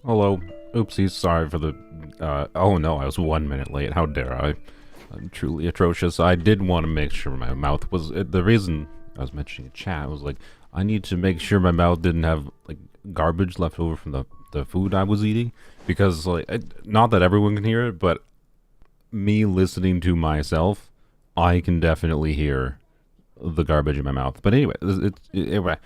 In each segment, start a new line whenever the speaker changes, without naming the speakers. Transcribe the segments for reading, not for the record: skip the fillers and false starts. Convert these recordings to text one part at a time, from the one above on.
Hello. Oopsies, sorry for the, oh no, I was 1 minute late. How dare I? I'm truly atrocious. I did want to make sure my mouth was, the reason I was mentioning in chat was like, I need to make sure my mouth didn't have, like, garbage left over from the food I was eating. Because, like, not that everyone can hear it, but me listening to myself, I can definitely hear the garbage in my mouth. But anyway, anyway,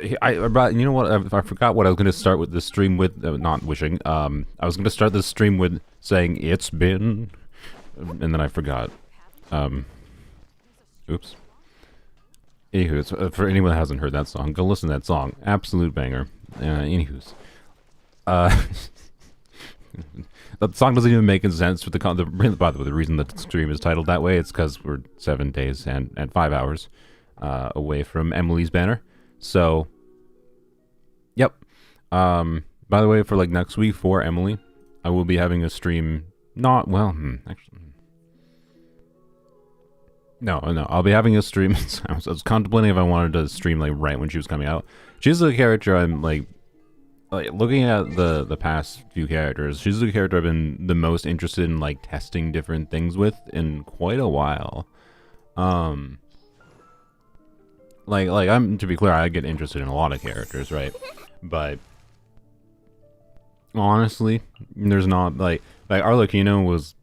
you know what? I forgot what I was going to start with this stream with. Not wishing. I was going to start this stream with saying it's been, and then I forgot. Oops. Anywho's, for anyone that hasn't heard that song, go listen to that song. Absolute banger. Anywho's, the song doesn't even make sense with by the way, the reason that the stream is titled that way, it's because we're 7 days and 5 hours away from Emilie's banner. So, yep. By the way, for like next week for Emilie, I will be having a stream. Not well, actually, no. I'll be having a stream. I was contemplating if I wanted to stream like right when she was coming out. She's a character I'm like looking at the past few characters. She's the character I've been the most interested in like testing different things with in quite a while. Like I'm, to be clear, I get interested in a lot of characters, right? But honestly, there's not like Arlecchino was.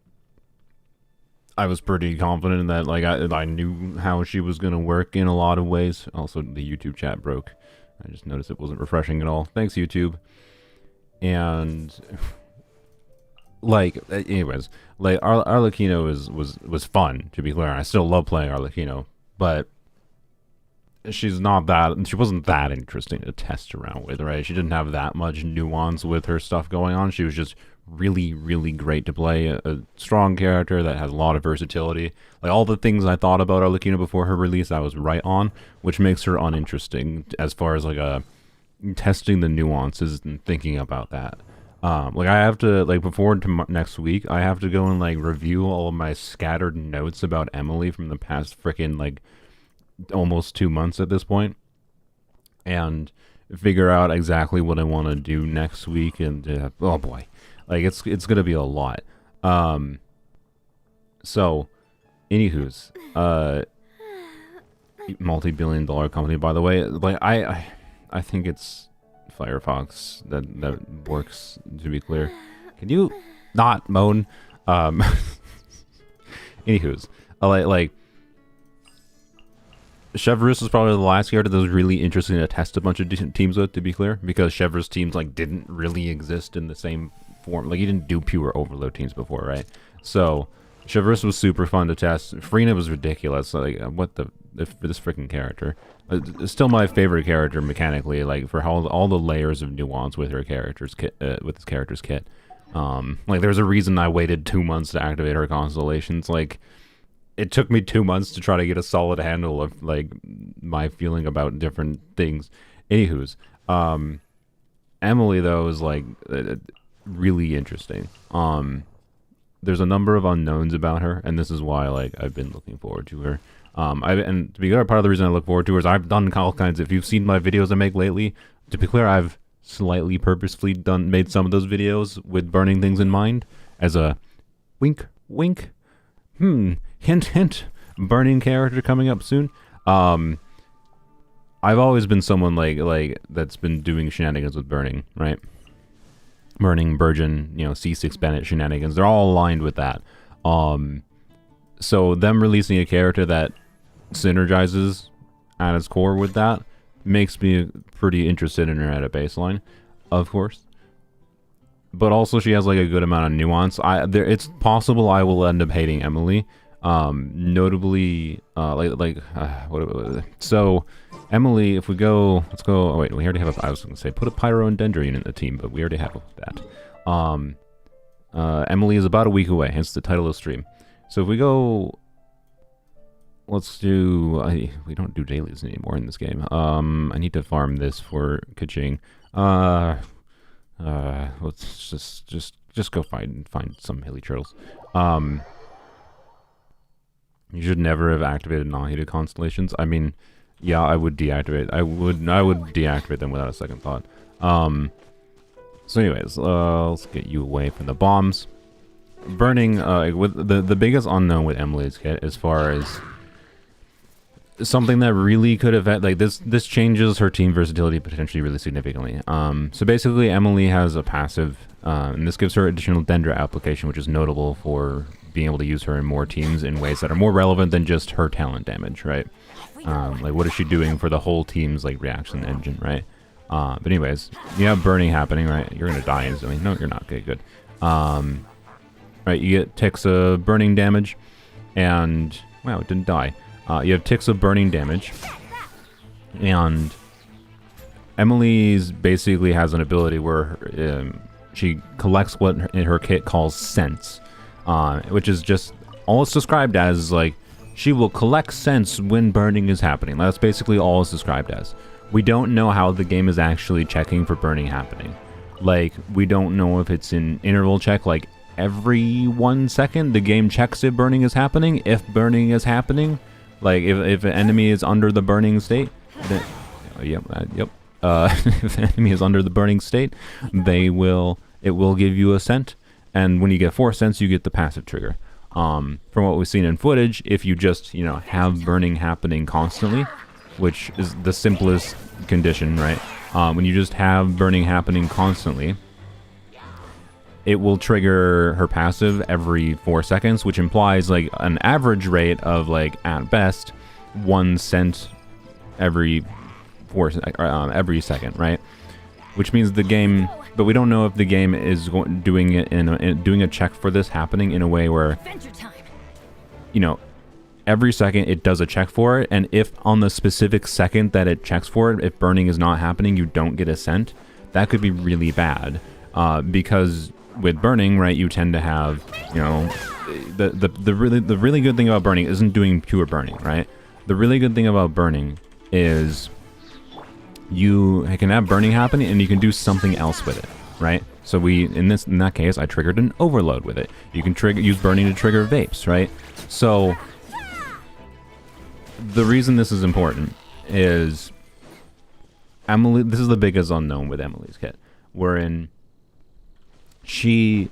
I was pretty confident in that. Like I knew how she was gonna work in a lot of ways. Also, the YouTube chat broke. I just noticed it wasn't refreshing at all. Thanks, YouTube. And like, anyways, like Arlecchino was fun, to be clear. I still love playing Arlecchino, but she wasn't that interesting to test around with, right? She didn't have that much nuance with her stuff going on. She was just really, really great to play. A strong character that has a lot of versatility. Like, all the things I thought about Arlecchino before her release, I was right on, which makes her uninteresting as far as, like, testing the nuances and thinking about that. Like, I have to, like, before next week, I have to go and, like, review all of my scattered notes about Emilie from the past frickin', like, almost 2 months at this point, and figure out exactly what I want to do next week. And oh boy, like it's gonna be a lot. So anywho's, multi-billion-dollar company, by the way. Like I think it's Firefox that works, to be clear. Can you not moan? Anywho's, like Chevreuse was probably the last character that was really interesting to test a bunch of different teams with, to be clear, because Chevreuse teams like didn't really exist in the same form. Like, you didn't do pure overload teams before, right? So Chevreuse was super fun to test. Furina was ridiculous. Like, what the for this freaking character? It's still my favorite character mechanically. Like, for how all the layers of nuance with her character's kit, with his character's kit. Like, there's a reason I waited 2 months to activate her constellations. Like, it took me 2 months to try to get a solid handle of, like, my feeling about different things. Anywho's, Emilie, though, is, like, really interesting. There's a number of unknowns about her, and this is why, like, I've been looking forward to her. And to be clear, part of the reason I look forward to her is I've done all kinds of, if you've seen my videos I make lately, to be clear, I've slightly purposefully made some of those videos with burning things in mind, as a wink, wink, hint, hint, burning character coming up soon. I've always been someone like that's been doing shenanigans with burning, right? Burning, Burgeon, you know, C6 Bennett shenanigans. They're all aligned with that. So them releasing a character that synergizes at its core with that makes me pretty interested in her at a baseline, of course. But also she has like a good amount of nuance. It's possible I will end up hating Emilie. Notably, so Emilie, if we go, let's go, oh wait, we already have I was going to say, put a Pyro and Dendro unit in the team, but we already have that. Emilie is about a week away, hence the title of the stream. So if we go, let's do, we don't do dailies anymore in this game. I need to farm this for Kaching. Let's just go find some hilly turtles. You should never have activated non-heated constellations. I mean, yeah, I would deactivate. I would deactivate them without a second thought. So anyways, let's get you away from the bombs. Burning, with the biggest unknown with Emilie's kit as far as something that really could affect, like this changes her team versatility potentially really significantly. So basically Emilie has a passive, and this gives her additional Dendra application, which is notable for being able to use her in more teams in ways that are more relevant than just her talent damage, right? Like what is she doing for the whole team's like reaction engine, right? But anyways, you have burning happening, right? You're gonna die instantly. No, you're not. Okay, good. Right, you get ticks of burning damage, and wow, it didn't die. You have ticks of burning damage, and Emilie's basically has an ability where she collects what her kit calls sense, which is just all it's described as, like, she will collect sense when burning is happening. That's basically all it's described as. We don't know how the game is actually checking for burning happening. Like, we don't know if it's an interval check, like every 1 second the game checks if burning is happening. If burning is happening, like if an enemy is under the burning state, then, if an enemy is under the burning state, it will give you a scent, and when you get 4 scents, you get the passive trigger. From what we've seen in footage, if you just have burning happening constantly, which is the simplest condition, right? When you just have burning happening constantly, it will trigger her passive every 4 seconds, which implies like an average rate of, like, at best 1 cent every every second, right? Which means the game, but we don't know if the game is doing it doing a check for this happening in a way where, every second it does a check for it, and if on the specific second that it checks for it, if burning is not happening, you don't get a scent. That could be really bad, because with burning, right, you tend to have, the really good thing about burning isn't doing pure burning, right? The really good thing about burning is you can have burning happening and you can do something else with it, right? So in that case, I triggered an overload with it. You can use burning to trigger vapes, right? So the reason this is important is Emilie. This is the biggest unknown with Emilie's kit, wherein she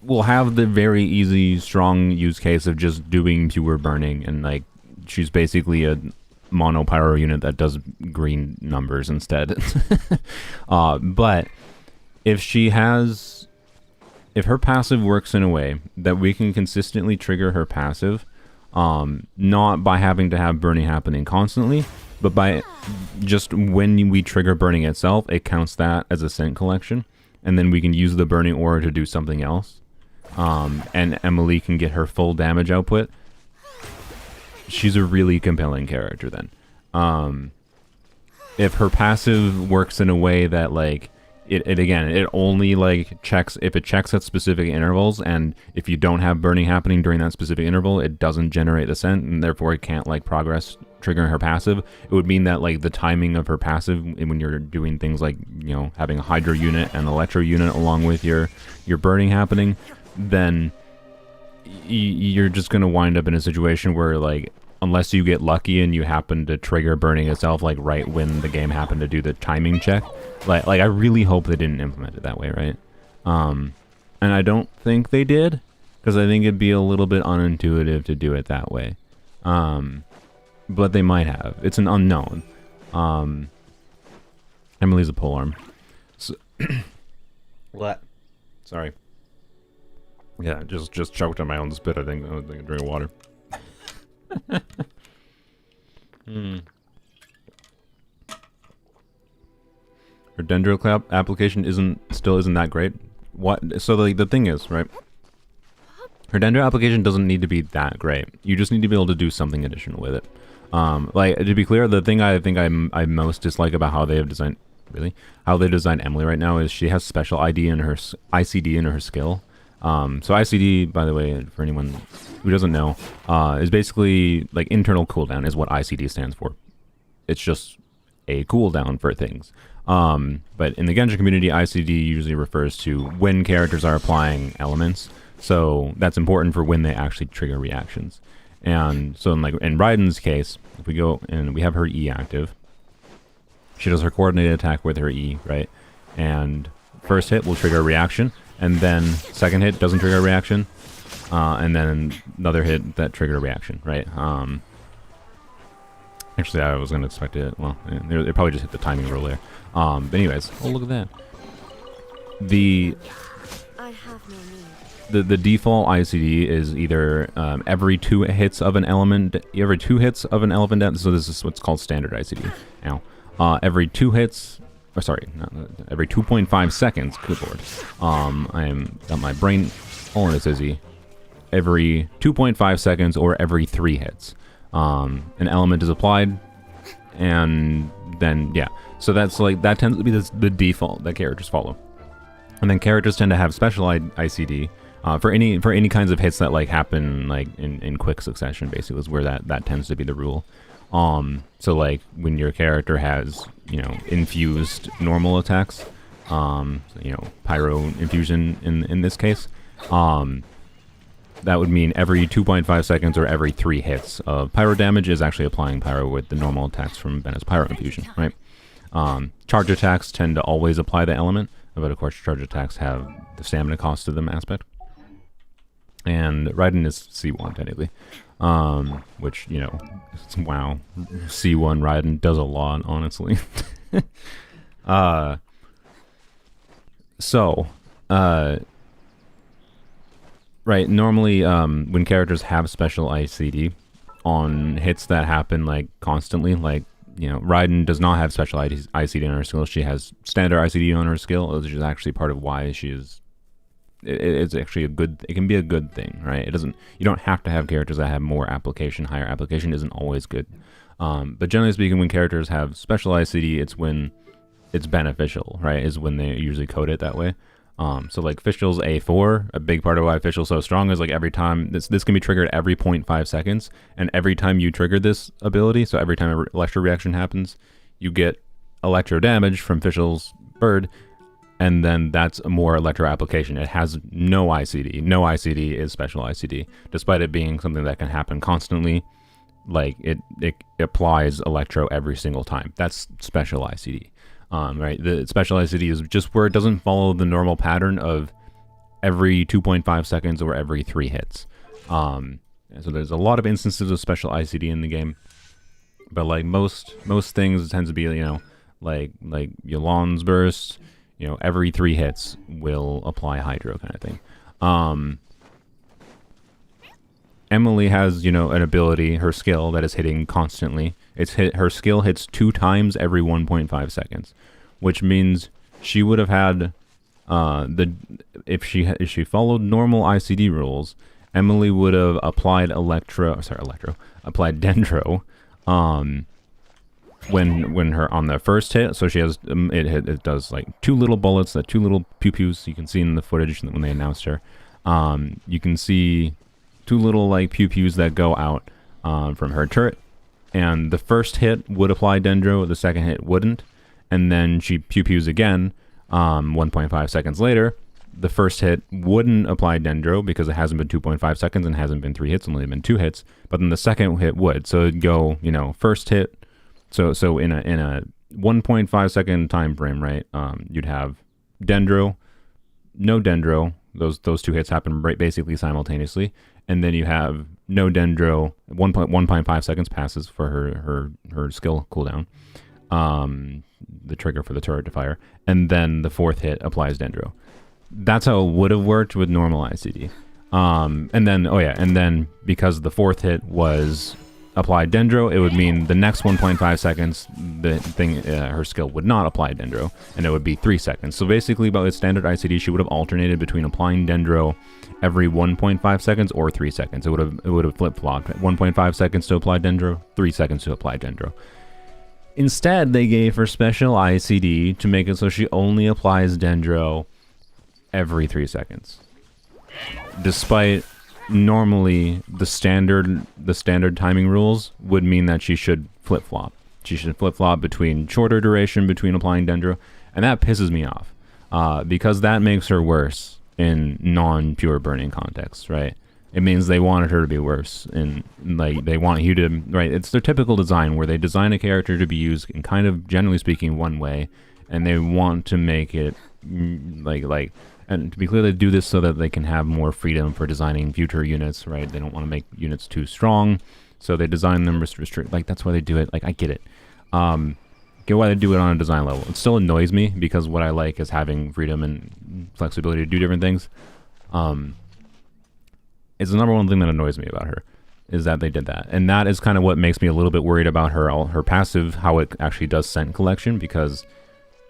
will have the very easy, strong use case of just doing pure burning, and like she's basically a mono pyro unit that does green numbers instead. But if her passive works in a way that we can consistently trigger her passive, not by having to have burning happening constantly, but by just when we trigger burning itself, it counts that as a scent collection. And then we can use the burning aura to do something else. And Emilie can get her full damage output. She's a really compelling character then. If her passive works in a way that, like, it only, like, checks, if it checks at specific intervals, and if you don't have burning happening during that specific interval, it doesn't generate the scent, and therefore it can't, like, progress triggering her passive. It would mean that, like, the timing of her passive, when you're doing things like, having a hydro unit and electro unit along with your burning happening, then you're just going to wind up in a situation where, like, unless you get lucky and you happen to trigger burning itself, like, right when the game happened to do the timing check, like I really hope they didn't implement it that way, right? And I don't think they did, because I think it'd be a little bit unintuitive to do it that way. But they might have. It's an unknown. Emilie's a polearm. So what? Sorry. Yeah, just choked on my own spit. I think I drink water. Her Dendro application still isn't that great. What? So the thing is, right? Her Dendro application doesn't need to be that great. You just need to be able to do something additional with it. Like, to be clear, the thing I think I most dislike about how they have designed Emilie right now is she has special ICD in her skill. So ICD, by the way, for anyone who doesn't know, is basically like internal cooldown is what ICD stands for. It's just a cooldown for things. But in the Genshin community, ICD usually refers to when characters are applying elements. So that's important for when they actually trigger reactions. And so in Raiden's case, if we go and we have her E active, she does her coordinated attack with her E, right? And first hit will trigger a reaction, and then second hit doesn't trigger a reaction, and then another hit that triggered a reaction, right? Actually, I was going to expect it. Well, they probably just hit the timing rule there. But anyways, oh, look at that. The default ICD is either every 2 hits of an element, so this is what's called standard ICD. Now, every 2 hits, or sorry, every 2.5 seconds, good lord. I am got my brain all in a tizzy. Every 2.5 seconds or every 3 hits. An element is applied, and then, yeah. So that's like, that tends to be the default that characters follow. And then characters tend to have special ICD for any kinds of hits that like happen like in quick succession, basically, is where that tends to be the rule. So like when your character has, you know, infused normal attacks, you know, Pyro infusion in this case, that would mean every 2.5 seconds or every 3 hits of Pyro damage is actually applying Pyro with the normal attacks from Bennett's Pyro infusion, right? Charge attacks tend to always apply the element, but of course charge attacks have the stamina cost to them aspect. And Raiden is C1 technically, which, you know, wow, C1 Raiden does a lot, honestly. Right, normally when characters have special ICD on hits that happen like constantly, like, you know, Raiden does not have special ICD on her skill. She has standard ICD on her skill, which is actually part of why she is. It's actually a good. It can be a good thing, right? It doesn't. You don't have to have characters that have more application. Higher application isn't always good. But generally speaking, when characters have special ICD, it's when it's beneficial, right? Is when they usually code it that way. So like Fischl's A4, a big part of why Fischl's so strong is like every time this can be triggered every 0.5 seconds, and every time you trigger this ability, so every time an electro reaction happens, you get electro damage from Fischl's bird, and then that's a more electro application. It has no ICD. No ICD is special ICD, despite it being something that can happen constantly. Like it applies electro every single time. That's special ICD. Right, the special ICD is just where it doesn't follow the normal pattern of every 2.5 seconds or every 3 hits. So there's a lot of instances of special ICD in the game, but like most things, it tends to be, you know, like Yu'lon's burst, you know, every 3 hits will apply Hydro kind of thing. Emilie has, you know, an ability, her skill, that is hitting constantly. Her skill hits 2 times every 1.5 seconds, which means she would have had if she followed normal ICD rules, Emilie would have applied applied Dendro, when her on the first hit. So she has it does like 2 little bullets, that 2 little pew pews. You can see in the footage when they announced her. You can see 2 little like pew pews that go out from her turret, and the first hit would apply Dendro, the second hit wouldn't, and then she pew pews again 1.5 seconds later. The first hit wouldn't apply Dendro because it hasn't been 2.5 seconds and hasn't been 3 hits, only been 2 hits, but then the second hit would. So it'd go, you know, first hit, so in a 1.5 second time frame, right, you'd have Dendro, no Dendro, those 2 hits happen basically simultaneously, and then you have no Dendro, 1.5 seconds passes for her skill cooldown, the trigger for the turret to fire, and then the 4th hit applies Dendro. That's how it would have worked with normal ICD. And then because the 4th hit was applied Dendro, it would mean the next 1.5 seconds, her skill would not apply Dendro, and it would be 3 seconds. So basically, by with standard ICD, she would have alternated between applying Dendro every 1.5 seconds or 3 seconds. It would have flip-flopped. 1.5 seconds to apply Dendro, 3 seconds to apply Dendro. Instead, they gave her special ICD to make it so she only applies Dendro every 3 seconds. Despite normally the standard timing rules would mean that she should flip-flop. She should flip-flop between shorter duration between applying Dendro, and that pisses me off because that makes her worse in non-pure burning contexts, right? It means they wanted her to be worse, and like they want you to, right? It's their typical design where they design a character to be used in kind of, generally speaking, one way, and they want to make it and to be clear, they do this so that they can have more freedom for designing future units, right? They don't want to make units too strong, so they design them restrict. Like, that's why they do it. Like, I get it. Get why they do it on a design level. It still annoys me because what I like is having freedom and flexibility to do different things. It's the number one thing that annoys me about her, is that they did that. And that is kind of what makes me a little bit worried about her passive, how it actually does scent collection, because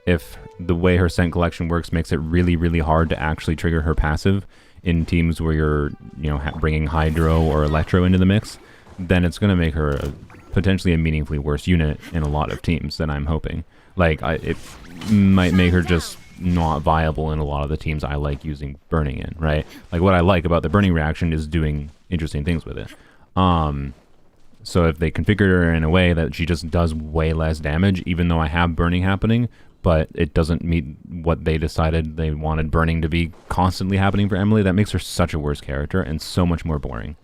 if the way her scent collection works makes it really, really hard to actually trigger her passive in teams where you're, you know, bringing Hydro or Electro into the mix, then it's going to make her potentially a meaningfully worse unit in a lot of teams than I'm hoping. Like, it might make her just not viable in a lot of the teams I like using burning in, right? Like, what I like about the burning reaction is doing interesting things with it. So if they configure her in a way that she just does way less damage, even though I have burning happening, but it doesn't meet what they decided they wanted burning to be constantly happening for Emilie, that makes her such a worse character and so much more boring.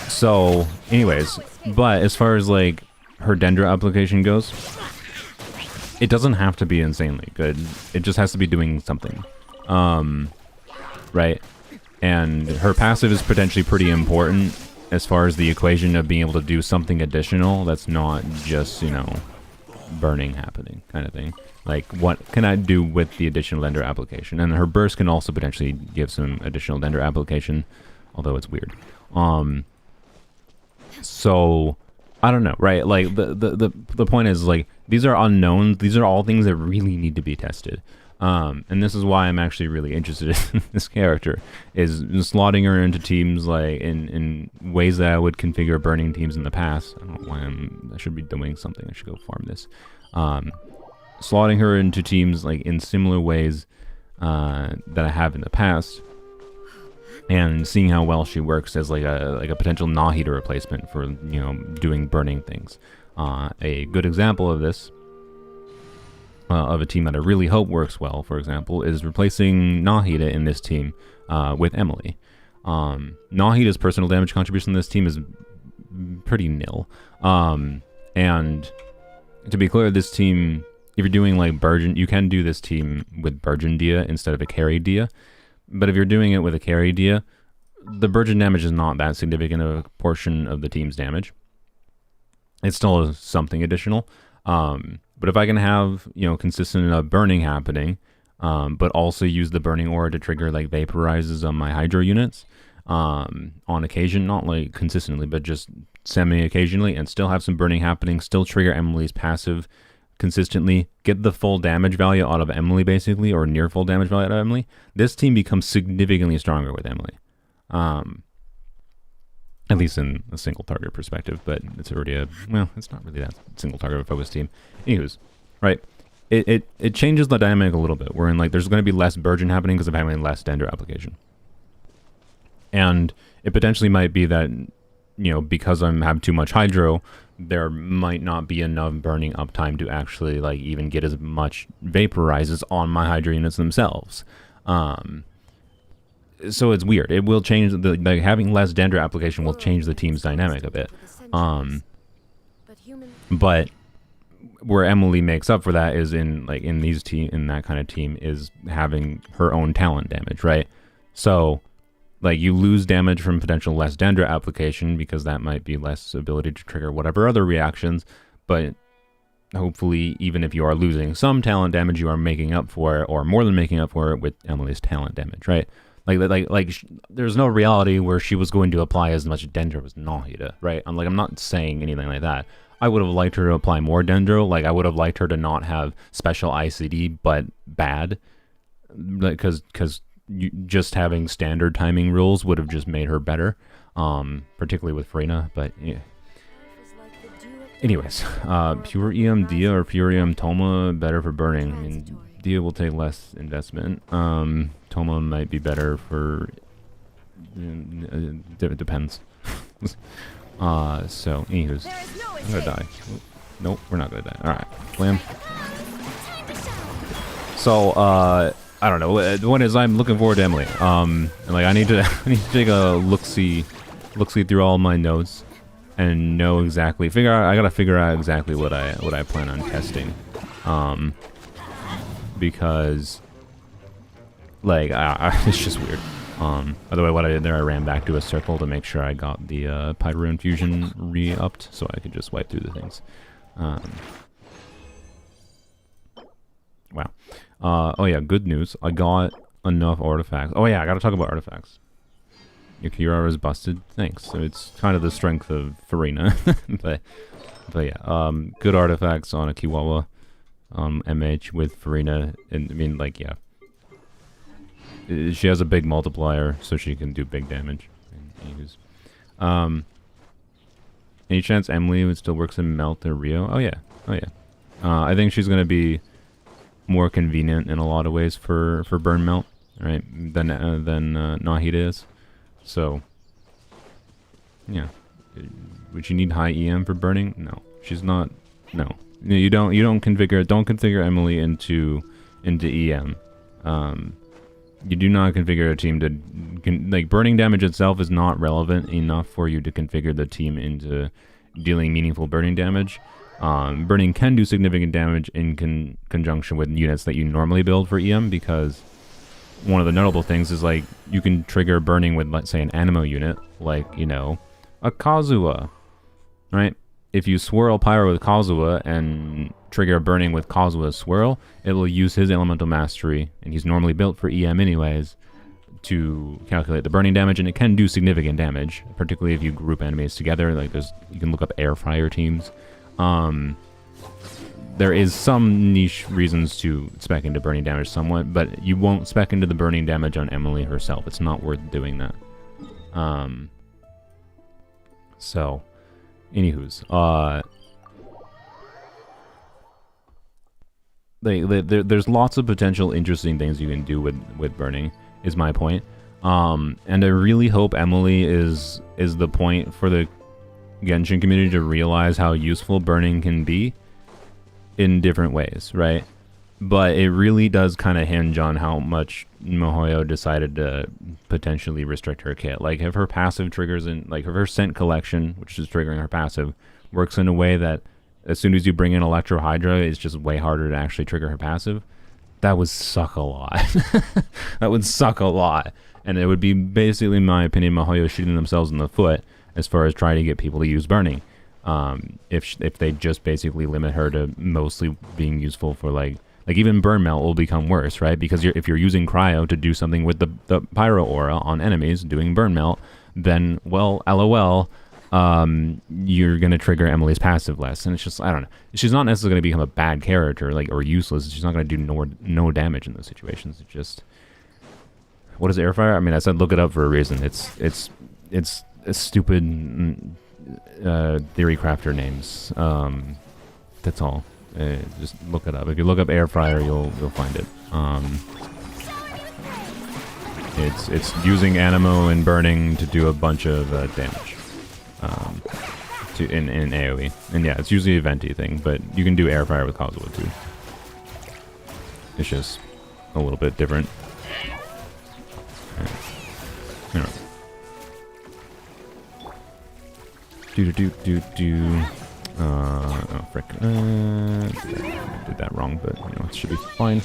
So, anyways, but as far as, like, her Dendro application goes, it doesn't have to be insanely good. It just has to be doing something. Right? And her passive is potentially pretty important as far as the equation of being able to do something additional that's not just, you know, burning happening kind of thing. Like, what can I do with the additional Dendro application? And her burst can also potentially give some additional Dendro application, although it's weird. So I don't know, right? Like, the point is, like, these are unknowns. These are all things that really need to be tested. And this is why I'm actually really interested in this character, is slotting her into teams like in ways that I would configure burning teams in the past. I don't know why I should be doing something. I should go farm this. Slotting her into teams like in similar ways that I have in the past, and seeing how well she works as like a potential Nahida replacement for, you know, doing burning things. A good example of this, of a team that I really hope works well, for example, is replacing Nahida in this team with Emilie. Nahida's personal damage contribution in this team is pretty nil. And to be clear, this team, if you're doing like Burgeon, you can do this team with Burgeon Dia instead of a carry Dia. But if you're doing it with a carry Dia, the Burgeon damage is not that significant of a portion of the team's damage. It's still something additional. But if I can have, you know, consistent burning happening, but also use the burning aura to trigger like vaporizes on my Hydro units on occasion, not like consistently, but just semi-occasionally, and still have some burning happening, still trigger Emilie's passive consistently, get the full damage value out of Emilie basically, or near full damage value out of Emilie, this team becomes significantly stronger with Emilie. At least in a single target perspective, but it's already well, it's not really that single target focused team. Anyways, right, it changes the dynamic a little bit, wherein like there's going to be less Burgeon happening because of having less Dendro application. And it potentially might be that, you know, because I have too much Hydro, there might not be enough burning uptime to actually like even get as much vaporizes on my Hydro units themselves. So it's weird. It will change like having less Dendro application will change the team's dynamic a bit. But where Emilie makes up for that is in that kind of team is having her own talent damage, right? So like you lose damage from potential less Dendro application because that might be less ability to trigger whatever other reactions, but hopefully even if you are losing some talent damage, you are making up for it, or more than making up for it, with Emilie's talent damage, right? Like there's no reality where she was going to apply as much Dendro as Nahida, right? I'm not saying anything like that. I would have liked her to apply more Dendro. Like I would have liked her to not have special ICD, but bad, because just having standard timing rules would have just made her better, particularly with Furina. But yeah. Anyways, pure EM Dia or pure EM Toma better for burning. I mean, Dia will take less investment. Toma might be better for... it depends. So, anyways, I'm gonna die. Nope, we're not gonna die. Alright, Blam. So, I don't know. The one is I'm looking forward to Emilie. And like I need to take a look-see through all my notes. and know exactly. I gotta figure out exactly what I plan on testing, because like it's just weird. By the way, what I did there, I ran back to a circle to make sure I got the Pyro infusion re-upped, so I could just wipe through the things. Wow. Oh yeah, good news. I got enough artifacts. Oh yeah, I gotta talk about artifacts. Your Kira is busted. Thanks. So it's kind of the strength of Furina. but yeah, good artifacts on a Kiwawa MH with Furina. And I mean, like, yeah. She has a big multiplier, so she can do big damage. Any chance Emilie still works in Melt or Rio? Oh yeah. Oh yeah. I think she's gonna be more convenient in a lot of ways for burn melt, right? Than Nahida is. So yeah. Would you need high EM for burning? No. She's not. No. You don't configure. Don't configure Emilie into EM. You do not configure a team to like burning damage itself is not relevant enough for you to configure the team into dealing meaningful burning damage. Burning can do significant damage in conjunction with units that you normally build for EM, because one of the notable things is like you can trigger burning with, let's say, an Animo unit, like, you know, a Kazuha, right? If you swirl Pyro with Kazuha and trigger burning with Kazuha's swirl, it will use his elemental mastery, and he's normally built for EM anyways, to calculate the burning damage, and it can do significant damage, particularly if you group enemies together. Like you can look up air fryer teams. There is some niche reasons to spec into burning damage somewhat, but you won't spec into the burning damage on Emilie herself. It's not worth doing that. So, anywho's, there's lots of potential interesting things you can do with burning, is my point. And I really hope Emilie is the point for the Genshin community to realize how useful burning can be in different ways, right? But it really does kind of hinge on how much Mihoyo decided to potentially restrict her kit. Like, if her passive triggers in, like, if her scent collection, which is triggering her passive, works in a way that as soon as you bring in Electro Hydra, it's just way harder to actually trigger her passive, that would suck a lot. That would suck a lot. And it would be basically, in my opinion, Mihoyo shooting themselves in the foot as far as trying to get people to use burning. If they just basically limit her to mostly being useful for like even burn melt will become worse, right? Because if you're using cryo to do something with the pyro aura on enemies doing burn melt, then, well, LOL, you're gonna trigger Emilie's passive less, and it's just, I don't know. She's not necessarily gonna become a bad character, like, or useless. She's not gonna do no damage in those situations. It's just, what is airfire? I mean, I said look it up for a reason. It's a stupid theory crafter names. That's all. Just look it up. If you look up air fryer, you'll find it. It's using animo and burning to do a bunch of damage in AoE. And yeah, it's usually a venti thing, but you can do air fryer with Kazuha too. It's just a little bit different. You know. Oh frick. I did that wrong, but you know, it should be fine.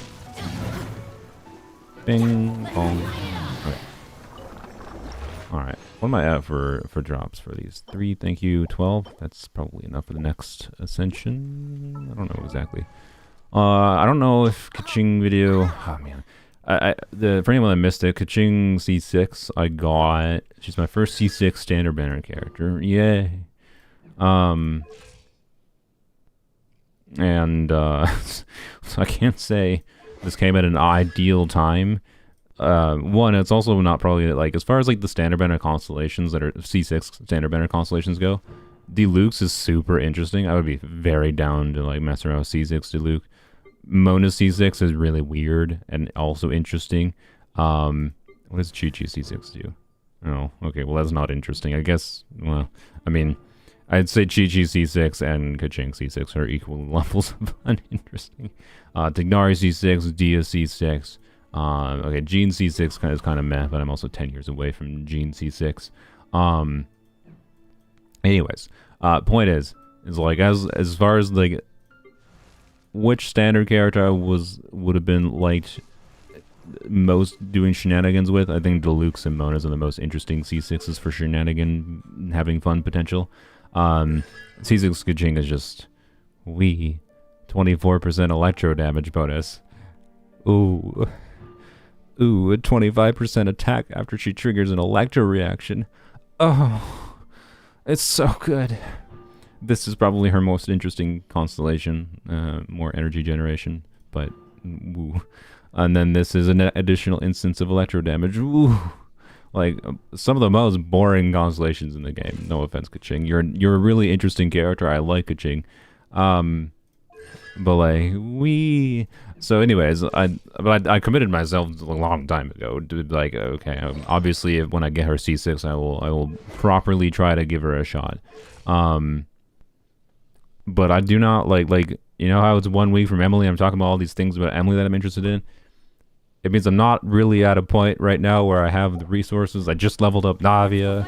Bing bong. Okay. Alright. What am I at for drops for these? 3, thank you, 12. That's probably enough for the next ascension. I don't know exactly. I don't know if Kaching video, oh man. For anyone that missed it, Kaching C6 I got. She's my first C6 standard banner character. Yay. So I can't say this came at an ideal time. One, it's also not probably, like, as far as like the standard banner constellations that are C6 standard banner constellations go, Diluc is super interesting. I would be very down to like mess around with C6 Diluc. Mona C6 is really weird and also interesting. What does Chi Chi C6 do? Oh, okay, well that's not interesting. I guess, well, I mean, I'd say Chi Chi C6 and Kaching C6 are equal levels of uninteresting. Tignari C6, Dia C6. Okay, Jean C6 is kind of meh, but I'm also 10 years away from Jean C6. Anyways, point is like as far as like which standard character would have been liked most doing shenanigans with, I think Deluxe and Monas are the most interesting C6s for shenanigan having fun potential. C6 Kaching is just 24% electro damage bonus. Ooh, a 25% attack after she triggers an electro reaction. Oh, it's so good. This is probably her most interesting constellation, more energy generation, but woo. And then this is an additional instance of electro damage. Woo. Like some of the most boring constellations in the game. No offense, Kaching. You're a really interesting character. I like Kaching. But like so anyways, I committed myself a long time ago to like, okay, obviously when I get her C6 I will properly try to give her a shot. But I do not like you know how it's 1 week from Emilie, I'm talking about all these things about Emilie that I'm interested in. It means I'm not really at a point right now where I have the resources. I just leveled up Navia.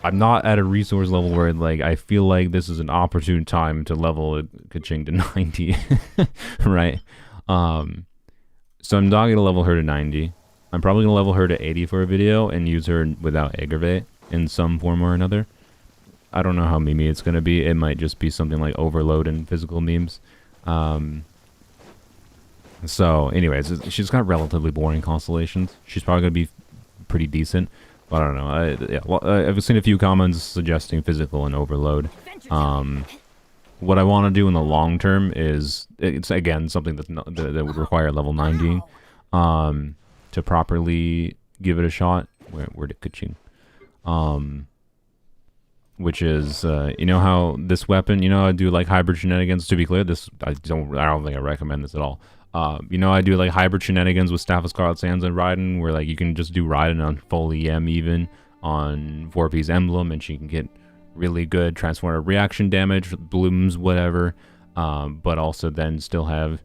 I'm not at a resource level where like I feel like this is an opportune time to level Kaching to 90, right? So I'm not gonna level her to 90. I'm probably gonna level her to 80 for a video and use her without aggravate in some form or another. I don't know how meme it's gonna be. It might just be something like overload and physical memes. So anyways, she's got relatively boring constellations. She's probably gonna be pretty decent. I don't know. I've seen a few comments suggesting physical and overload. What I want to do in the long term is, it's again something that would require level 90 to properly give it a shot. Where did Kaching? Which is you know how this weapon, you know, I do like hybrid shenanigans. To be clear, I don't think I recommend this at all. You know, I do like hybrid shenanigans with Staff of Scarlet Sands and Raiden, where like you can just do Raiden on full EM even on 4P's emblem, and she can get really good transformative reaction damage, blooms, whatever, but also then still have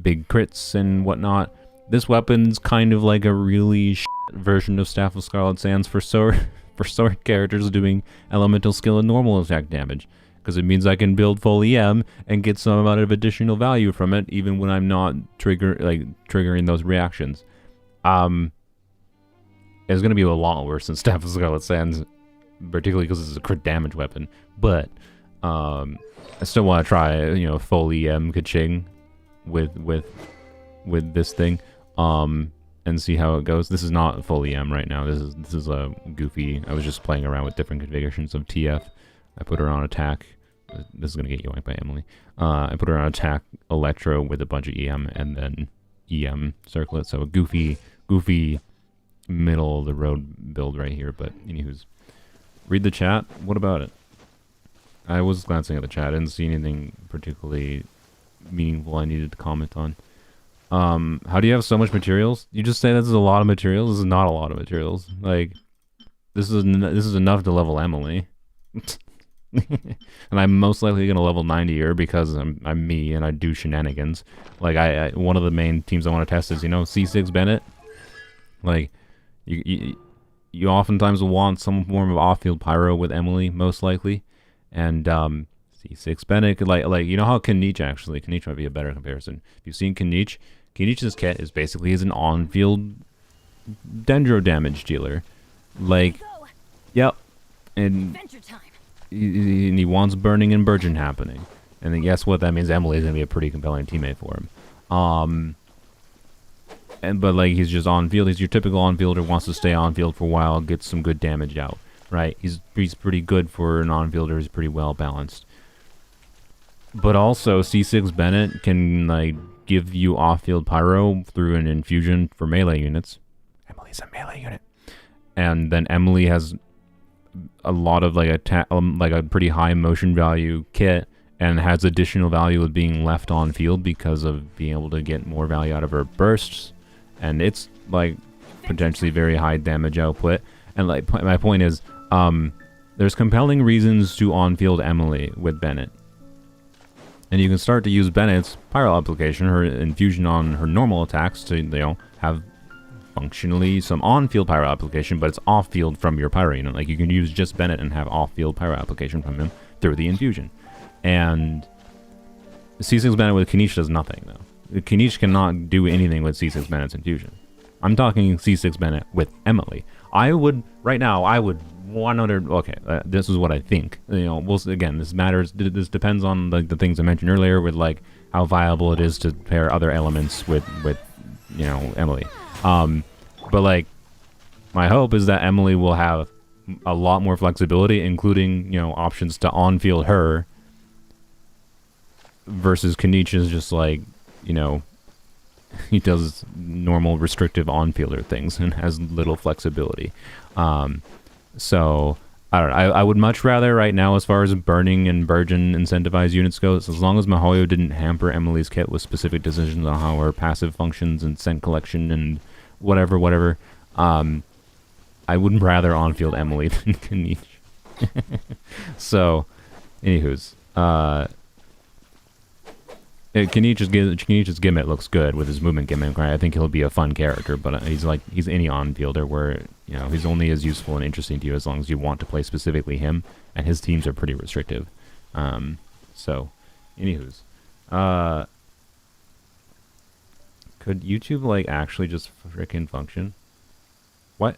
big crits and whatnot. This weapon's kind of like a really version of Staff of Scarlet Sands for sword characters doing elemental skill and normal attack damage. Because it means I can build full EM and get some amount of additional value from it, even when I'm not triggering those reactions. It's gonna be a lot worse than Staff of Scarlet Sands, particularly because it's a crit damage weapon. But I still want to try, you know, full EM Kaching with this thing, and see how it goes. This is not full EM right now. This is a goofy. I was just playing around with different configurations of TF. I put her on attack. This is going to get yoinked by Emilie. I put her on attack electro with a bunch of EM and then EM circlet. So a goofy middle of the road build right here. But anywho's, read the chat. What about it? I was glancing at the chat. I didn't see anything particularly meaningful I needed to comment on. How do you have so much materials? You just say this is a lot of materials. This is not a lot of materials. Like, this is enough to level Emilie. And I'm most likely gonna level 90 her because I'm me and I do shenanigans. Like I one of the main teams I want to test is, you know, C6 Bennett. Like you oftentimes want some form of off-field pyro with Emilie, most likely, and C6 Bennett could like you know how Kanich might be a better comparison. If you've seen Kanich's kit is basically an on-field dendro damage dealer. Like, yep, and he wants burning and burgeon happening. And then guess what? That means Emilie is gonna be a pretty compelling teammate for him. But like he's just on field. He's your typical on fielder, wants to stay on field for a while, get some good damage out. Right? He's pretty good for an on fielder. He's pretty well balanced. But also C6 Bennett can like give you off field pyro through an infusion for melee units. Emilie's a melee unit, and then Emilie has a lot of like a pretty high motion value kit, and has additional value with being left on field because of being able to get more value out of her bursts, and it's like potentially very high damage output. And like my point is, there's compelling reasons to on field Emilie with Bennett, and you can start to use Bennett's pyro application, her infusion on her normal attacks to, you know, have functionally some on-field pyro application, but it's off-field from your pyro unit. Like, you can use just Bennett and have off-field pyro application from him through the infusion. And C6 Bennett with Kanish does nothing, though. Kanish cannot do anything with C6 Bennett's infusion. I'm talking C6 Bennett with Emilie. Right now, I would 100... Okay, this is what I think. You know, again, this matters. This depends on the things I mentioned earlier with, like, how viable it is to pair other elements with you know, Emilie. But, like, my hope is that Emilie will have a lot more flexibility, including, you know, options to on-field her, versus Kanish is just, like, you know, he does normal restrictive on-fielder things and has little flexibility. So, I don't know. I would much rather right now, as far as burning and Burgeon incentivized units goes, as long as Mihoyo didn't hamper Emilie's kit with specific decisions on how her passive functions and scent collection and whatever, I would rather on-field Emilie than Kanish. So, anywho's, Kanish's gimmick looks good with his movement gimmick, right? I think he'll be a fun character, but he's any on-fielder where, you know, he's only as useful and interesting to you as long as you want to play specifically him, and his teams are pretty restrictive. So, anywho's, could YouTube, like, actually just frickin' function? What?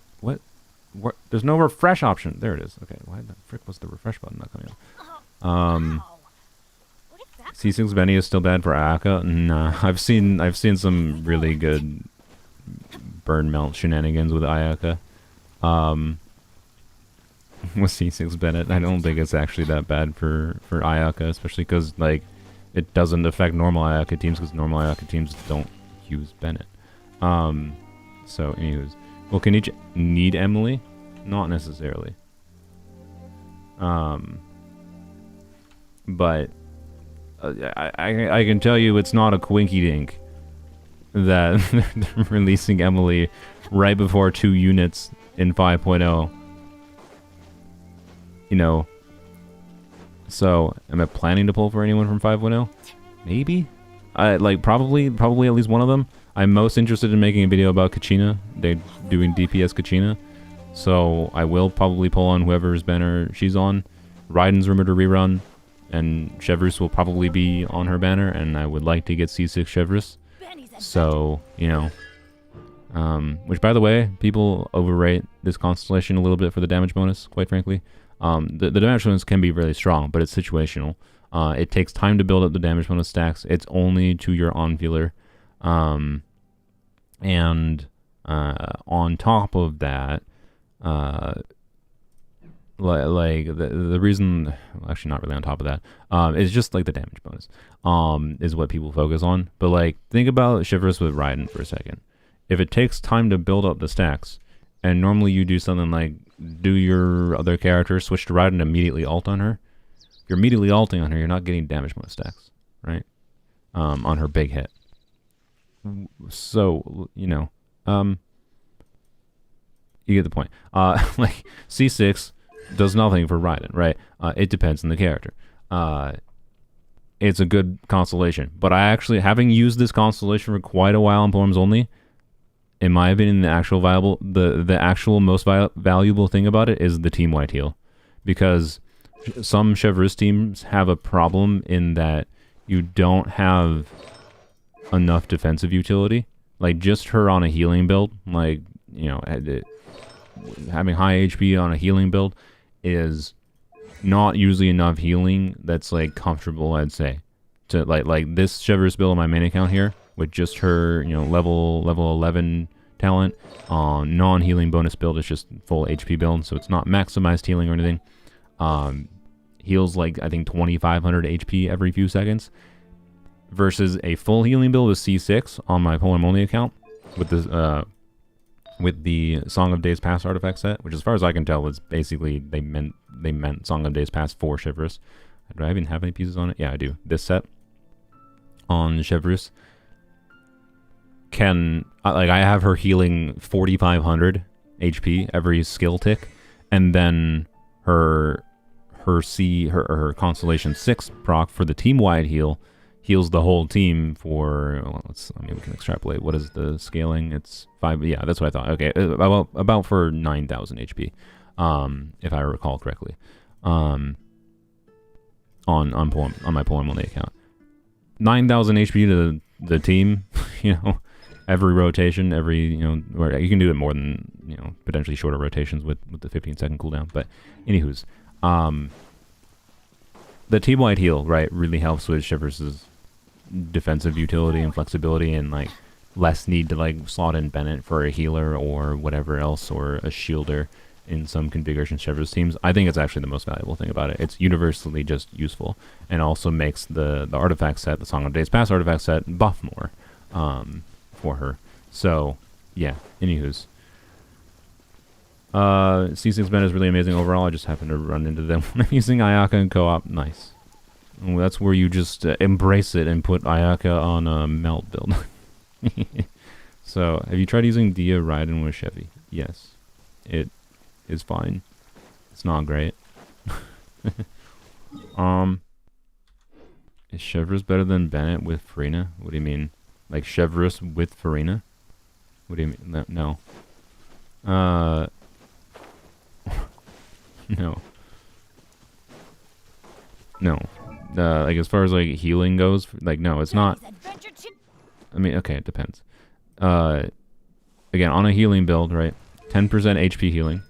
There's no refresh option. There it is. Okay, why the frick was the refresh button not coming up? C6 Benny is still bad for Ayaka. Nah, I've seen some really good burn melt shenanigans with Ayaka. With C6 Bennett, I don't think it's actually that bad for Ayaka, especially because, like, it doesn't affect normal Ayaka teams, because normal Ayaka teams don't use Bennett. So, anyways, well, can each need Emilie? Not necessarily. But I can tell you it's not a quinky dink that they're releasing Emilie right before 2 units in 5.0. You know, so am I planning to pull for anyone from 5.0? Maybe. Probably at least one of them. I'm most interested in making a video about Kachina. They're doing DPS Kachina, so I will probably pull on whoever's banner she's on. Raiden's rumored to rerun, and Chevreuse will probably be on her banner, and I would like to get C6 Chevreuse. So, you know, which, by the way, people overrate this constellation a little bit for the damage bonus, quite frankly. The damage bonus can be really strong, but it's situational. It takes time to build up the damage bonus stacks. It's only to your on-feeler. And on top of that, like the reason, actually not really on top of that, it's just like the damage bonus is what people focus on. But, like, think about Chevreuse with Raiden for a second. If it takes time to build up the stacks, and normally you do something like do your other character switch to Raiden and immediately ult on her, if you're immediately ulting on her, you're not getting damage bonus stacks, right? On her big hit. So, you know, you get the point. Like, C6 does nothing for Raiden, right? It depends on the character. It's a good constellation, but I actually, having used this constellation for quite a while on Poems Only, in my opinion, the actual most valuable thing about it is the team-wide heal, because some Chevreuse teams have a problem in that you don't have enough defensive utility. Like, just her on a healing build, like, you know, having high HP on a healing build is not usually enough healing that's, like, comfortable, I'd say. To like this Chevreuse build on my main account here, with just her, you know, level 11 talent, non-healing bonus build, it's just full HP build, so it's not maximized healing or anything. Heals, like, I think 2,500 HP every few seconds, versus a full healing build with C6 on my Poem Only account with the Song of Days Past artifact set, which, as far as I can tell, is basically they meant Song of Days Past for Chevreuse. Do I even have any pieces on it? Yeah, I do. This set on Chevreuse can, like, I have her healing 4,500 HP every skill tick, and then her Constellation 6 proc for the team-wide heal heals the whole team for. Well, I mean, we can extrapolate. What is the scaling? It's 5. Yeah, that's what I thought. Okay, about for 9,000 HP, if I recall correctly, on my Poem Money account. 9,000 HP to the team. You know, every rotation, you can do it more than potentially shorter rotations with the 15-second cooldown. But anywho's, the team-wide heal, right, really helps with Chevreuse' defensive utility and flexibility, and like less need to like slot in Bennett for a healer or whatever else, or a shielder in some configurations Chevreuse teams. I think it's actually the most valuable thing about it. It's universally just useful, and also makes the artifact set, the Song of Days Past artifact set, buff more for her. So yeah, anywho's. C6 Ben is really amazing overall. I just happened to run into them when I'm using Ayaka in co-op. Nice. Well, that's where you just embrace it and put Ayaka on a melt build. So, have you tried using Dia Raiden with Chevy? Yes. It is fine. It's not great. Is Chevreuse better than Bennett with Furina? What do you mean? Like Chevreuse with Furina? What do you mean? No. No. Like as far as like healing goes, like no, it's not. I mean, okay, it depends. Again, on a healing build, right? 10% HP healing.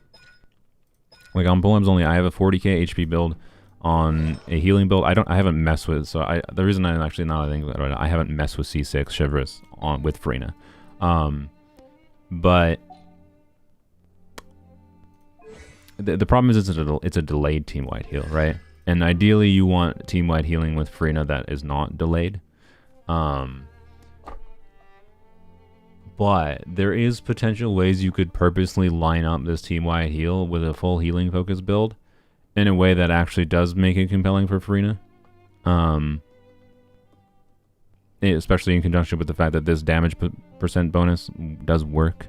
Like on Poems only, I have a 40k HP build on a healing build. I haven't messed with, so the reason I'm actually not thinking about it right now, I haven't messed with C6 Chevreuse with Furina. But the problem is it's a delayed team-wide heal, right? And ideally you want team-wide healing with Furina that is not delayed. But there is potential ways you could purposely line up this team-wide heal with a full healing focus build in a way that actually does make it compelling for Furina. Especially in conjunction with the fact that this damage percent bonus does work.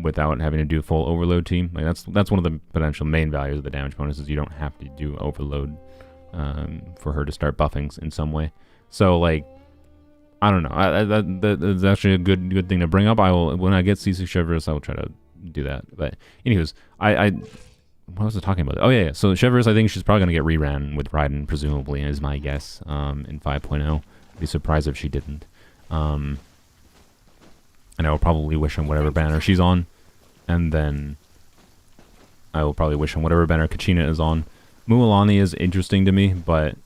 Without having to do full overload team. Like that's one of the potential main values of the damage bonus, is you don't have to do overload for her to start buffing in some way. So like, I don't know. That's actually a good thing to bring up. I will, when I get C6 Chevreuse, I will try to do that. But anyways, what was I talking about? Oh yeah. So Chevreuse, I think she's probably gonna get reran with Raiden, presumably, is my guess. In 5.0, I'd be surprised if she didn't. And I will probably wish on whatever banner she's on. And then I will probably wish on whatever banner Kaching is on. Mualani is interesting to me, but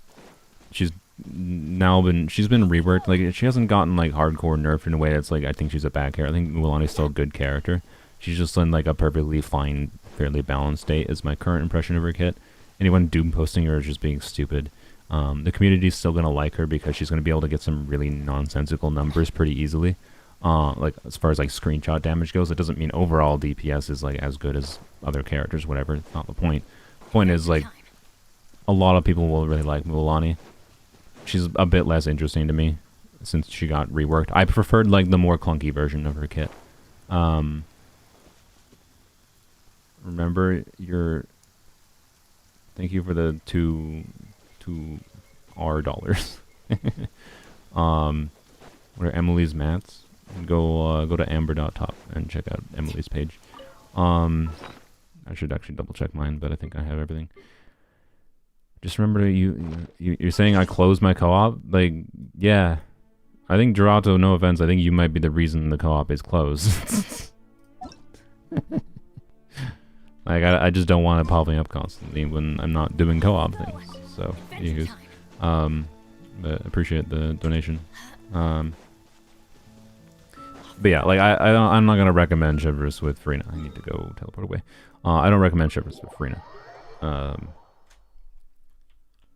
she's been reworked. Like, she hasn't gotten like hardcore nerfed in a way that's like, I think she's a bad character. I think Mualani's still a good character. She's just in like a perfectly fine, fairly balanced state is my current impression of her kit. Anyone doom posting her is just being stupid. The community's still gonna like her because she's gonna be able to get some really nonsensical numbers pretty easily. Like as far as like screenshot damage goes, it doesn't mean overall DPS is like as good as other characters, whatever. It's not the point. The point is like a lot of people will really like Mualani. She's a bit less interesting to me since she got reworked. I preferred like the more clunky version of her kit. Remember your, thank you for the $2 $2. What are Emilie's mats? Go to amber.top and check out Emilie's page. I should actually double check mine, but I think I have everything. Just remember, you're saying I closed my co-op? Like, yeah. I think Gerato, no offense, I think you might be the reason the co-op is closed. Like, I just don't want it popping up constantly when I'm not doing co-op things. So, anywho. But appreciate the donation. But yeah, like I'm not gonna recommend Chevreuse with Furina. I need to go teleport away. I don't recommend Chevreuse with Furina.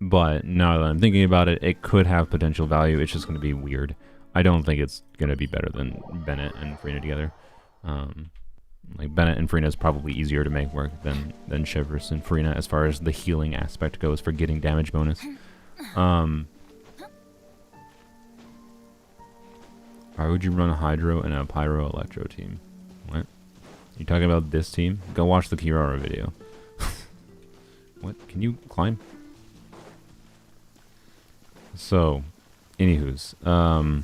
But now that I'm thinking about it, it could have potential value. It's just gonna be weird. I don't think it's gonna be better than Bennett and Furina together. Like Bennett and Furina is probably easier to make work than Chevreuse and Furina as far as the healing aspect goes for getting damage bonus. Why would you run a Hydro and a Pyro Electro team? What? You talking about this team? Go watch the Kirara video. What? Can you climb? So, anywho's, or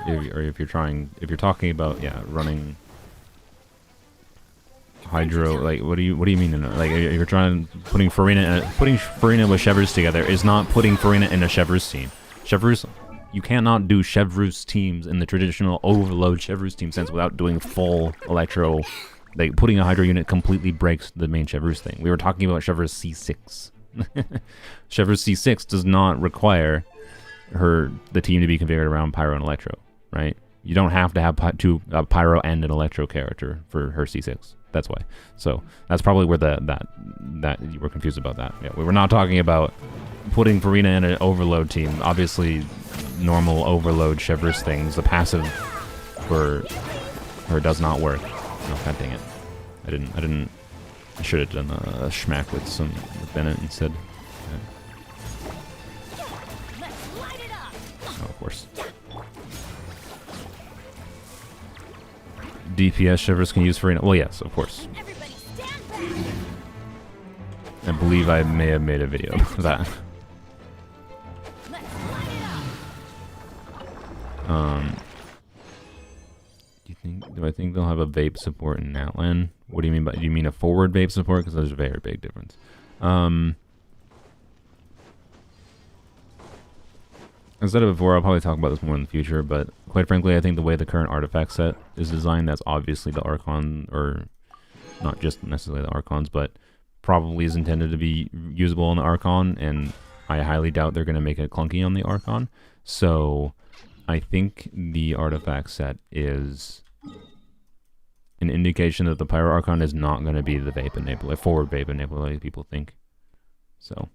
if you're talking about, yeah, running hydro, like, what do you mean? Like, if you're putting Furina with Chevreuse together is not putting Furina in a Chevreuse team. Chevreuse, you cannot do Chevreuse teams in the traditional overload Chevreuse team sense without doing full electro. Like, putting a hydro unit completely breaks the main Chevreuse thing. We were talking about Chevreuse C6. Chevreuse C6 does not require the team to be configured around Pyro and Electro, right? You don't have to have Pyro and an Electro character for her C6. That's why. So that's probably where that you were confused about that. Yeah, we were not talking about putting Furina in an overload team. Obviously, normal overload Chevreuse things, the passive for her does not work. Oh, god dang it! I should have done a schmack with Bennett instead. Yeah. Oh, of course. DPS Chevreuse can use Furina. Well, yes, of course. I believe I may have made a video about that. Do I think they'll have a vape support in Outland? What do you mean by? Do you mean a forward vape support? Because there's a very big difference. As I said it before, I'll probably talk about this more in the future, but quite frankly, I think the way the current artifact set is designed, that's obviously the Archon, or not just necessarily the Archons, but probably is intended to be usable on the Archon, and I highly doubt they're going to make it clunky on the Archon. So I think the artifact set is an indication that the Pyro Archon is not going to be the vape enabler, forward vape enabler like people think. So,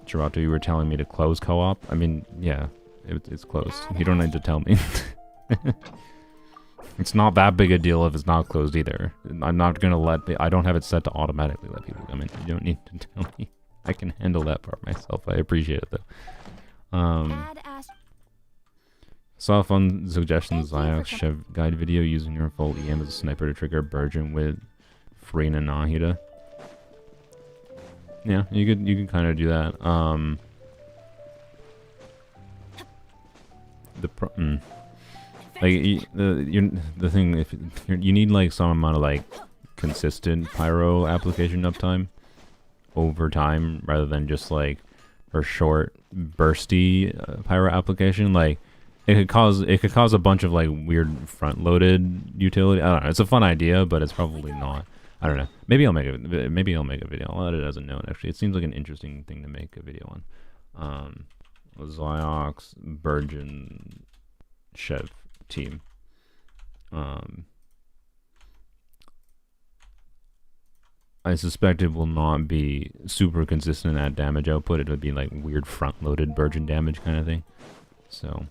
Girato, you were telling me to close co-op? I mean, yeah, it's closed. You don't need to tell me. It's not that big a deal if it's not closed either. I'm not going to I don't have it set to automatically let people come in. You don't need to tell me. I can handle that part myself. I appreciate it, though. Saw a fun suggestion, Ziox Chev guide video using your full EM as a sniper to trigger Burgeon with Furina Nahida. Yeah, you could kind of do that. The thing, if you need like some amount of like consistent pyro application uptime over time, rather than just like her short bursty pyro application, like it could cause a bunch of like weird front loaded utility. I don't know. It's a fun idea, but it's probably not. I don't know. Maybe I'll make a video. I'll let it as a note. Actually, it seems like an interesting thing to make a video on. Ziox, Burgeon, Chev team. I suspect it will not be super consistent at damage output. It would be like weird front-loaded Burgeon damage kind of thing. So,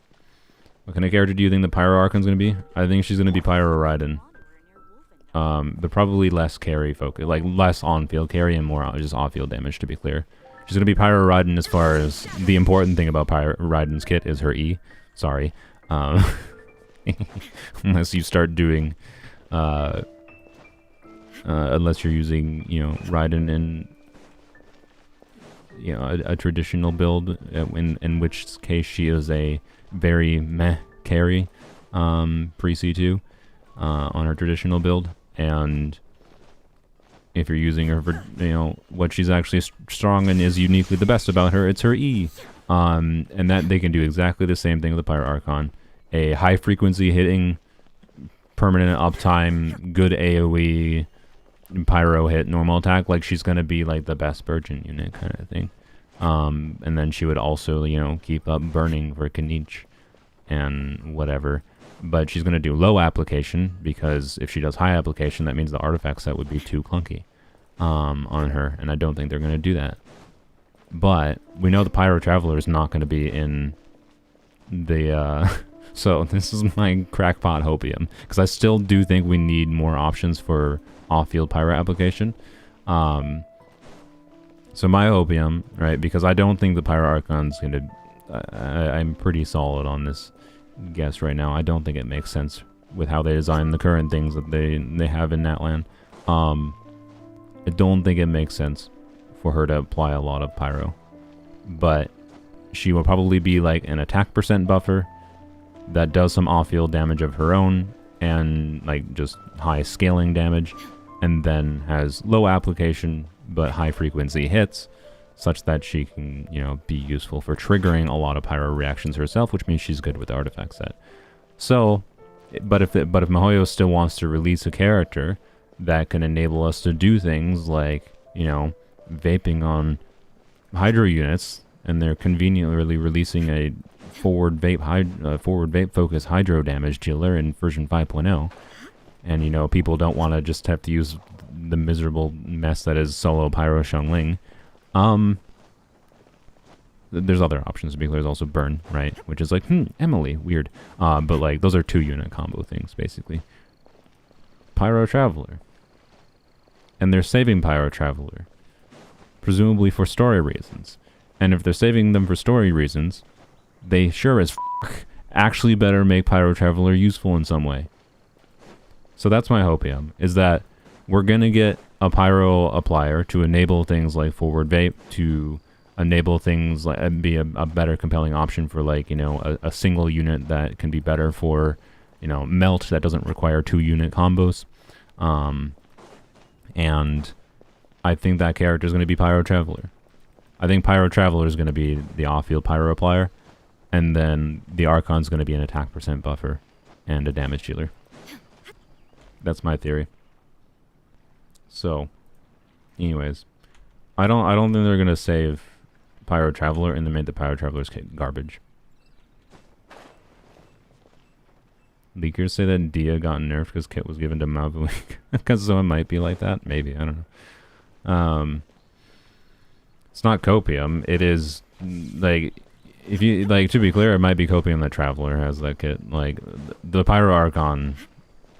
what kind of character do you think the Pyro Archon's going to be? I think she's going to be Pyro Raiden. But probably less carry focus, like less on-field carry and more just off-field damage, to be clear. She's going to be Pyro Raiden as far as the important thing about Pyro Raiden's kit is her E. Sorry. Unless you start doing... unless you're using, Raiden in, a traditional build, in which case she is a very meh carry, pre-C2, on her traditional build, and if you're using her for, what she's actually strong and is uniquely the best about her, it's her E, and that they can do exactly the same thing with the Pyro Archon, a high-frequency hitting, permanent uptime, good AoE, pyro hit, normal attack, like she's gonna be like the best Burgeon unit kind of thing. And then she would also, keep up burning for Kanich and whatever. But she's gonna do low application, because if she does high application, that means the artifact set would be too clunky on her, and I don't think they're gonna do that. But we know the Pyro Traveler is not gonna be in the so this is my crackpot hopium, because I still do think we need more options for off-field pyro application. So my hopium, right, because I don't think the Pyro Archon's gonna... I'm pretty solid on this guess right now. I don't think it makes sense with how they design the current things that they have in Natlan. I don't think it makes sense for her to apply a lot of Pyro, but she will probably be like an attack percent buffer that does some off-field damage of her own and like just high scaling damage, and then has low application but high frequency hits, such that she can, you know, be useful for triggering a lot of Pyro reactions herself, which means she's good with the artifact set. So, but if MiHoYo still wants to release a character that can enable us to do things like, you know, vaping on Hydro units, and they're conveniently releasing a forward vape focus Hydro damage dealer in version 5.0, and you know, people don't want to just have to use the miserable mess that is solo Pyro Xiangling. There's other options to be clear. There's also burn, right? Which is like, Emilie, weird. But like, those are 2-unit combo things, basically. Pyro Traveler. And they're saving Pyro Traveler. Presumably for story reasons. And if they're saving them for story reasons, they sure as f*** actually better make Pyro Traveler useful in some way. So that's my hopium, is that we're gonna get a Pyro applier to enable things like forward vape, to enable things like be a better compelling option for, like, you know, a single unit that can be better for, you know, melt that doesn't require 2-unit combos. And I think that character is going to be Pyro Traveler. I think Pyro Traveler is going to be the off-field Pyro applier, and then the Archon is going to be an attack percent buffer and a damage dealer. That's my theory. So, anyways, I don't think they're going to save Pyro Traveler and then made the Pyro Traveler's kit garbage. Leakers say that Dia got nerfed because kit was given to Malvalik. Because so it might be like that. Maybe, I don't know. It's not copium. It is, like, if you, like, to be clear, it might be copium that Traveler has that kit. Like, the Pyro Archon,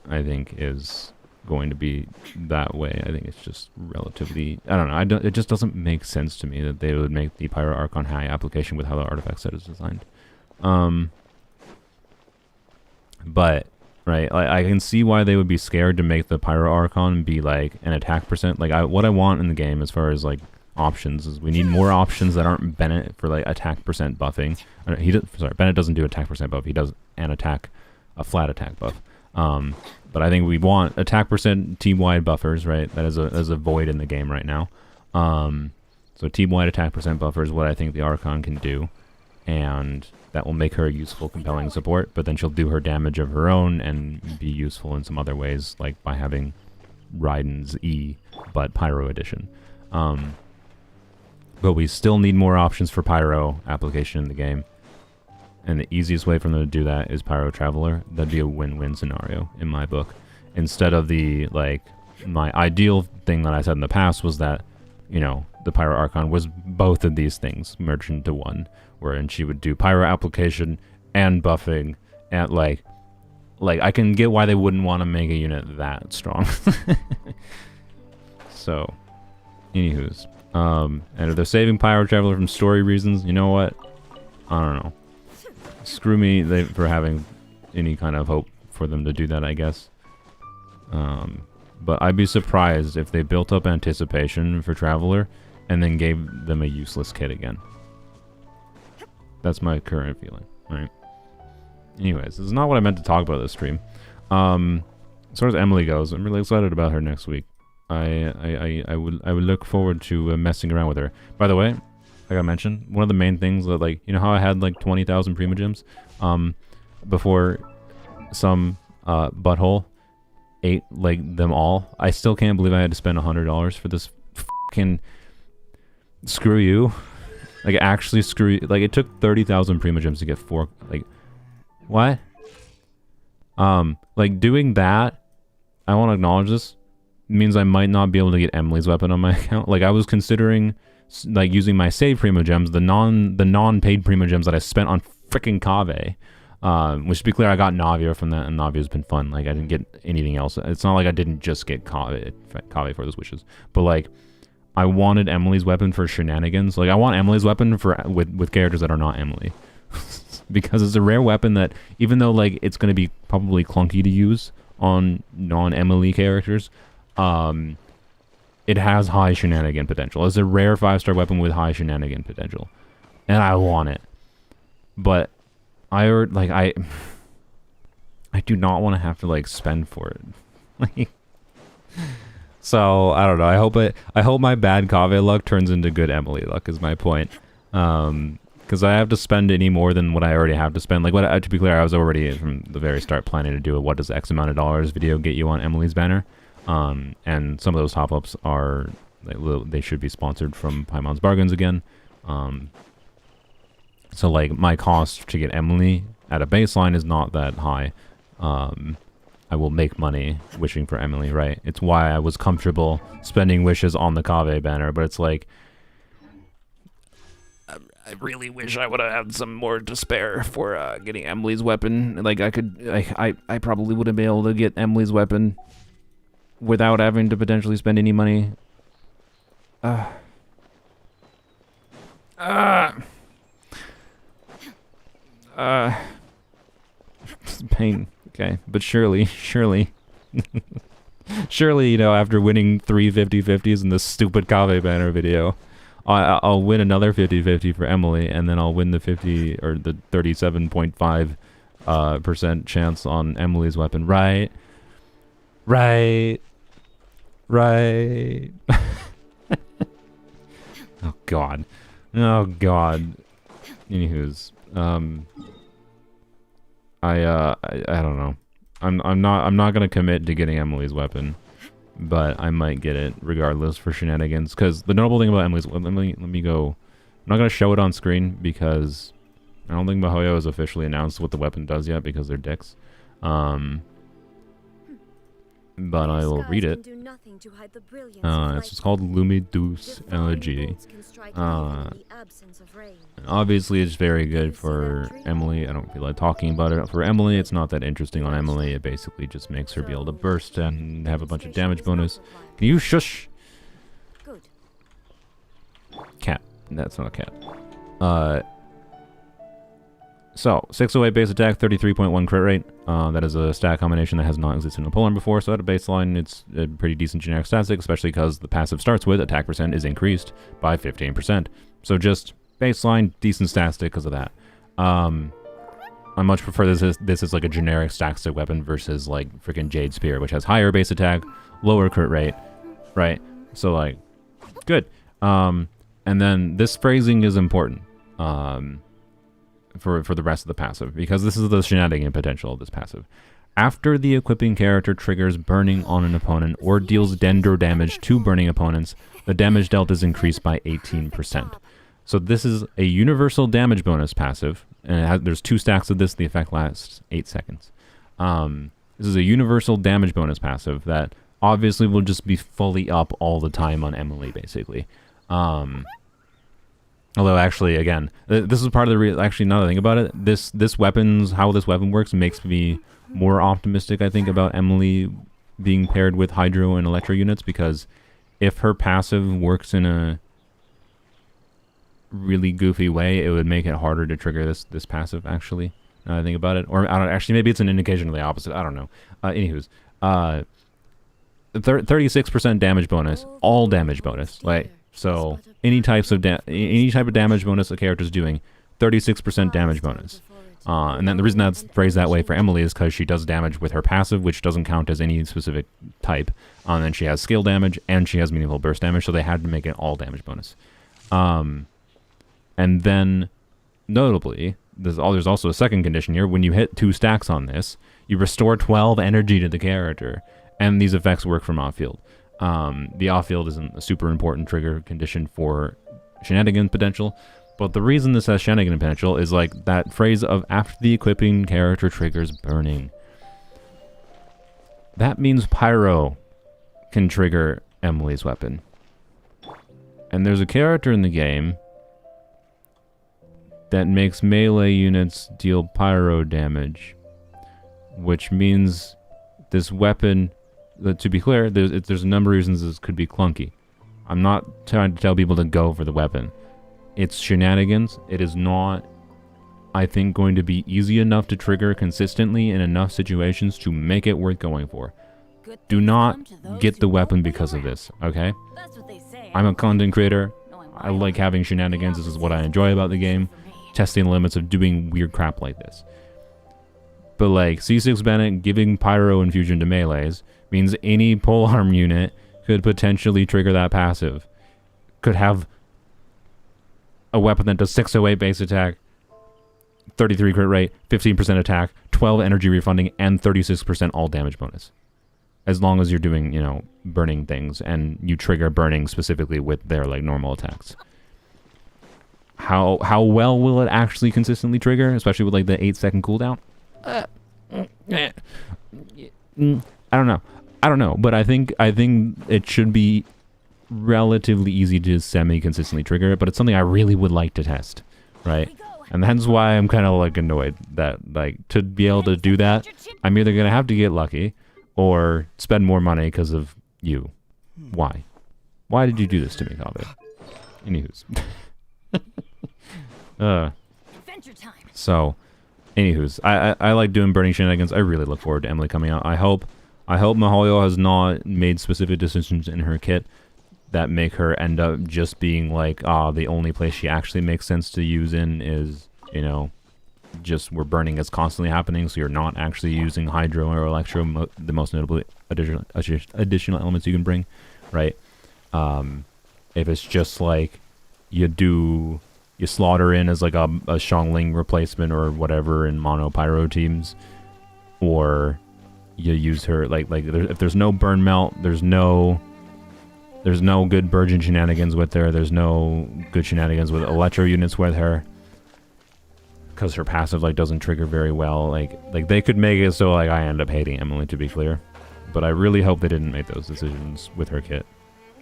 I think, is going to be that way. I think it's just relatively, I don't know, it just doesn't make sense to me that they would make the Pyro Archon high application with how the artifact set is designed. But, right, I can see why they would be scared to make the Pyro Archon be like an attack percent. Like, what I want in the game as far as like options is we need more options that aren't Bennett for like attack percent buffing. Bennett doesn't do attack percent buff. He does a flat attack buff. But I think we want attack percent team-wide buffers, right? That is a void in the game right now. So team-wide attack percent buffer is what I think the Archon can do, and that will make her a useful, compelling support, but then she'll do her damage of her own and be useful in some other ways, like by having Raiden's E, but Pyro edition. But we still need more options for Pyro application in the game. And the easiest way for them to do that is Pyro Traveler. That'd be a win-win scenario in my book. Instead of the, like, my ideal thing that I said in the past was that, you know, the Pyro Archon was both of these things merged into one, wherein she would do Pyro application and buffing, and like I can get why they wouldn't want to make a unit that strong. So, anywho's, and if they're saving Pyro Traveler from story reasons, you know what? I don't know. Screw me for having any kind of hope for them to do that, I guess. But I'd be surprised if they built up anticipation for Traveler and then gave them a useless kit again. That's my current feeling, right? Anyways, this is not what I meant to talk about this stream. As far as Emilie goes, I'm really excited about her next week. I would look forward to messing around with her. By the way, like I mentioned, one of the main things that, like, you know how I had like 20,000 Prima Gems before some butthole ate like them all. I still can't believe I had to spend $100 for this fucking screw you. Like, actually screw you. Like, it took 30,000 Prima Gems to get 4, like, what? Like, doing that, I want to acknowledge this, means I might not be able to get Emilie's weapon on my account. Like, I was considering like using my save Prima Gems, the non-paid Prima Gems that I spent on freaking Kave. Which, to be clear, I got Navia from that, and Navia's been fun. Like, I didn't get anything else. It's not like I didn't just get Kave for those wishes. But, like, I wanted Emilie's weapon for shenanigans. Like, I want Emilie's weapon for with characters that are not Emilie. because it's a rare weapon that, even though like it's going to be probably clunky to use on non-Emilie characters, it has high shenanigan potential. It's a rare 5-star weapon with high shenanigan potential, and I want it. But I do not want to have to like spend for it. Like, so I don't know. I hope my bad Kaveh luck turns into good Emilie luck. Is my point. Because I have to spend any more than what I already have to spend. Like, to be clear, I was already from the very start planning to do a what does X amount of dollars video get you on Emilie's banner. And some of those top-ups are, like, they should be sponsored from Paimon's Bargains again. So, like, my cost to get Emilie at a baseline is not that high. I will make money wishing for Emilie, right? It's why I was comfortable spending wishes on the Kaveh banner, but it's like, I really wish I would have had some more to spare for getting Emilie's weapon. Like, I probably wouldn't be able to get Emilie's weapon without having to potentially spend any money. Pain. Okay, but surely, surely, you know, after winning 3 50-50s in this stupid Kaveh banner video, I'll win another 50-50 for Emilie, and then I'll win the 50 or the 37.5% chance on Emilie's weapon. Right. Oh God. Anywho's, I don't know. I'm not gonna commit to getting Emilie's weapon, but I might get it regardless for shenanigans. Because the notable thing about Emilie's, let me go. I'm not gonna show it on screen because I don't think Mihoyo has officially announced what the weapon does yet because they're dicks. But I will read it. It's called Lumidus Elegy. Obviously, it's very good for Emilie. I don't feel like talking about it. For Emilie, it's not that interesting on Emilie. It basically just makes her be able to burst and have a bunch of damage bonus. Can you shush? Cat. That's not a cat. So, 608 base attack, 33.1 crit rate. That is a stat combination that has not existed in Poland before, so at a baseline, it's a pretty decent generic statistic, especially because the passive starts with attack percent is increased by 15%. So just baseline, decent statistic because of that. I much prefer this is like a generic statistic weapon versus like freaking Jade Spear, which has higher base attack, lower crit rate, right? So like, good. And then this phrasing is important. For the rest of the passive, because this is the shenanigan potential of this passive. After the equipping character triggers burning on an opponent or deals dendro damage to burning opponents, the damage dealt is increased by 18%. So this is a universal damage bonus passive, and there's 2 stacks of this. The effect lasts 8 seconds. This is a universal damage bonus passive that obviously will just be fully up all the time on Emilie, basically. Although, actually, again, this is part of the actually, now that I think about it, how this weapon works makes me more optimistic, I think, about Emilie being paired with Hydro and Electro units, because if her passive works in a really goofy way, it would make it harder to trigger this passive, actually, now that I think about it. Or, I don't actually, maybe it's an indication of the opposite, I don't know. Anywho's, 36% damage bonus, all damage bonus, like, so any type of damage bonus a character's doing, 36% damage bonus. And then the reason that's phrased that way for Emilie is because she does damage with her passive, which doesn't count as any specific type. And then she has skill damage and she has meaningful burst damage, so they had to make it all damage bonus. And then, notably, there's also a second condition here. When you hit 2 stacks on this, you restore 12 energy to the character, and these effects work from off-field. The off-field isn't a super important trigger condition for shenanigan potential, but the reason this has shenanigan potential is like that phrase of after the equipping character triggers burning. That means Pyro can trigger Emilie's weapon. And there's a character in the game that makes melee units deal Pyro damage, which means this weapon... To be clear, there's a number of reasons this could be clunky. I'm not trying to tell people to go for the weapon. It's shenanigans. It is not I think, going to be easy enough to trigger consistently in enough situations to make it worth going for. Do not get the weapon because of this, okay? I'm a content creator. I like having shenanigans. This is what I enjoy about the game. Testing the limits of doing weird crap like this. But like C6 Bennett giving Pyro infusion to melees means any polearm unit could potentially trigger that passive. Could have a weapon that does 608 base attack, 33 crit rate, 15% attack, 12 energy refunding, and 36% all damage bonus. As long as you're doing, you know, burning things, and you trigger burning specifically with their, like, normal attacks. How well will it actually consistently trigger, especially with, like, the 8-second cooldown? I don't know. I don't know, but I think it should be relatively easy to semi-consistently trigger it, but it's something I really would like to test, right? And that's why I'm kind of, like, annoyed that, like, to be able to do that, I'm either going to have to get lucky or spend more money because of you. Why? Why did you do this to me, Kaveh? Anywho's. So, anywho's. I like doing burning shenanigans. I really look forward to Emilie coming out. I hope Mihoyo has not made specific decisions in her kit that make her end up just being like, the only place she actually makes sense to use in is, you know, just where burning is constantly happening, so you're not actually using hydro or electro, the most notable additional elements you can bring, right? If it's just like you slaughter in as like a Xiangling replacement or whatever in mono pyro teams, or you use her if there's no burn melt, there's no good Burgeon shenanigans with her, there's no good shenanigans with electro units with her, because her passive like doesn't trigger very well. Like they could make it so like I end up hating Emilie, to be clear, but I really hope they didn't make those decisions with her kit.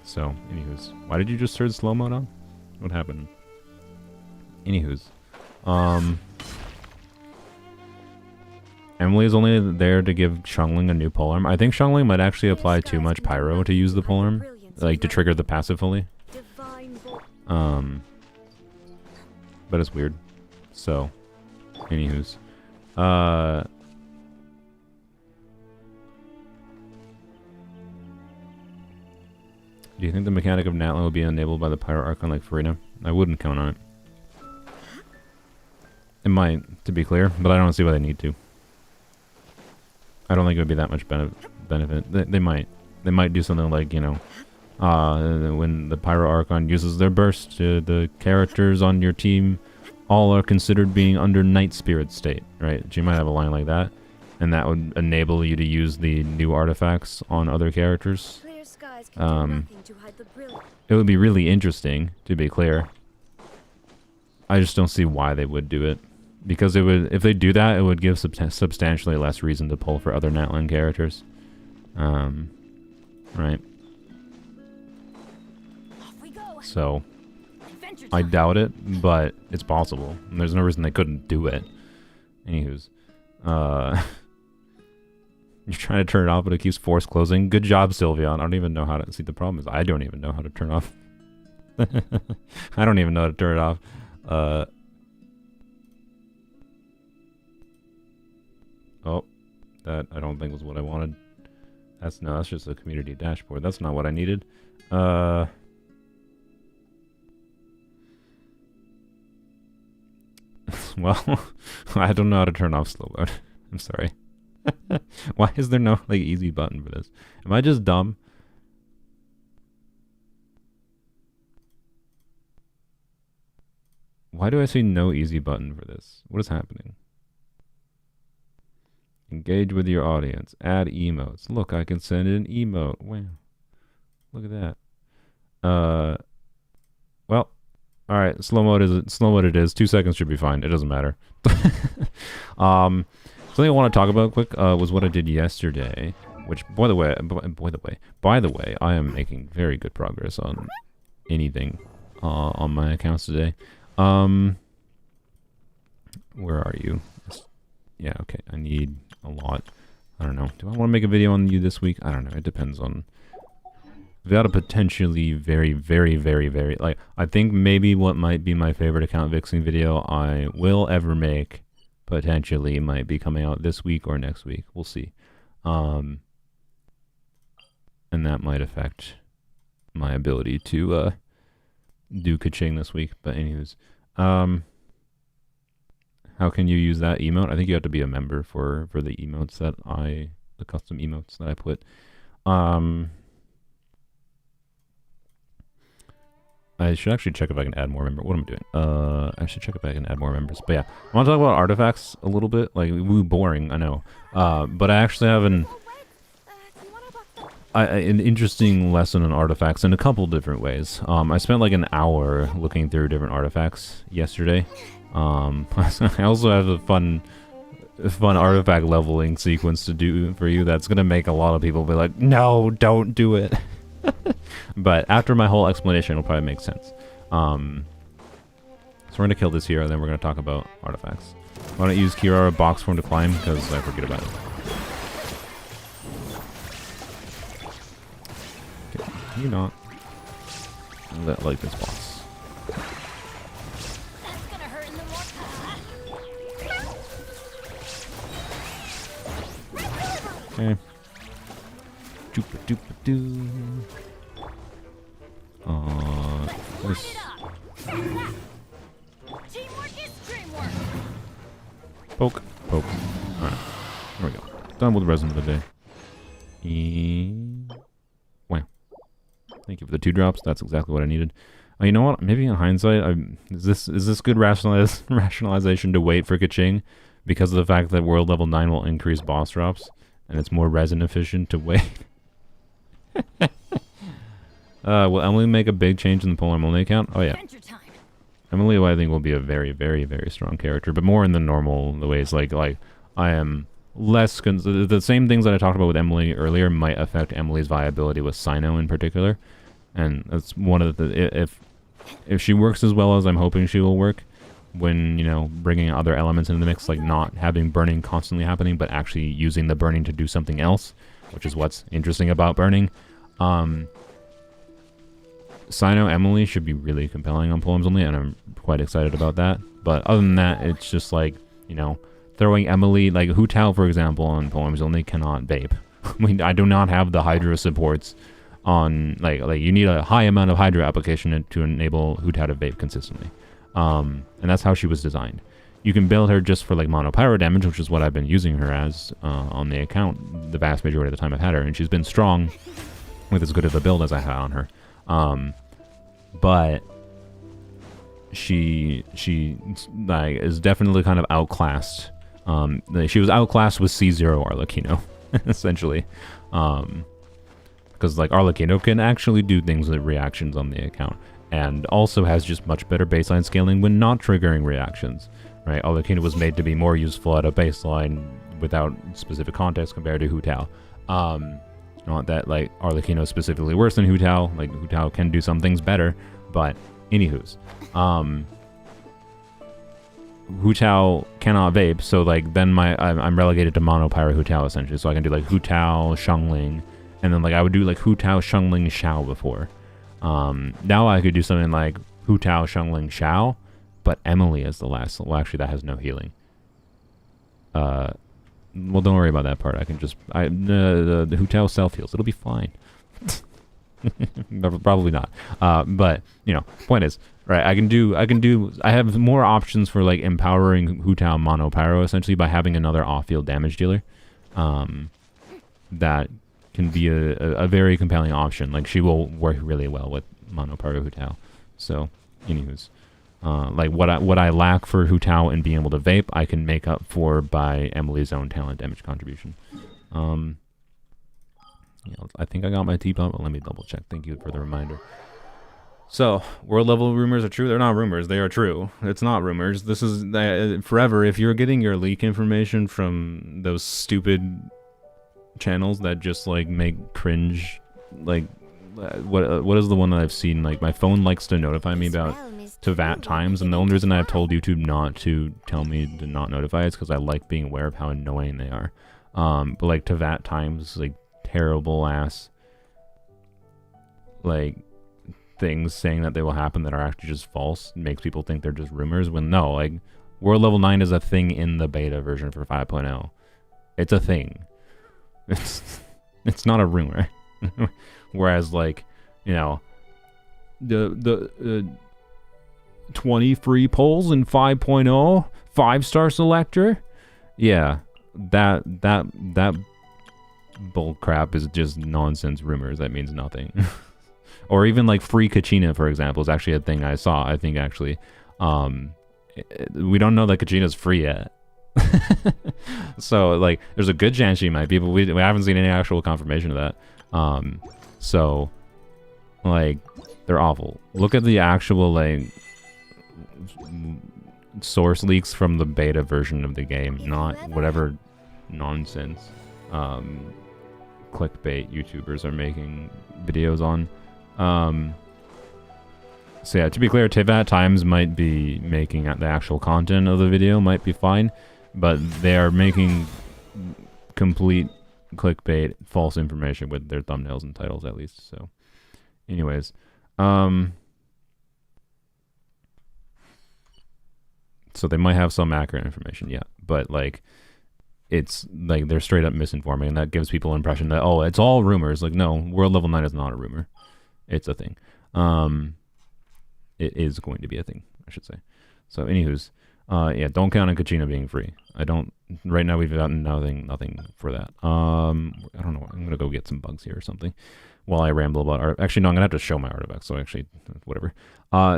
So, anywho's, why did you just turn slow mode on? What happened? Anywho's, Emilie is only there to give Xiangling a new polearm. I think Xiangling might actually apply too much pyro to use the polearm, like to trigger the passive fully. But it's weird. So, anywho's, do you think the mechanic of Natlan will be enabled by the Pyro Archon like Furina? I wouldn't count on it. It might, to be clear, but I don't see why they need to. I don't think it would be that much benefit. They might do something like, you know, when the Pyro Archon uses their burst, the characters on your team all are considered being under Night Spirit state, right? You might have a line like that, and that would enable you to use the new artifacts on other characters. It would be really interesting, to be clear. I just don't see why they would do it. Because it would, if they do that, it would give substantially less reason to pull for other Natlan characters. Right. So, I doubt it, but it's possible. And there's no reason they couldn't do it. Anywho's. You're trying to turn it off, but it keeps force closing. Good job, Sylveon. I don't even know how to... See, the problem is I don't even know how to turn off. I don't even know how to turn it off. Oh, that I don't think was what I wanted. That's just a community dashboard. That's not what I needed. Well, I don't know how to turn off slow mode. I'm sorry. Why is there no like easy button for this? Am I just dumb? Why do I see no easy button for this? What is happening? Engage with your audience. Add emotes. Look, I can send an emote. Wow. Look at that. Well, all right. Slow mode it is. 2 seconds should be fine. It doesn't matter. Something I want to talk about quick was what I did yesterday, which, by the way, I am making very good progress on anything on my accounts today. Where are you? Yeah, okay. I need a lot. I don't know. Do I want to make a video on you this week? I don't know. It depends on We've got a potentially very, very, very, very, like, I think maybe what might be my favorite account vixing video I will ever make potentially might be coming out this week or next week. We'll see. And that might affect my ability to do Kaching this week. But anyways, how can you use that emote? I think you have to be a member for the emotes that the custom emotes that I put. I should actually check if I can add more members. What am I doing? I should check if I can add more members. But yeah, I want to talk about artifacts a little bit. Like, boring, I know. But I actually have an interesting lesson on artifacts in a couple different ways. I spent like an hour looking through different artifacts yesterday. I also have a fun artifact leveling sequence to do for you that's gonna make a lot of people be like, no, don't do it. But after my whole explanation, it'll probably make sense. So we're gonna kill this here, and then we're gonna talk about artifacts. Why don't you use Kirara box form to climb, because I forget about it. Okay, can you not like this boss? Okay. Doopa-doopa-doo. This. Poke. Alright. There we go. Done with the resin of the day. Wow. Thank you for the 2 drops. That's exactly what I needed. You know what? Maybe in hindsight, is this good rationalization to wait for Kaching because of the fact that world level 9 will increase boss drops and it's more resin efficient to wait? Will Emilie make a big change in the Polar Emilie account? Oh yeah. Emilie, I think, will be a very, very, very strong character, but more in the normal ways. Like I am less the same things that I talked about with Emilie earlier might affect Emilie's viability with Sino in particular, and that's one of the if she works as well as I'm hoping she will work, when, you know, bringing other elements into the mix, like not having burning constantly happening, but actually using the burning to do something else, which is what's interesting about burning. Sino Emilie should be really compelling on Poems Only, and I'm quite excited about that. But other than that, it's just like, you know, throwing Emilie, like Hu Tao, for example, on Poems Only cannot vape. I mean, I do not have the Hydra supports on, like you need a high amount of Hydra application to enable Hu Tao to vape consistently. And that's how she was designed. You can build her just for like mono pyro damage, which is what I've been using her as on the account the vast majority of the time I've had her, and she's been strong with as good of a build as I had on her. But she like is definitely kind of outclassed. She was outclassed with C0 Arlecchino, essentially. Because like Arlecchino can actually do things with reactions on the account, and also has just much better baseline scaling when not triggering reactions. Right? Arlecchino was made to be more useful at a baseline without specific context compared to Hu Tao. Not that like Arlecchino is specifically worse than Hu Tao. Like Hu Tao can do some things better, but anywho's, Hu Tao cannot vape, so like then I'm relegated to mono pyro Hu Tao essentially. So I can do like Hu Tao, Shengling, and then like I would do like Hu Tao, Shengling, Xiao before. Now I could do something like Hu Tao, Shengling, Xiao, but Emilie is the last. Well, actually that has no healing. Well, don't worry about that part. I can just the Hu Tao self heals. It'll be fine. Probably not. But you know, point is, right? I have more options for like empowering Hu Tao mono pyro essentially by having another off-field damage dealer. That can be a very compelling option. Like she will work really well with mono pyro Hu Tao. So, anyways. Like what I lack for Hu Tao and being able to vape, I can make up for by Emilie's own talent damage contribution. Yeah, I think I got my T-pump, but let me double check. Thank you for the reminder. So, world level rumors are true. They're not rumors. They are true. It's not rumors. This is forever. If you're getting your leak information from those stupid channels that just like make cringe, like what is the one that I've seen? Like my phone likes to notify me about Tevat times, and the only reason I've told YouTube not to tell me to not notify is because I like being aware of how annoying they are. But like Tevat times, like terrible ass like things saying that they will happen that are actually just false makes people think they're just rumors, when no, like world level 9 is a thing in the beta version for 5.0. It's a thing. It's not a rumor. Whereas like, you know, the 20 free polls in 5.0, 5-star selector, yeah, that bull crap is just nonsense rumors. That means nothing. Or even like free Kaching, for example, is actually a thing I saw. I think actually, we don't know that Kachina's free yet. So like, there's a good chance she might be, but we haven't seen any actual confirmation of that. So like, they're awful. Look at the actual like source leaks from the beta version of the game, not whatever nonsense clickbait YouTubers are making videos on. So yeah, to be clear, Tivat Times might be making the actual content of the video, might be fine, but they are making complete clickbait, false information with their thumbnails and titles at least. So anyways, so they might have some accurate information, yeah, but like, it's like they're straight up misinforming, and that gives people an impression that, oh, it's all rumors. Like, no, world level 9 is not a rumor. It's a thing. It is going to be a thing, I should say. So anywho's, yeah, don't count on Kachina being free. I don't, right now we've gotten nothing for that. I don't know, I'm gonna go get some bugs here or something while I ramble about art. Actually, no, I'm gonna have to show my artifacts, so actually, whatever.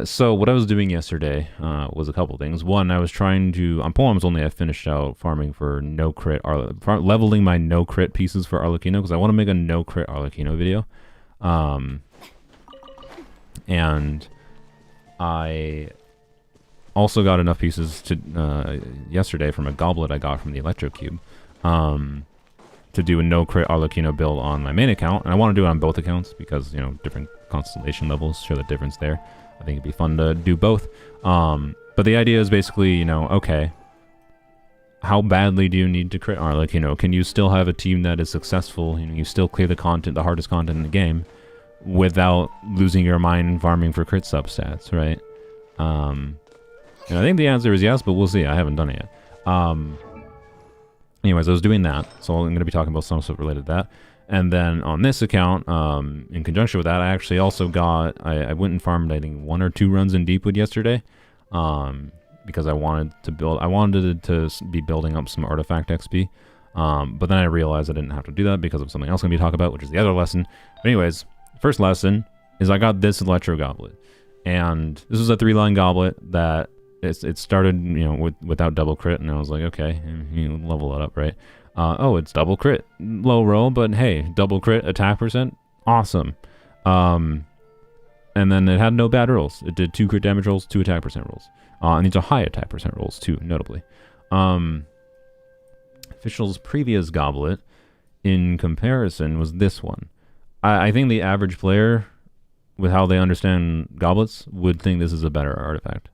So what I was doing yesterday was a couple things. One, I was trying to, on poems only, I finished out farming for no crit, leveling my no crit pieces for Arlecchino, because I want to make a no crit Arlecchino video. And I also got enough pieces to yesterday from a goblet I got from the Electro Cube to do a no crit Arlecchino build on my main account, and I want to do it on both accounts because, you know, different constellation levels show the difference there. I think it'd be fun to do both. But the idea is basically, you know, okay, how badly do you need to crit Arlecchino? Can you still have a team that is successful? You know, you still clear the content, the hardest content in the game, without losing your mind farming for crit substats, right? And I think the answer is yes, but we'll see. I haven't done it yet. Anyways, I was doing that, so I'm going to be talking about some stuff related to that. And then on this account, in conjunction with that, I actually also got, I went and farmed, I think, 1 or 2 runs in Deepwood yesterday, because I wanted to be building up some artifact XP. But then I realized I didn't have to do that because of something else I'm going to be talking about, which is the other lesson. But anyways, first lesson is I got this Electro Goblet. And this was a 3-line goblet that it started, you know, without double crit, and I was like, okay, you level it up, right? Oh, it's double crit, low roll, but hey, double crit attack percent, awesome. And then it had no bad rolls. It did 2 crit damage rolls, 2 attack percent rolls, and these are high attack percent rolls too, notably. Official's previous goblet, in comparison, was this one. I think the average player, with how they understand goblets, would think this is a better artifact.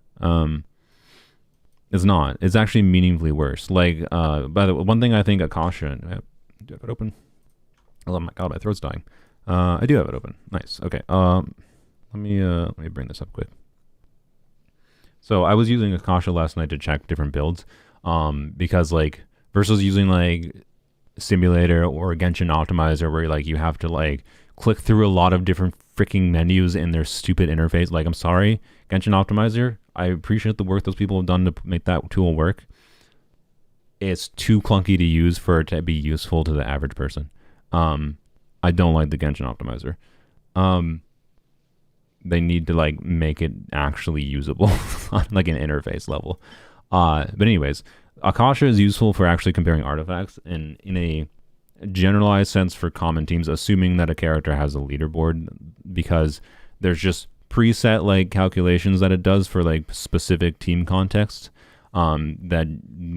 It's not. It's actually meaningfully worse. Like, by the way, one thing I think Akasha, do I have it open? Oh my god, my throat's dying. I do have it open. Nice. Okay. Let me bring this up quick. So I was using Akasha last night to check different builds, because like versus using like Simulator or Genshin Optimizer, where like you have to like click through a lot of different freaking menus in their stupid interface. Like, I'm sorry, Genshin Optimizer, I appreciate the work those people have done to make that tool work. It's too clunky to use for it to be useful to the average person. I don't like the Genshin Optimizer. They need to like make it actually usable on like an interface level. But anyways, Akasha is useful for actually comparing artifacts in a generalized sense for common teams, assuming that a character has a leaderboard, because there's just preset like calculations that it does for like specific team contexts that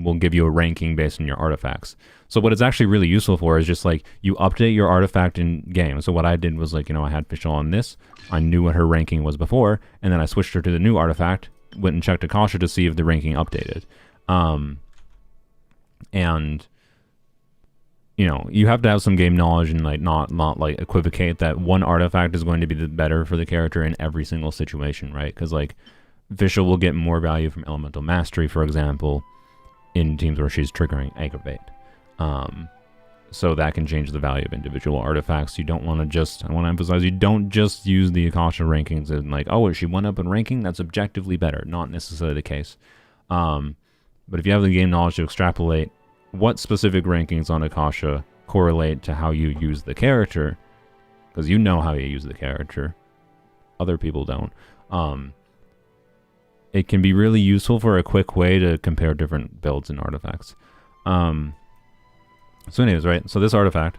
will give you a ranking based on your artifacts. So what it's actually really useful for is just like you update your artifact in game. So what I did was like, you know, I had Fischl on this, I knew what her ranking was before, and then I switched her to the new artifact, went and checked Akasha to see if the ranking updated. And you know, you have to have some game knowledge and like not like equivocate that one artifact is going to be the better for the character in every single situation, right? Because like Fischl will get more value from elemental mastery, for example, in teams where she's triggering aggravate. So that can change the value of individual artifacts. You don't want to just, I want to emphasize, you don't just use the Akasha rankings and like, oh, if she went up in ranking, that's objectively better. Not necessarily the case. But if you have the game knowledge to extrapolate what specific rankings on Akasha correlate to how you use the character, because you know how you use the character, other people don't, it can be really useful for a quick way to compare different builds and artifacts. So anyways, right, so this artifact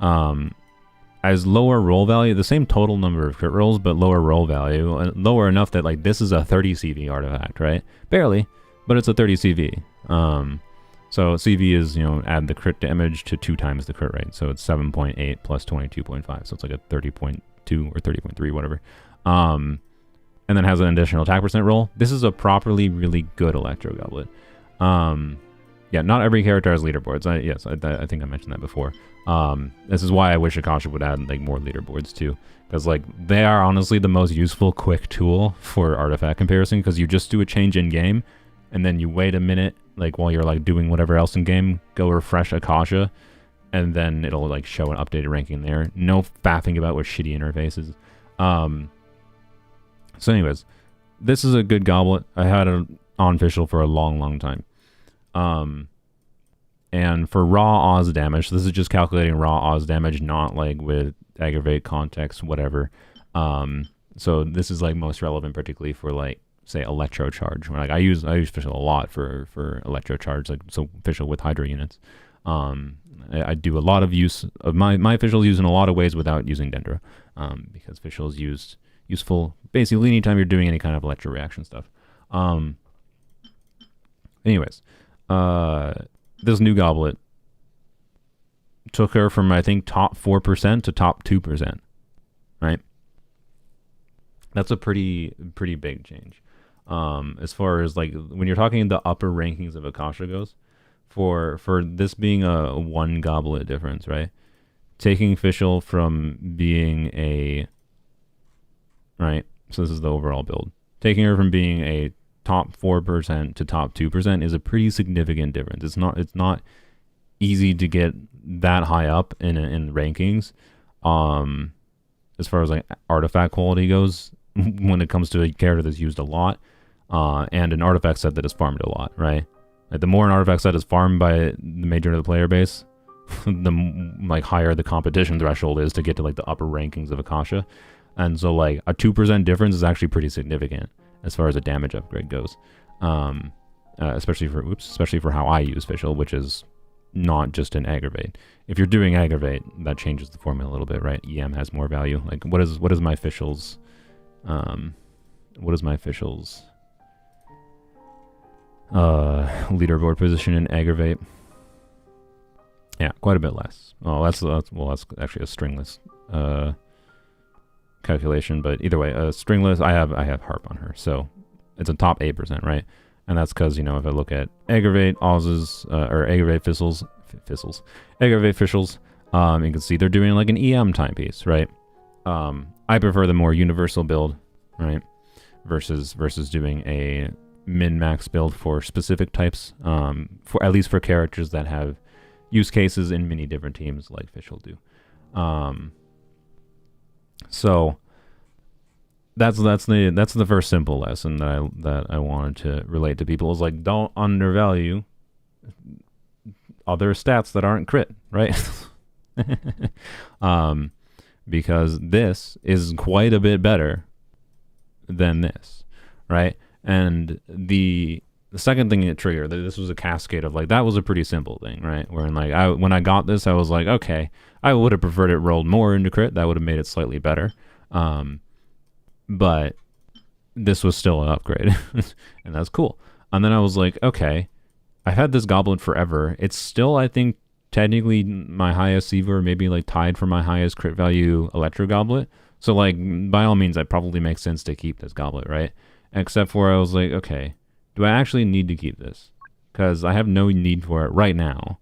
has lower roll value, the same total number of crit rolls, but lower roll value, lower enough that like this is a 30 CV artifact, right? Barely, but it's a 30 CV. So CV is, you know, add the crit damage to 2 times the crit rate. So it's 7.8 plus 22.5. So it's like a 30.2 or 30.3, whatever. And then has an additional attack percent roll. This is a properly really good Electro Goblet. Yeah, not every character has leaderboards. I think I mentioned that before. This is why I wish Akasha would add like more leaderboards too. Because like they are honestly the most useful quick tool for artifact comparison, because you just do a change in game and then you wait a minute, like while you're like doing whatever else in game, go refresh Akasha, and then it'll like show an updated ranking there. No faffing about with shitty interfaces. So anyways, this is a good goblet. I had it on Fischl for a long time. And for raw Oz damage, this is just calculating raw Oz damage, not like with aggravate, context, whatever. So this is like most relevant, particularly for like, say, electro charge. Like I use Fischl a lot for electro charge, like so Fischl with Hydra units. I do a lot of use of my Fischl used in a lot of ways without using Dendra, because Fischl is useful basically anytime you're doing any kind of electro reaction stuff. Anyways, this new goblet took her from, I think, top 4% to top 2%, right? That's a pretty big change. As far as like when you're talking the upper rankings of Akasha goes, for this being a 1 goblet difference, right? Taking Fischl from being a, right? So this is the overall build. Taking her from being a top 4% to top 2% is a pretty significant difference. It's not easy to get that high up in rankings. As far as like artifact quality goes, when it comes to a character that's used a lot, and an artifact set that is farmed a lot, right? Like the more an artifact set is farmed by the majority of the player base, the like higher the competition threshold is to get to like the upper rankings of Akasha. And so like a 2% difference is actually pretty significant as far as a damage upgrade goes. Especially for how I use Fischl, which is not just an aggravate. If you're doing aggravate, that changes the formula a little bit, right? EM has more value. Like what is my Fischl's leaderboard position in aggravate? Yeah, quite a bit less. Oh, that's actually a stringless calculation, but either way, stringless, I have harp on her, so it's a top 8%, right? And that's because, you know, if I look at aggravate Oz's or aggravate Fischls, you can see they're doing like an EM timepiece, right? I prefer the more universal build, right? Versus doing a min-max build for specific types, for at least for characters that have use cases in many different teams like Fischl do. So that's the first simple lesson that I wanted to relate to people, is like, don't undervalue other stats that aren't crit, right? Because this is quite a bit better than this, right? And the second thing it triggered, this was a cascade of like, that was a pretty simple thing, right? Where like when I got this, I was like, okay, I would have preferred it rolled more into crit. That would have made it slightly better. But this was still an upgrade, and that's cool. And then I was like, okay, I've had this goblet forever. It's still, I think, technically my highest CV, or maybe like tied for my highest crit value electro goblet. So like, by all means, it probably makes sense to keep this goblet, right? Except for I was like, okay, do I actually need to keep this? Because I have no need for it right now.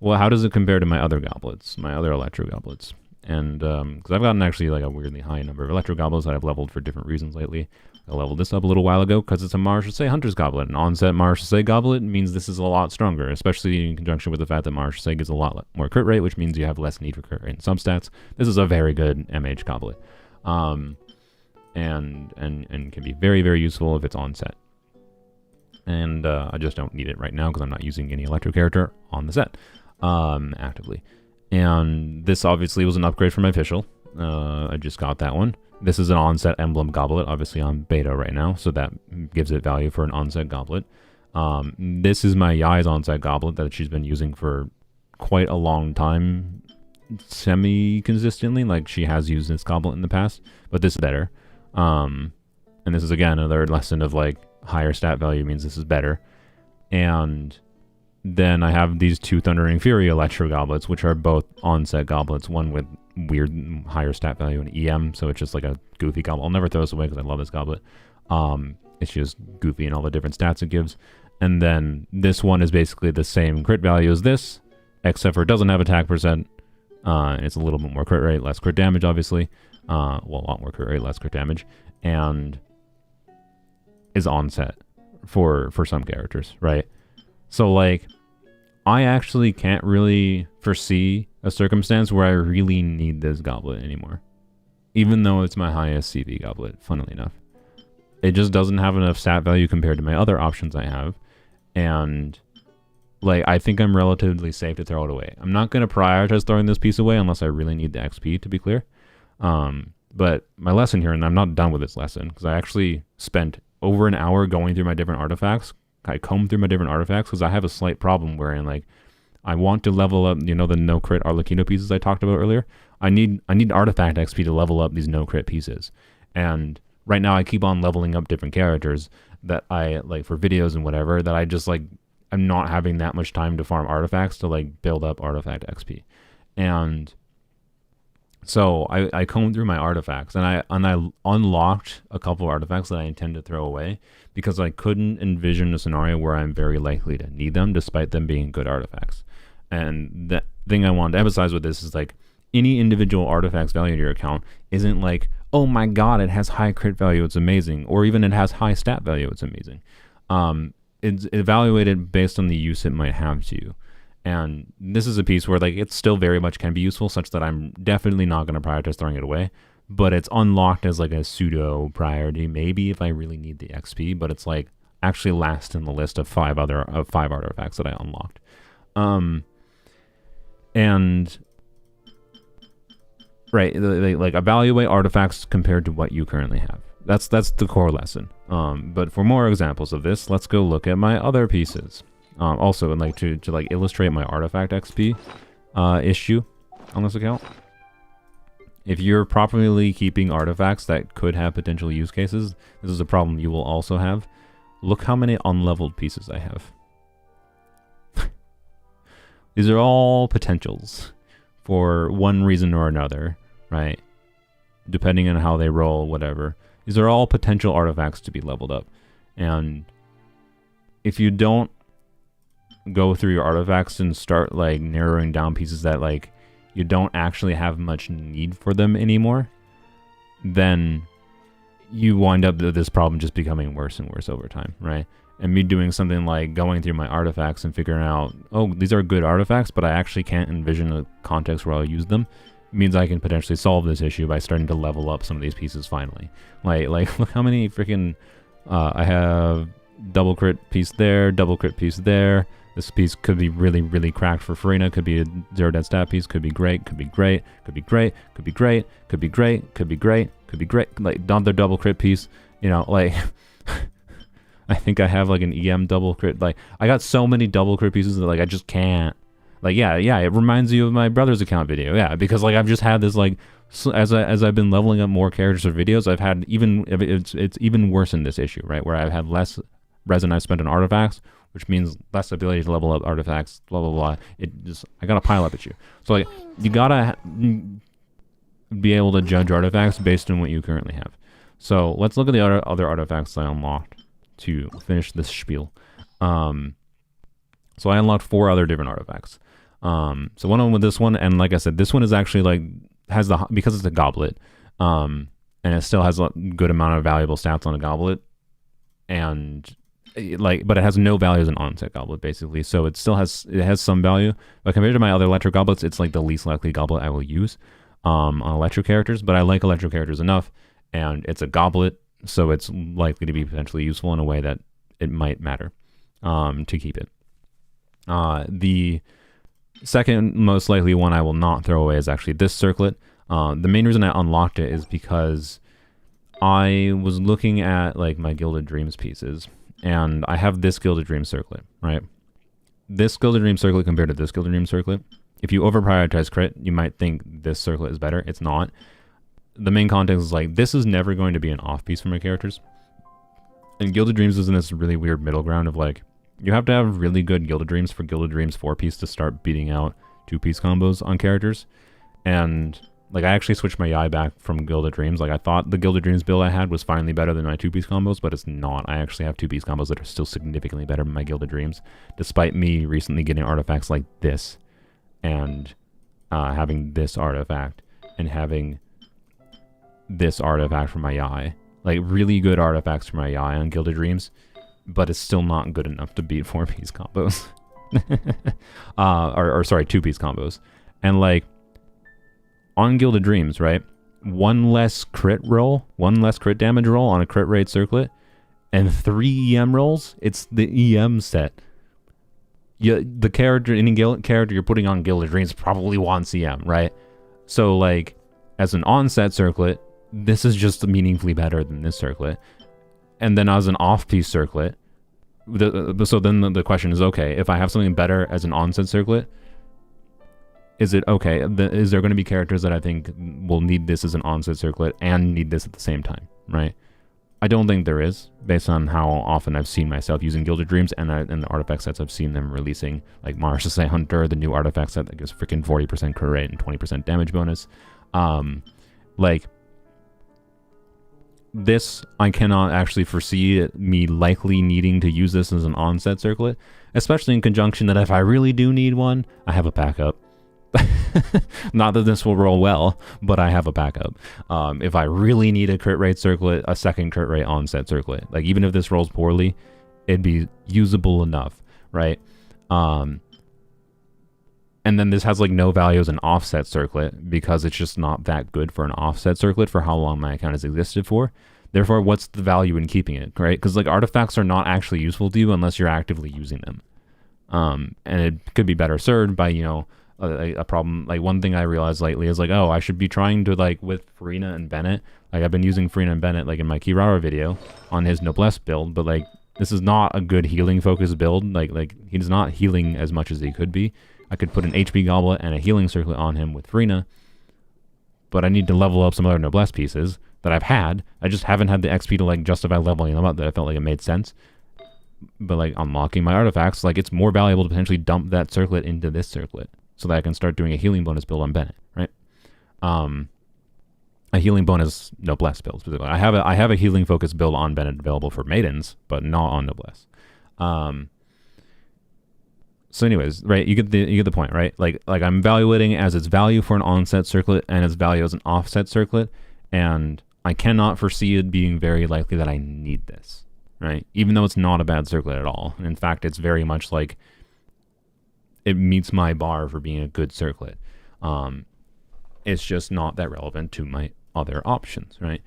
well, how does it compare to my other goblets, my other electro goblets? And because I've gotten actually like a weirdly high number of electro goblets that I've leveled for different reasons lately. I leveled this up a little while ago because it's a Marche Hunter's Goblet. An onset Marche Goblet means this is a lot stronger, especially in conjunction with the fact that Marche gives a lot more crit rate, which means you have less need for crit rate in some stats. This is a very good MH Goblet. And can be very, very useful if it's onset. And I just don't need it right now because I'm not using any electro character on the set actively. And this obviously was an upgrade for my official. I just got that one. This is an onset emblem goblet, obviously on beta right now, so that gives it value for an onset goblet. This is my Yai's onset goblet that she's been using for quite a long time, semi-consistently. Like, she has used this goblet in the past, but this is better. And this is, again, another lesson of, like, higher stat value means this is better. And then I have these two Thundering Fury Electro Goblets, which are both onset goblets, one with weird higher stat value and EM, so it's just like a goofy goblet. I'll never throw this away because I love this goblet. It's just goofy in all the different stats it gives. And then this one is basically the same crit value as this, except for it doesn't have attack percent. It's a little bit more crit rate, less crit damage, obviously. Well, a lot more crit rate, less crit damage. And is onset for some characters, right? So, like, I actually can't really foresee a circumstance where I really need this goblet anymore. Even though it's my highest CV goblet, funnily enough. It just doesn't have enough stat value compared to my other options I have. And, like, I think I'm relatively safe to throw it away. I'm not going to prioritize throwing this piece away unless I really need the XP, to be clear. But my lesson here, and I'm not done with this lesson, because I actually spent over an hour going through my different artifacts. I combed through my different artifacts because I have a slight problem wherein, like, I want to level up, you know, the no crit Arlecchino pieces I talked about earlier. I need artifact XP to level up these no crit pieces. And right now I keep on leveling up different characters that I, like, for videos and whatever, that I just, like, I'm not having that much time to farm artifacts to, like, build up artifact XP. And so I combed through my artifacts, and I unlocked a couple of artifacts that I intend to throw away because I couldn't envision a scenario where I'm very likely to need them, despite them being good artifacts. And the thing I wanted to emphasize with this is, like, any individual artifact's value to your account isn't like, oh my god, it has high crit value, it's amazing, or even it has high stat value, it's amazing. It's evaluated based on the use it might have to you. And this is a piece where, like, it still very much can be useful, such that I'm definitely not going to prioritize throwing it away. But it's unlocked as, like, a pseudo priority, maybe if I really need the XP. But it's, like, actually last in the list of five artifacts that I unlocked. And right, like, evaluate artifacts compared to what you currently have. That's the core lesson. But for more examples of this, let's go look at my other pieces. Also, and like to like illustrate my artifact XP issue on this account. If you're properly keeping artifacts that could have potential use cases, this is a problem you will also have. Look how many unleveled pieces I have. These are all potentials for one reason or another, right? Depending on how they roll, whatever. These are all potential artifacts to be leveled up. And if you don't go through your artifacts and start, like, narrowing down pieces that, like, you don't actually have much need for them anymore, then you wind up with this problem just becoming worse and worse over time, right? And me doing something like going through my artifacts and figuring out, oh, these are good artifacts, but I actually can't envision a context where I'll use them, means I can potentially solve this issue by starting to level up some of these pieces finally. Like look how many freaking I have double crit piece there, double crit piece there. This piece could be really, really cracked for Furina. Could be a 0 dead stat piece. Could be great. Could be great. Could be great. Could be great. Could be great. Could be great. Could be great. Like, another double crit piece. You know, like, I think I have, like, an EM double crit. Like, I got so many double crit pieces that, like, I just can't. Like, yeah, it reminds you of my brother's account video. Yeah, because, like, I've just had this, like, as I've been leveling up more characters or videos, I've had it's even worse in this issue, right? Where I've had less resin I've spent on artifacts, which means less ability to level up artifacts, blah, blah, blah. I gotta pile up at you. So, like, you gotta be able to judge artifacts based on what you currently have. So, let's look at the other artifacts I unlocked to finish this spiel. So, I unlocked 4 other different artifacts. So one of them with this one, and like I said, this one is actually like has the because it's a goblet, and it still has a good amount of valuable stats on a goblet, and like, but it has no value as an onset goblet basically. So it still has some value, but compared to my other electric goblets, it's like the least likely goblet I will use on electric characters. But I like electric characters enough, and it's a goblet, so it's likely to be potentially useful in a way that it might matter to keep it. The second most likely one I will not throw away is actually this circlet. The main reason I unlocked it is because I was looking at like my Gilded Dreams pieces, and I have this Gilded Dreams circlet, right? This Gilded Dreams circlet compared to this Gilded Dreams circlet, if you over prioritize crit, you might think this circlet is better. It's not. The main context is like, this is never going to be an off piece for my characters. And Gilded Dreams is in this really weird middle ground of like, you have to have really good Gilded Dreams for Gilded Dreams 4-piece to start beating out 2-piece combos on characters. And like, I actually switched my Yai back from Gilded Dreams. Like, I thought the Gilded Dreams build I had was finally better than my 2-piece combos, but it's not. I actually have 2-piece combos that are still significantly better than my Gilded Dreams, despite me recently getting artifacts like this, and having this artifact, and having this artifact for my Yai. Like, really good artifacts for my Yai on Gilded Dreams, but it's still not good enough to beat 4-piece combos. or sorry, 2-piece combos. And like, on Gilded Dreams, right? One less crit damage roll on a crit rate circlet, and 3 EM rolls. It's the EM set. The character, any character you're putting on Gilded Dreams probably wants EM, right? So like, as an onset circlet, this is just meaningfully better than this circlet. And then as an off-piece circlet, so then the question is, okay, if I have something better as an onset circlet, is it okay? Is there going to be characters that I think will need this as an onset circlet and need this at the same time, right? I don't think there is, based on how often I've seen myself using Gilded Dreams and the artifact sets I've seen them releasing, like Marshall Hunter, the new artifact set that gives freaking 40% crit rate and 20% damage bonus. Like, this, I cannot actually foresee me likely needing to use this as an onset circlet, especially in conjunction that if I really do need one, I have a backup. Not that this will roll well, but I have a backup. If I really need a crit rate circlet, a second crit rate onset circlet, like even if this rolls poorly, it'd be usable enough, right? And then this has like no value as an offset circlet because it's just not that good for an offset circlet for how long my account has existed for. Therefore, what's the value in keeping it, right? Because like artifacts are not actually useful to you unless you're actively using them. And it could be better served by, you know, a problem. Like one thing I realized lately is like, oh, I should be trying to like with Furina and Bennett. Like I've been using Furina and Bennett like in my Kirara video on his Noblesse build, but like this is not a good healing focused build. Like he's not healing as much as he could be. I could put an HP goblet and a healing circlet on him with Furina, but I need to level up some other Noblesse pieces that I've had. I just haven't had the XP to like justify leveling them up that I felt like it made sense. But like unlocking my artifacts, like it's more valuable to potentially dump that circlet into this circlet so that I can start doing a healing bonus build on Bennett, right? A healing bonus Noblesse build specifically. I have a healing focus build on Bennett available for maidens, but not on Noblesse. So anyways, right, you get the point, right? Like I'm evaluating as its value for an onset circlet and its value as an offset circlet, and I cannot foresee it being very likely that I need this, right? Even though it's not a bad circlet at all. In fact, it's very much like it meets my bar for being a good circlet. It's just not that relevant to my other options, right?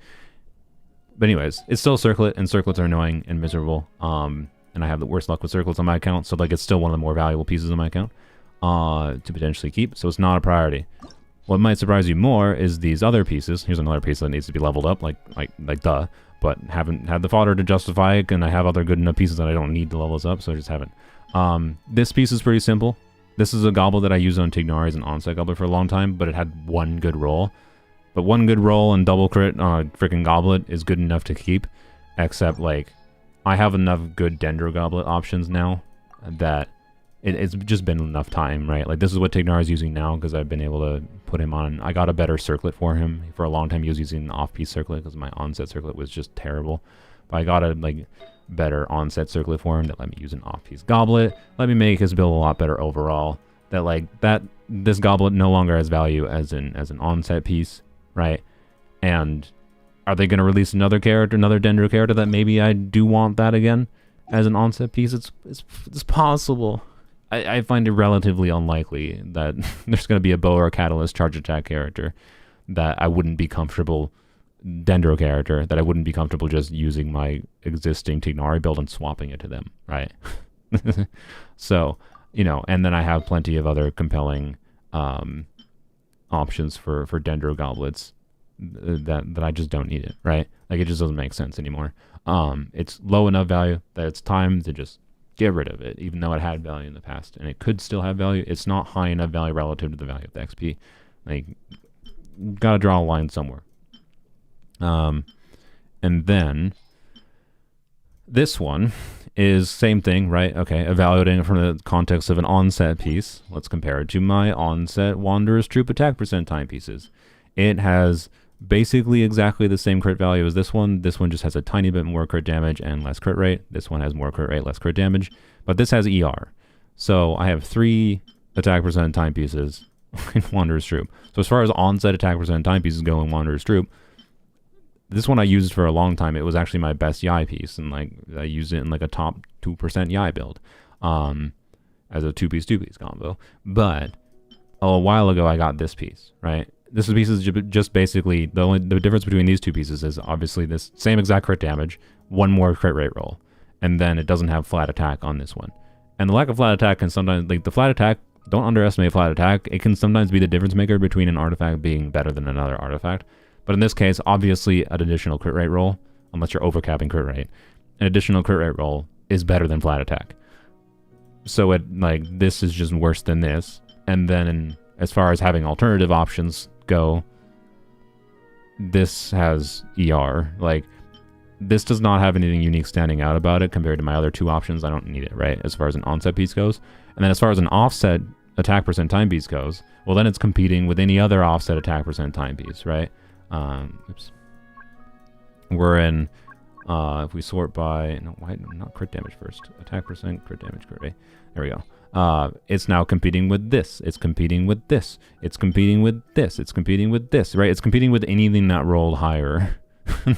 But anyways, it's still a circlet, and circlets are annoying and miserable. And I have the worst luck with circlets on my account, so like it's still one of the more valuable pieces on my account to potentially keep, so it's not a priority. What might surprise you more is these other pieces. Here's another piece that needs to be leveled up, like duh, but haven't had the fodder to justify it, and I have other good enough pieces that I don't need to level this up, so I just haven't. This piece is pretty simple. This is a goblet that I used on Tignari as an onset goblet for a long time, but it had one good roll. But one good roll and double crit on a freaking goblet is good enough to keep, except like I have enough good Dendro Goblet options now that it's just been enough time, right? Like this is what Tignar is using now because I've been able to put him on. I got a better circlet for him. For a long time he was using an off-piece circlet because my onset circlet was just terrible. But I got a like better onset circlet for him that let me use an off-piece goblet. Let me make his build a lot better overall. that like that this goblet no longer has value as an onset piece, right? And are they going to release another character, another Dendro character that maybe I do want that again as an onset piece? It's possible. I find it relatively unlikely that there's going to be a bow or a catalyst charge attack character that I wouldn't be comfortable, Dendro character, that I wouldn't be comfortable just using my existing Tignari build and swapping it to them, right? So, you know, and then I have plenty of other compelling options for Dendro goblets that I just don't need it, right? Like, it just doesn't make sense anymore. It's low enough value that it's time to just get rid of it, even though it had value in the past, and it could still have value. It's not high enough value relative to the value of the XP. Like, gotta draw a line somewhere. And then this one is same thing, right? Okay, evaluating it from the context of an onset piece. Let's compare it to my onset Wanderer's Troop attack percent timepieces. It has basically exactly the same crit value as this one. This one just has a tiny bit more crit damage and less crit rate. This one has more crit rate, less crit damage. But this has ER. So I have 3 attack percent timepieces in Wanderer's Troop. So as far as onset attack percent timepieces go in Wanderer's Troop, this one I used for a long time. It was actually my best Yai piece, and like I used it in like a top 2% Yai build as a 2-piece combo. But a while ago I got this piece, right? This piece is just basically, the difference between these 2 pieces is obviously this same exact crit damage, 1 more crit rate roll, and then it doesn't have flat attack on this one. And the lack of flat attack can sometimes, like the flat attack, don't underestimate flat attack. It can sometimes be the difference maker between an artifact being better than another artifact. But in this case, obviously an additional crit rate roll, unless you're overcapping crit rate, an additional crit rate roll is better than flat attack. So it, like, this is just worse than this. And then as far as having alternative options go, this has ER. Like, this does not have anything unique standing out about it compared to my other 2 options. I don't need it, right? As far as an onset piece goes. And then as far as an offset attack percent timepiece goes, well, then it's competing with any other offset attack percent timepiece, right? Oops. We're in, if we sort by, no, why, not crit damage first. Attack percent, crit damage, crit rate. There we go. It's now competing with this. It's competing with this. It's competing with this. It's competing with this, right? It's competing with anything that rolled higher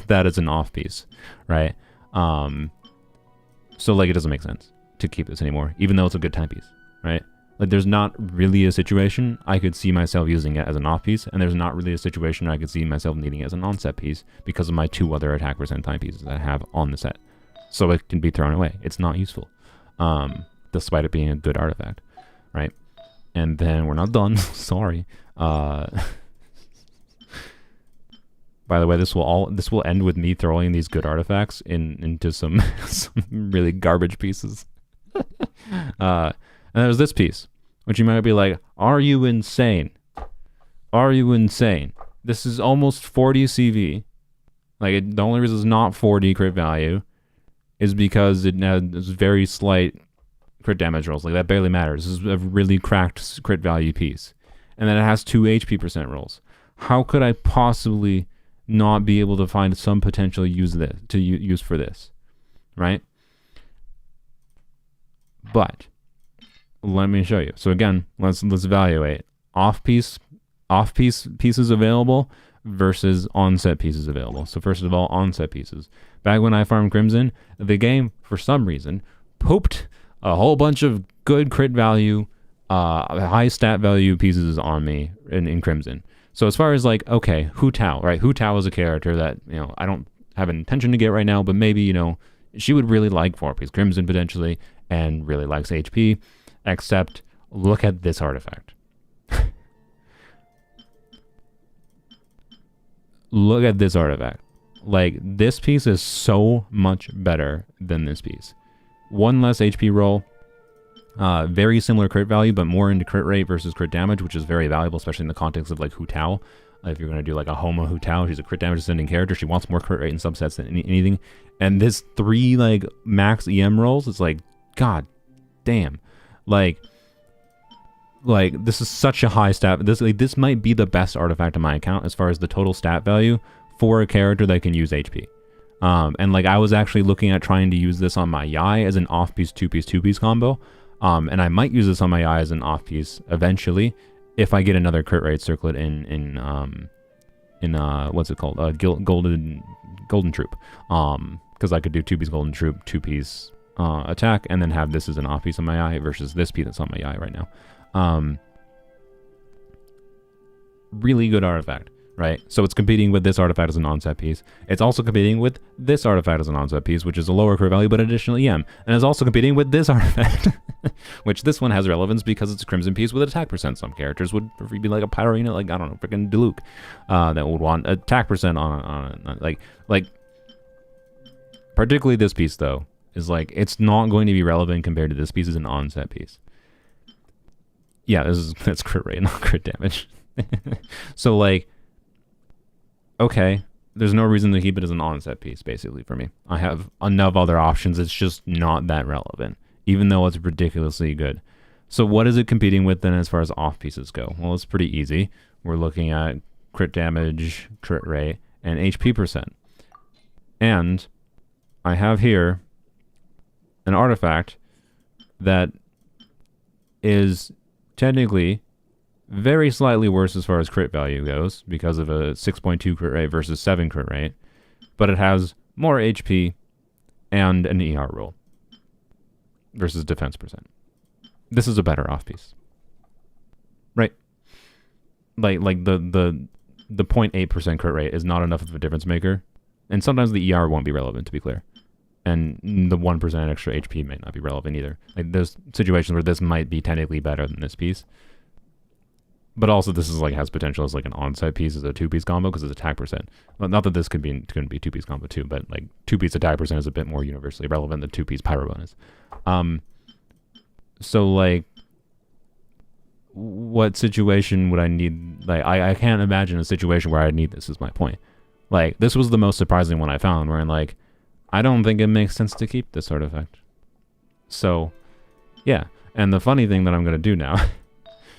that is an off piece, right? So, like, it doesn't make sense to keep this anymore, even though it's a good timepiece, right? Like, there's not really a situation I could see myself using it as an off piece, and there's not really a situation I could see myself needing it as an onset piece because of my 2 other attack percent timepieces that I have on the set. So it can be thrown away. It's not useful, despite it being a good artifact, right? And then we're not done. Sorry. By the way, this will end with me throwing these good artifacts into some really garbage pieces. And there's this piece, which you might be like, are you insane? Are you insane? This is almost 40 CV. Like, the only reason it's not 40 crit value is because it has very slight crit damage rolls. Like, that barely matters. This is a really cracked crit value piece. And then it has 2 HP percent rolls. How could I possibly not be able to find some potential use for this, right? But let me show you. So again, let's evaluate off piece pieces available versus onset pieces available. So first of all, onset pieces. Back when I farmed Crimson, the game for some reason pooped a whole bunch of good crit value, high stat value pieces on me in Crimson. So as far as like, okay, Hu Tao, right? Hu Tao is a character that, you know, I don't have an intention to get right now, but maybe, you know, she would really like 4-piece Crimson potentially and really likes HP. Except, look at this artifact. Look at this artifact. Like, this piece is so much better than this piece. 1 less HP roll. Very similar crit value, but more into crit rate versus crit damage, which is very valuable, especially in the context of, like, Hu Tao. If you're going to do, like, a Homa Hu Tao, she's a crit damage ascending character. She wants more crit rate in subsets than anything. And this 3, like, max EM rolls, it's like, god damn. Like this is such a high stat. This might be the best artifact in my account as far as the total stat value for a character that can use HP. And like, I was actually looking at trying to use this on my Yai as an off-piece 2-piece combo. And I might use this on my eye as an off piece eventually if I get another crit rate circlet in what's it called? Golden Troop. Because I could do 2-piece Golden Troop, 2-piece attack, and then have this as an off piece on my eye versus this piece that's on my eye right now. Really good artifact, right? So it's competing with this artifact as an onset piece. It's also competing with this artifact as an onset piece, which is a lower crit value but additional EM, and it's also competing with this artifact, which this one has relevance because it's a crimson piece with attack percent. Some characters would be like a Pyro, like I don't know, freaking Diluc, that would want attack percent on like. Particularly this piece though is like it's not going to be relevant compared to this piece as an onset piece. Yeah, that's crit rate, not crit damage. So like, okay, there's no reason to keep it as an onset piece basically for me. I have enough other options. It's just not that relevant, even though it's ridiculously good. So what is it competing with then as far as off pieces go? Well, it's pretty easy. We're looking at crit damage, crit rate, and HP percent. And I have here an artifact that is technically very slightly worse as far as crit value goes because of a 6.2 crit rate versus 7 crit rate, but it has more HP and an ER roll versus defense percent. This is a better off piece, right? Like the 0.8% crit rate is not enough of a difference maker, and sometimes the ER won't be relevant, to be clear, and the 1% extra HP may not be relevant either. Like there's situations where this might be technically better than this piece. But also, this is like has potential as like an onset piece as a 2-piece combo because it's attack percent. Well, not that this couldn't be 2-piece combo too, but like 2-piece attack percent is a bit more universally relevant than 2-piece pyro bonus. So like, what situation would I need? Like, I can't imagine a situation where I need this. Is my point. Like, this was the most surprising one I found, where I'm like, I don't think it makes sense to keep this artifact. So, yeah. And the funny thing that I'm gonna do now.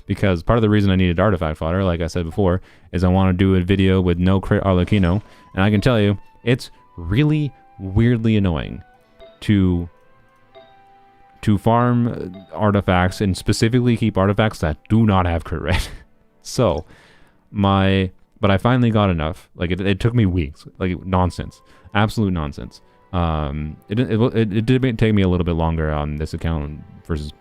Because part of the reason I needed artifact fodder, like I said before, is I want to do a video with no crit Arlecchino, and I can tell you, it's really weirdly annoying to farm artifacts and specifically keep artifacts that do not have crit rate. So, but I finally got enough. Like it took me weeks, like nonsense, absolute nonsense. It did take me a little bit longer on this account versus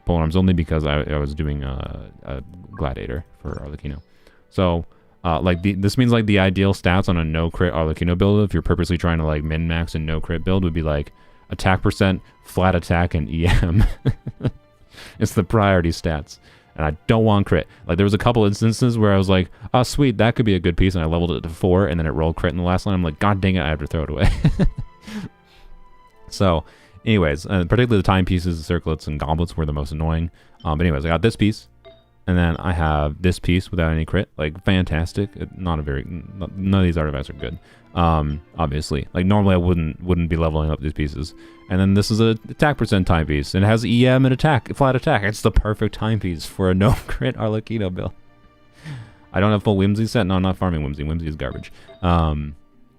Polearms only because I was doing a gladiator for Arlecchino. So like this means like the ideal stats on a no crit Arlecchino build, if you're purposely trying to like min max a no crit build, would be like attack percent, flat attack, and EM. It's the priority stats, and I don't want crit. Like there was a couple instances where I was like, oh sweet, that could be a good piece, and I leveled it to 4, and then it rolled crit in the last line. I'm like, god dang it, I have to throw it away. So anyways, particularly the timepieces, the circlets, and goblets were the most annoying. But anyways, I got this piece, and then I have this piece without any crit. Like, fantastic. None of these artifacts are good. Obviously. Like, normally I wouldn't be leveling up these pieces. And then this is a attack percent timepiece, and it has EM and attack, flat attack. It's the perfect timepiece for a no crit Arlecchino build. I don't have full Whimsy set. No, I'm not farming Whimsy. Whimsy is garbage.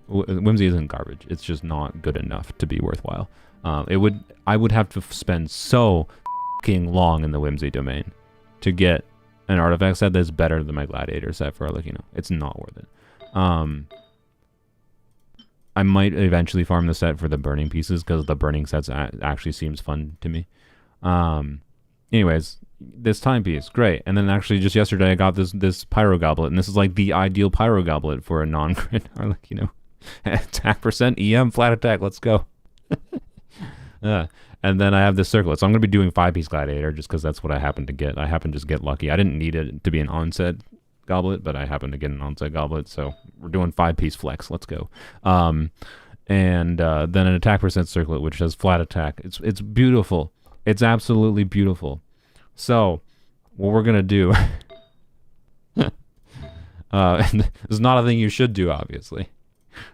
Whimsy isn't garbage. It's just not good enough to be worthwhile. I would have to spend so fucking long in the Whimsy domain to get an artifact set that's better than my gladiator set for Arlecchino. It's not worth it. I might eventually farm the set for the burning pieces because the burning sets actually seems fun to me. Anyways, this timepiece, great. And then actually just yesterday I got this Pyro goblet, and this is like the ideal Pyro goblet for a non-crit Arlecchino. Attack percent, EM, flat attack, let's go. And then I have this circlet. So I'm going to be doing 5-piece gladiator just because that's what I happened to get. I happened to just get lucky. I didn't need it to be an onset goblet, but I happened to get an onset goblet. So we're doing 5-piece flex. Let's go. And then an attack percent circlet, which has flat attack. It's beautiful. It's absolutely beautiful. So what we're going to do... this is not a thing you should do, obviously.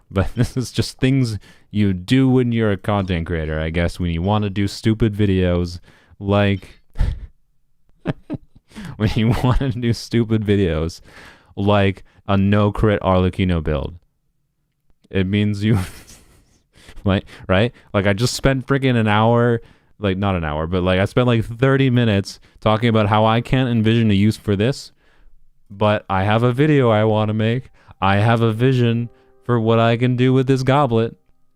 But this is just things you do when you're a content creator, I guess, when you want to do stupid videos like... when you want to do stupid videos like a no-crit Arlecchino build. It means you... right? Like, I just spent freaking an hour like not an hour, but like I spent like 30 minutes talking about how I can't envision a use for this, but I have a video I want to make. I have a vision for what I can do with this goblet.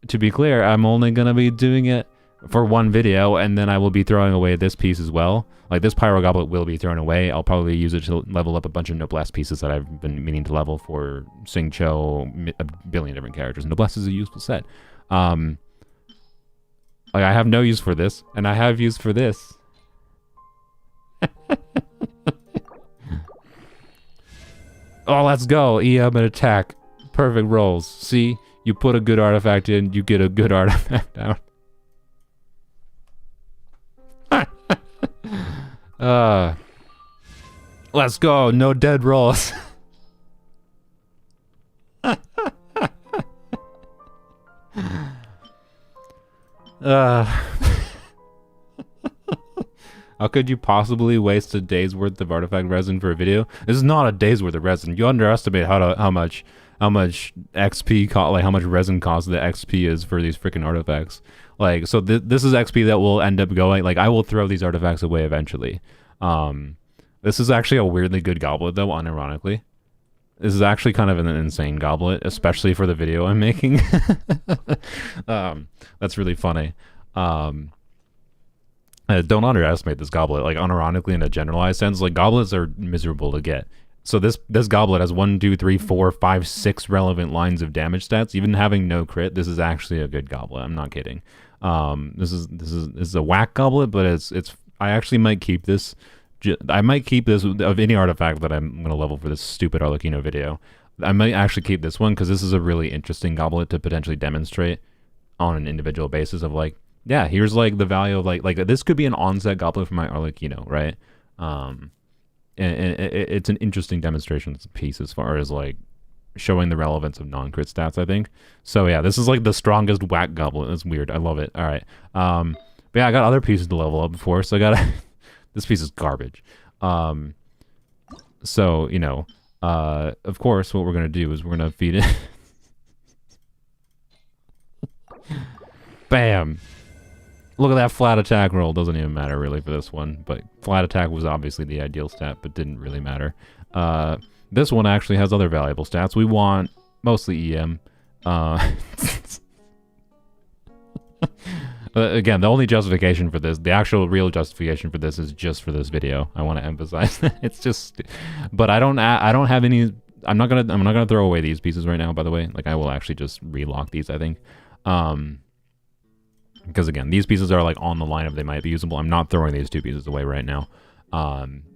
To be clear, I'm only going to be doing it for one video, and then I will be throwing away this piece as well. Like, this Pyro goblet will be thrown away. I'll probably use it to level up a bunch of Noblesse pieces that I've been meaning to level for Sing Cho, a billion different characters. Noblesse is a useful set. Like, I have no use for this, and I have use for this. Oh, let's go. EM and attack. Perfect rolls. See? You put a good artifact in, you get a good artifact out. Let's go. No dead rolls. How could you possibly waste a day's worth of artifact resin for a video? This is not a day's worth of resin. You underestimate how much XP like how much resin cost the XP is for these freaking artifacts. Like, so this is XP that will end up going, like, I will throw these artifacts away eventually. This is actually a weirdly good goblet though, unironically. This is actually kind of an insane goblet, especially for the video I'm making. That's really funny. Don't underestimate this goblet. Like, unironically, in a generalized sense, like, goblets are miserable to get. So this goblet has 1, 2, 3, 4, 5, 6 relevant lines of damage stats. Even having no crit, this is actually a good goblet. I'm not kidding. This is a whack goblet, but it's. I actually might keep this. I might keep this of any artifact that I'm gonna level for this stupid Arlecchino video. I might actually keep this one because this is a really interesting goblet to potentially demonstrate on an individual basis of, like, yeah, here's like the value of like this could be an onset goblet for my Arlecchino, right? And it's an interesting demonstration piece as far as like showing the relevance of non-crit stats, I think. So yeah, this is like the strongest whack goblet. It's weird. I love it. All right. But yeah, I got other pieces to level up before, so I gotta this piece is garbage. So, you know, of course what we're gonna do is we're gonna feed it. Bam. Look at that flat attack roll. Doesn't even matter really for this one, but flat attack was obviously the ideal stat, but didn't really matter. This one actually has other valuable stats. We want mostly EM. Again, the only justification for this, the actual real justification for this, is just for this video. I want to emphasize that. It's just, but I don't have any. I'm not gonna throw away these pieces right now. By the way, like, I will actually just relock these, I think. Because again, these pieces are like on the line of they might be usable. I'm not throwing these two pieces away right now.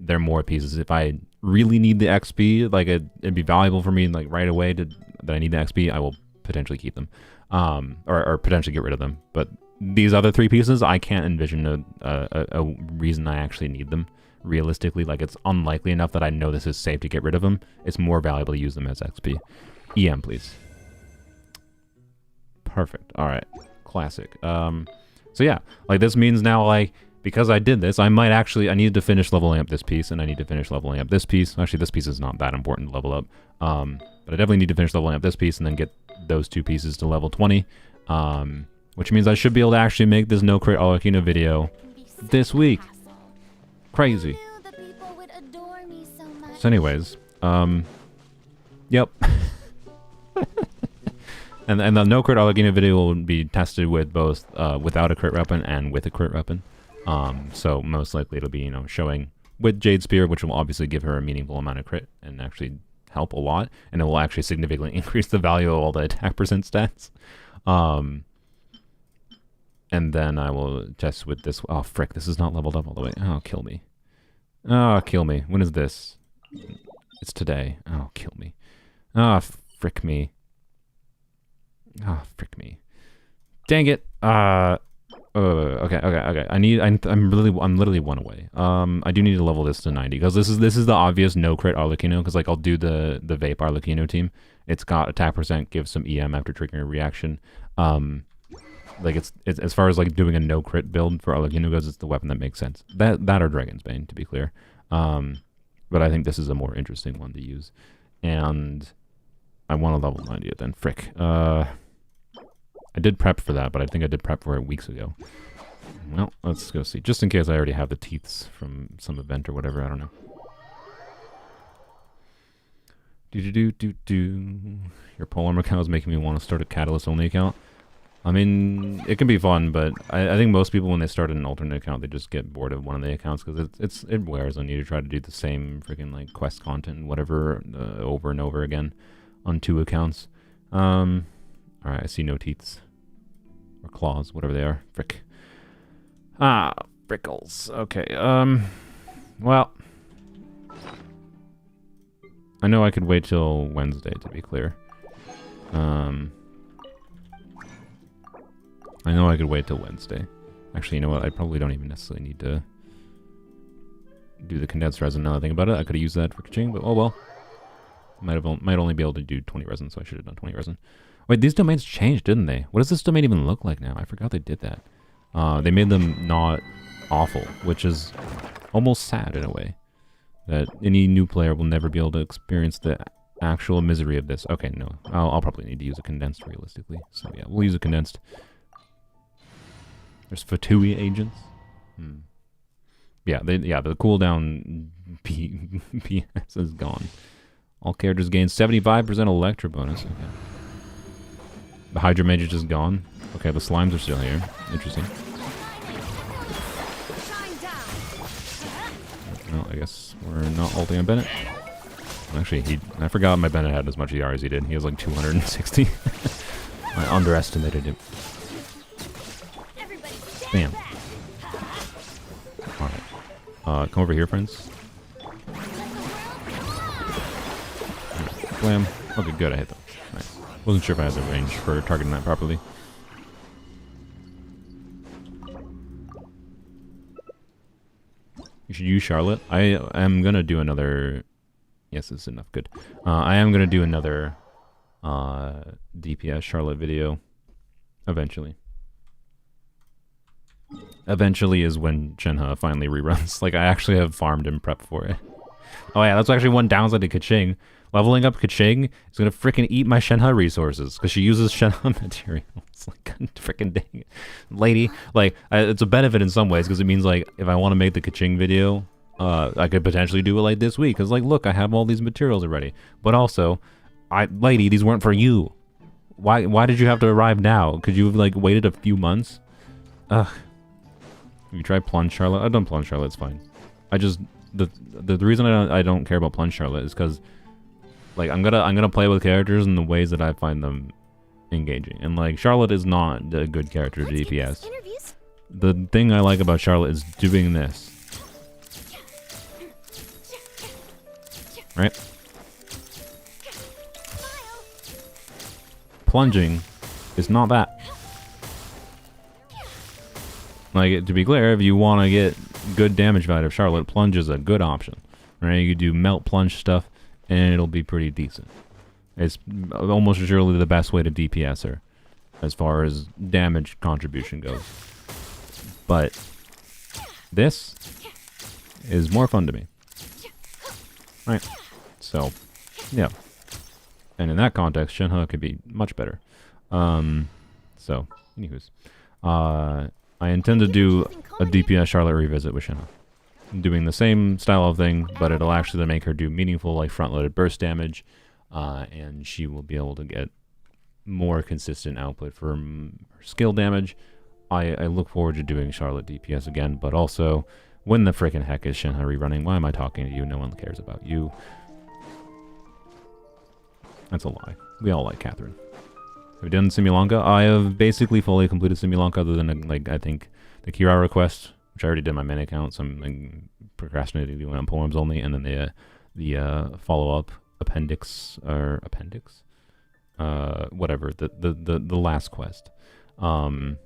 They're more pieces. If I really need the XP, like it'd be valuable for me, like right away that I need the XP, I will potentially keep them, or potentially get rid of them. But these other three pieces, I can't envision a reason I actually need them. Realistically, like, it's unlikely enough that I know this is safe to get rid of them. It's more valuable to use them as XP. EM, please. Perfect. All right. Classic. So yeah, like, this means now, like, because I did this, I needed to finish leveling up this piece, and I need to finish leveling up this piece. Actually, this piece is not that important to level up, but I definitely need to finish leveling up this piece and then get those two pieces to level 20, which means I should be able to actually make this no crit Arlecchino video this week. Crazy. So anyways, yep. And the no crit Arlecchino video will be tested with both without a crit weapon and with a crit weapon. So most likely it'll be, you know, showing with Jade Spear, which will obviously give her a meaningful amount of crit and actually help a lot, and it will actually significantly increase the value of all the attack percent stats. And then I will test with this. Oh frick, this is not leveled up all the way. Oh, kill me. Oh, kill me. When is this? It's today. Oh, kill me. Oh, frick me. Oh, frick me. Dang it. Okay. I'm literally one away. I do need to level this to 90 because this is the obvious no crit Arlecchino, because, like, I'll do the vape Arlecchino team. It's got attack percent, gives some EM after triggering a reaction. Like, it's as far as, like, doing a no crit build for Arlecchino goes, it's the weapon that makes sense. That or Dragon's Bane, to be clear. But I think this is a more interesting one to use. And I want to level 90 it then. Frick. I did prep for that, but I think I did prep for it weeks ago. Well, let's go see. Just in case I already have the teeths from some event or whatever, I don't know. Your polearm account is making me want to start a catalyst only account. I mean, it can be fun, but I think most people when they start an alternate account, they just get bored of one of the accounts because it wears on you to try to do the same freaking like quest content and whatever over and over again on 2 accounts. All right, I see no teeths or claws, whatever they are. Frick. Ah, frickles. Okay. Well, I know I could wait till Wednesday to be clear. I know I could wait till Wednesday. Actually, you know what? I probably don't even necessarily need to do the condensed resin now that I think about it. I could have used that for Kaching, but oh well. Might only be able to do 20 resin, so I should have done 20 resin. Wait, these domains changed, didn't they? What does this domain even look like now? I forgot they did that. They made them not awful, which is almost sad in a way. That any new player will never be able to experience the actual misery of this. Okay, no. I'll probably need to use a condensed realistically. So yeah, we'll use a condensed. There's Fatui agents. Yeah, the cooldown PS is gone. All characters gain 75% Electro bonus. Okay. The Hydra Mage is just gone. Okay, the slimes are still here. Interesting. Well, I guess we're not ulting on Bennett. Actually, I forgot my Bennett had as much ER as he did. He has like 260. I underestimated him. Bam. Alright. Come over here, friends. Blam. Okay, good. I hit them. Nice. Wasn't sure if I had the range for targeting that properly. You should use Charlotte. I am going to do another... Yes, it's enough. Good. I am going to do another DPS Charlotte video eventually. Eventually is when Shenhe finally reruns. Like, I actually have farmed and prepped for it. Oh yeah, that's actually one downside to Kaching. Leveling up Kaching is gonna freaking eat my Shenhe resources, because she uses Shenhe materials. Like, freaking dang it. Lady, like, it's a benefit in some ways, because it means, like, if I want to make the Kaching video, I could potentially do it, like, this week. Because, like, look, I have all these materials already. But also, lady, these weren't for you. Why did you have to arrive now? Could you have, like, waited a few months? Ugh. Have you tried Plunge Charlotte? I've done Plunge Charlotte, it's fine. I just... The reason I don't care about Plunge Charlotte is because, like, I'm gonna play with characters in the ways that I find them engaging. And, like, Charlotte is not a good character to DPS. The thing I like about Charlotte is doing this. Right? Plunging is not that. Like, to be clear, if you want to get good damage value of Charlotte, Plunge is a good option. Right? You could do Melt Plunge stuff, and it'll be pretty decent. It's almost surely the best way to DPS her, as far as damage contribution goes. But this is more fun to me. Right? So, yeah. And in that context, Shenhe could be much better. So, anywho's. I intend to do a DPS Charlotte revisit with Shenhe. Doing the same style of thing, but it'll actually make her do meaningful, like, front-loaded burst damage, and she will be able to get more consistent output for her skill damage. I look forward to doing Charlotte DPS again, but also, when the frickin' heck is Shenhe rerunning? Why am I talking to you? No one cares about you. That's a lie. We all like Catherine. Have you done Simulanka? I have basically fully completed Simulanka, other than, like, I think the Kira request, which I already did my main account, so I'm, like, procrastinating doing it on poems only, and then the follow-up appendix, whatever, the last quest, on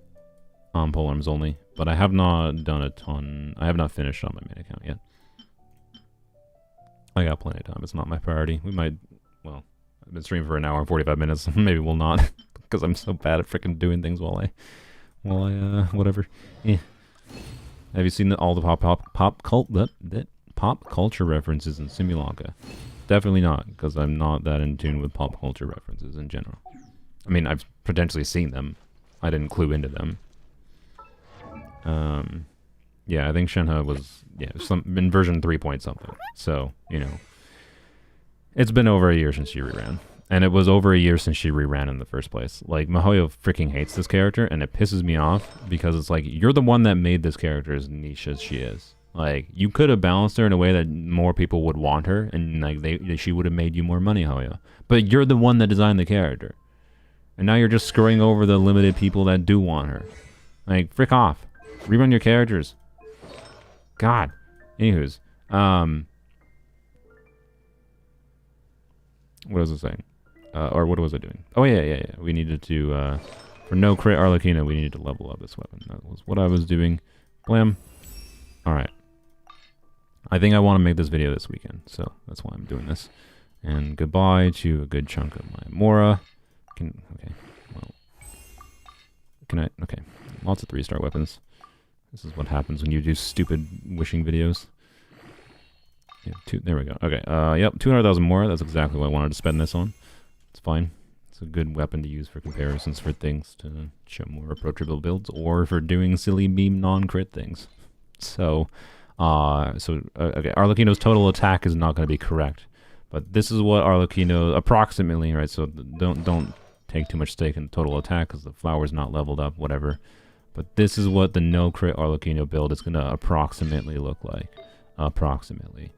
poems only. But I have not done a ton. I have not finished on my main account yet. I got plenty of time. It's not my priority. We might, well, I've been streaming for an hour and 45 minutes. Maybe we'll not, because I'm so bad at freaking doing things while I whatever. Eh. Have you seen all the pop culture references in Simulanka? Definitely not, because I'm not that in tune with pop culture references in general. I mean, I've potentially seen them. I didn't clue into them. Yeah, I think Shenhe was in version 3 point something. So, you know, it's been over a year since she reran. And it was over a year since she reran in the first place. Like, Mihoyo freaking hates this character, and it pisses me off because it's like, you're the one that made this character as niche as she is. Like, you could have balanced her in a way that more people would want her, and like she would have made you more money, Hoyo. But you're the one that designed the character. And now you're just screwing over the limited people that do want her. Like, frick off. Rerun your characters. God. Anywho's. What was I saying? Or what was I doing? Oh, yeah. We needed to, for no crit Arlecchino, we needed to level up this weapon. That was what I was doing. Blam. Alright. I think I want to make this video this weekend, so that's why I'm doing this. And goodbye to a good chunk of my Mora. Okay. Lots of 3-star weapons. This is what happens when you do stupid wishing videos. Yeah, there we go. Okay, yep, 200,000 more. That's exactly what I wanted to spend this on. It's fine. It's a good weapon to use for comparisons for things to show more approachable builds, or for doing silly beam non-crit things. So, okay, Arlecchino's total attack is not going to be correct, but this is what Arlecchino approximately, right? So don't take too much stake in the total attack because the flower's not leveled up, whatever. But this is what the no crit Arlecchino build is going to approximately look like. Approximately.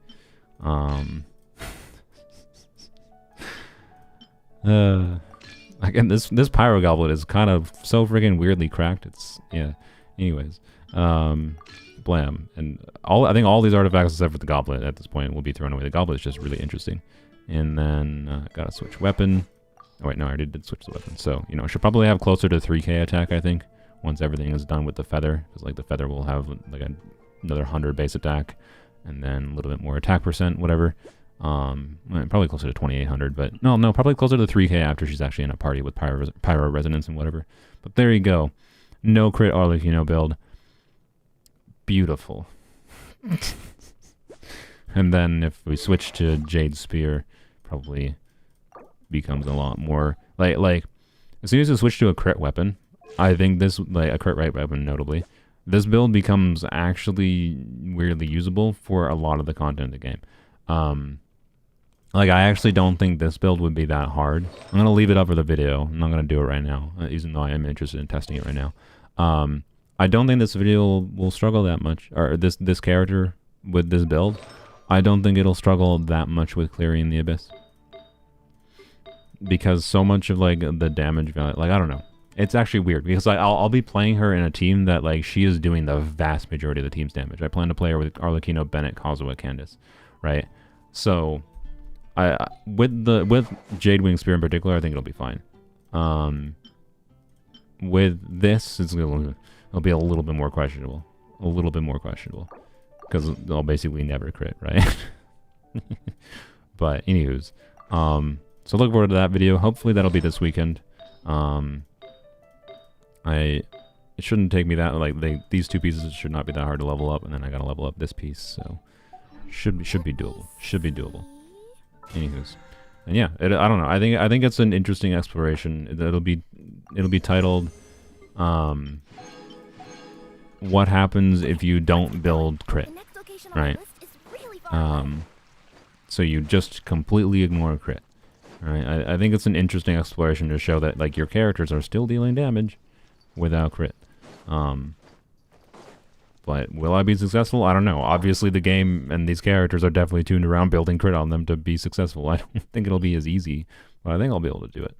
Again, this Pyro Goblet is kind of so friggin' weirdly cracked. It's, yeah. Anyways. Blam. And I think all these artifacts except for the goblet at this point will be thrown away. The goblet is just really interesting. And then, gotta switch weapon. Oh wait, no, I already did switch the weapon. So, you know, I should probably have closer to 3k attack, I think, once everything is done with the feather. Because, like, the feather will have, like, another 100 base attack. And then a little bit more attack percent, whatever. Probably closer to 2,800, but no, probably closer to 3k after she's actually in a party with Pyro Resonance and whatever. But there you go. No crit Arlecchino build. Beautiful. And then if we switch to Jade Spear, probably becomes a lot more like as soon as you switch to a crit weapon, I think this, like a crit right weapon notably, this build becomes actually weirdly usable for a lot of the content of the game. Like, I actually don't think this build would be that hard. I'm going to leave it up for the video. I'm not going to do it right now, even though I am interested in testing it right now. I don't think this video will struggle that much, or this character with this build. I don't think it'll struggle that much with clearing the Abyss. Because so much of, like, the damage value, like, I don't know. It's actually weird, because I'll be playing her in a team that, like, she is doing the vast majority of the team's damage. I plan to play her with Arlecchino, Bennett, Kazuha, Candace, right? So, with Jadewing Spear in particular, I think it'll be fine. With this, it'll be a little bit more questionable. A little bit more questionable. Because I'll basically never crit, right? But, anywho's. So look forward to that video. Hopefully that'll be this weekend. It shouldn't take me that, like, these two pieces should not be that hard to level up, and then I gotta level up this piece, so should be doable. Should be doable. Anywho's. And yeah, I don't know. I think it's an interesting exploration. It'll be titled what happens if you don't build crit, right? So you just completely ignore crit. Right? I think it's an interesting exploration to show that, like, your characters are still dealing damage without crit. But will I be successful? I don't know. Obviously the game and these characters are definitely tuned around building crit on them to be successful. I don't think it'll be as easy, but I think I'll be able to do it.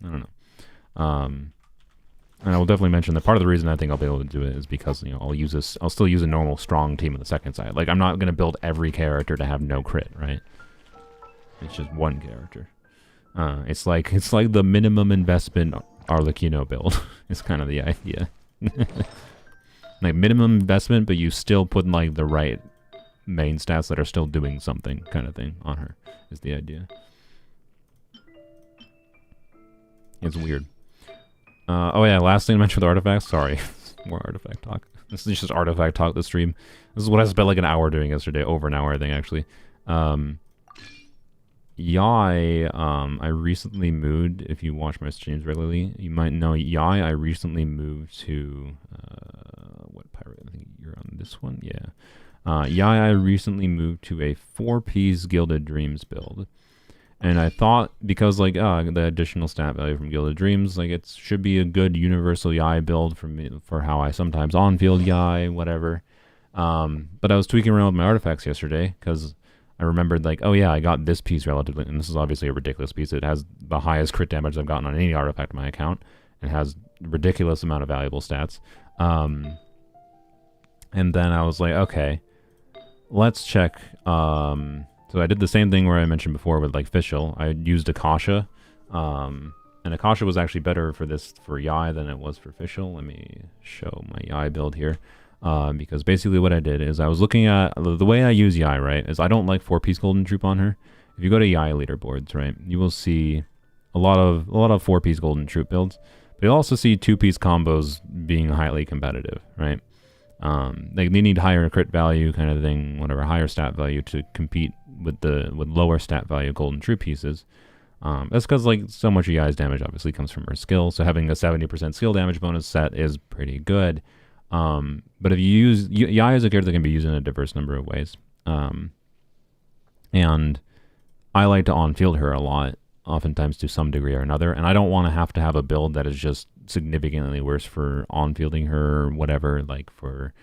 I don't know. And I will definitely mention that part of the reason I think I'll be able to do it is because, you know, I'll still use a normal strong team on the second side. Like, I'm not going to build every character to have no crit, right? It's just one character. It's like the minimum investment Arlecchino build. It's kind of the idea. Like, minimum investment, but you still put, like, the right main stats that are still doing something kind of thing on her is the idea. It's weird. Oh yeah, last thing to mention with artifacts. Sorry, more artifact talk. This is just artifact talk this stream. This is what I spent like an hour doing yesterday. Over an hour, I think, actually. Yai, I recently moved. If you watch my streams regularly, you might know Yai. I recently moved to what Pyro this one, yeah. Yai, I recently moved to a 4-piece Gilded Dreams build. And I thought, because like the additional stat value from Gilded Dreams, like it should be a good universal Yai build for me, for how I sometimes on-field Yai, whatever. But I was tweaking around with my artifacts yesterday, because I remembered like, oh yeah, I got this piece relatively, and this is obviously a ridiculous piece. It has the highest crit damage I've gotten on any artifact in my account. It has a ridiculous amount of valuable stats. And then I was like, okay, let's check. So I did the same thing where I mentioned before with like Fischl. I used Akasha, and Akasha was actually better for this for Yai than it was for Fischl. Let me show my Yai build here, because basically what I did is I was looking at the way I use Yai, right? Is I don't like 4-piece Golden Troop on her. If you go to Yai leaderboards, right, you will see a lot of 4-piece Golden Troop builds, but you'll also see 2-piece combos being highly competitive, right? They need higher crit value kind of thing, whatever, higher stat value to compete with lower stat value Golden Troop pieces. That's because like so much of Yai's damage obviously comes from her skill, so having a 70% skill damage bonus set is pretty good. But if you use Yai is a character that can be used in a diverse number of ways, and I like to on-field her a lot, oftentimes to some degree or another, and I don't want to have a build that is just significantly worse for on-fielding her or whatever, like for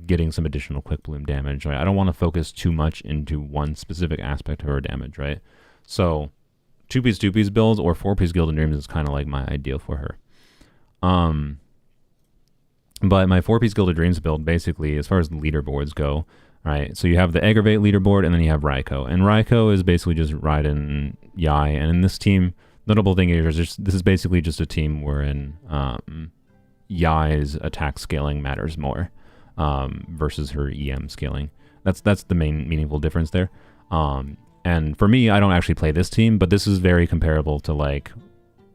getting some additional quick bloom damage, right? I don't want to focus too much into one specific aspect of her damage, right? So 2-piece builds or 4-piece Gilded Dreams is kind of like my ideal for her. But my 4-piece Gilded Dreams build, basically, as far as the leaderboards go, right? So you have the Aggravate leaderboard, and then you have Raiko. And Raiko is basically just Raiden, Yai, and in this team, notable thing is this is basically just a team wherein Yai's attack scaling matters more versus her EM scaling. That's the main meaningful difference there. And for me, I don't actually play this team, but this is very comparable to like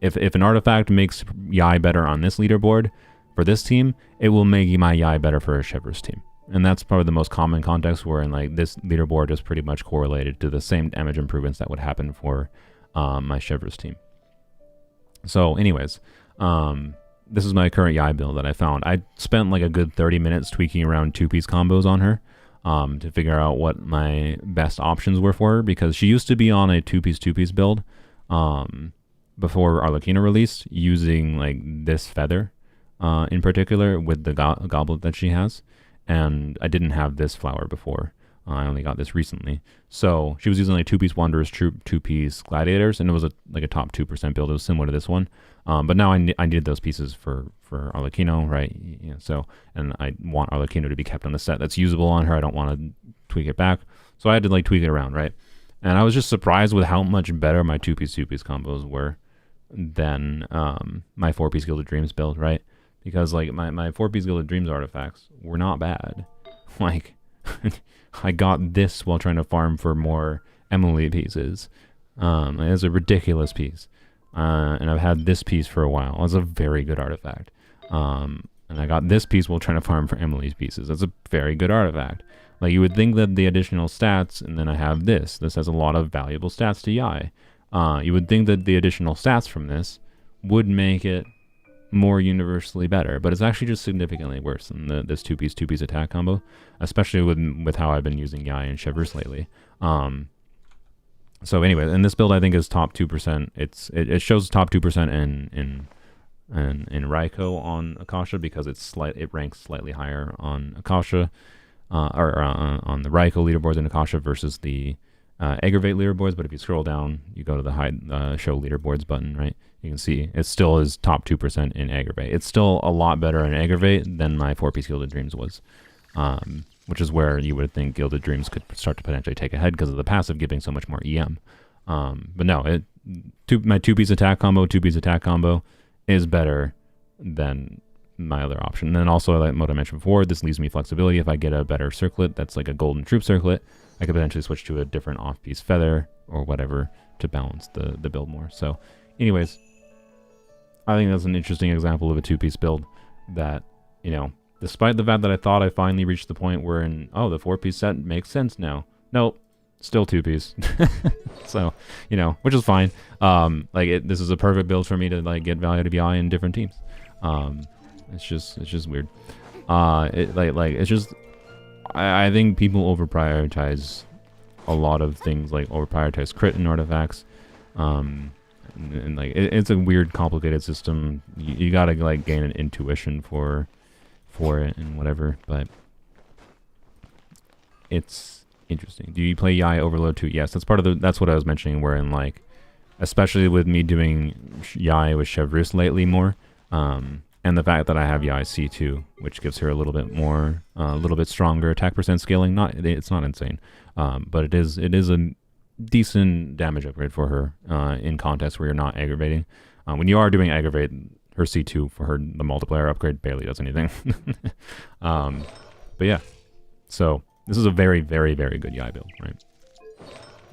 if an artifact makes Yai better on this leaderboard for this team, it will make my Yai better for a Chevreuse team. And that's probably the most common context wherein like this leaderboard is pretty much correlated to the same damage improvements that would happen for my Chevreuse team. So anyways, this is my current Yai build that I found. I spent like a good 30 minutes tweaking around 2-piece combos on her to figure out what my best options were for her, because she used to be on a 2-piece build before Arlecchino released, using like this feather in particular with the goblet that she has. And I didn't have this flower before. I only got this recently. So she was using like 2-piece Wanderer's Troop, 2-piece Gladiators, and it was like a top 2% build. It was similar to this one. But now I needed those pieces for Arlecchino, right? You know, so, and I want Arlecchino to be kept on the set that's usable on her. I don't want to tweak it back. So I had to like tweak it around, right? And I was just surprised with how much better my 2-piece combos were than my 4-piece Gilded Dreams build, right? Because like my 4-piece Gilded Dreams artifacts were not bad. Like I got this while trying to farm for more Emilie pieces. It's a ridiculous piece. And I've had this piece for a while. It's a very good artifact. And I got this piece while trying to farm for Emilie's pieces. That's a very good artifact. Like you would think that the additional stats, and then I have this. This has a lot of valuable stats to Yai. You would think that the additional stats from this would make it more universally better, but it's actually just significantly worse than this 2-piece attack combo, especially with how I've been using Yai and Chevreuse lately. So anyway, and this build I think is top 2%. It shows top 2% in Raiko on Akasha because it ranks slightly higher on Akasha or on the Raiko leaderboards in Akasha versus the Aggravate leaderboards. But if you scroll down, you go to the hide show leaderboards button, right? You can see it still is top 2% in Aggravate. It's still a lot better in Aggravate than my 4-piece Gilded Dreams was, which is where you would think Gilded Dreams could start to potentially take ahead because of the passive giving so much more EM. But no, my 2-piece attack combo is better than my other option. And then also, like what I mentioned before, this leaves me flexibility. If I get a better circlet that's like a Golden Troop circlet, I could potentially switch to a different off-piece feather or whatever to balance the build more. So anyways, I think that's an interesting example of a 2-piece build that, you know, despite the fact that I thought I finally reached the point where the 4-piece set makes sense now. Nope, still 2-piece. So, you know, which is fine. This is a perfect build for me to like get value to BI in different teams. It's just weird. It's just I think people over prioritize a lot of things, like over prioritize crit and artifacts. And like it's a weird, complicated system. You gotta like gain an intuition for it and whatever, but it's interesting. Do you play Yai Overload too? Yes, that's part of the. That's what I was mentioning. Where in like, especially with me doing Yai with Chevreuse lately more, and the fact that I have Yai C2, which gives her a little bit more, a little bit stronger attack percent scaling. It's not insane, but it is a decent damage upgrade for her in contests where you're not aggravating. When you are doing aggravate, her C2 for her the multiplier upgrade barely does anything. But yeah, so this is a very, very, very good Yai build, right?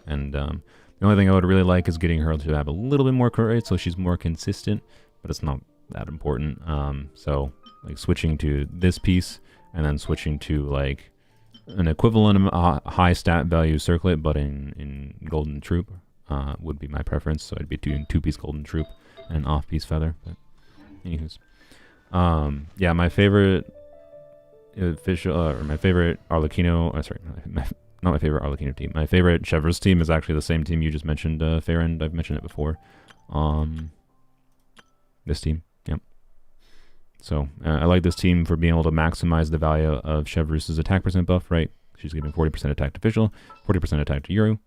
And the only thing I would really like is getting her to have a little bit more crit rate so she's more consistent, but it's not that important. So like switching to this piece and then switching to like an equivalent high stat value circlet, but in golden troop would be my preference. So I'd be doing 2-piece golden troop and an off-piece feather. But anywho's, yeah, my favorite official or my favorite Arlecchino. Sorry, not my favorite Arlecchino team. My favorite Chevreuse team is actually the same team you just mentioned, Farron. I've mentioned it before. This team, yep. So I like this team for being able to maximize the value of Chevreuse's attack percent buff, right? She's giving 40% attack to official, 40% attack to Euro.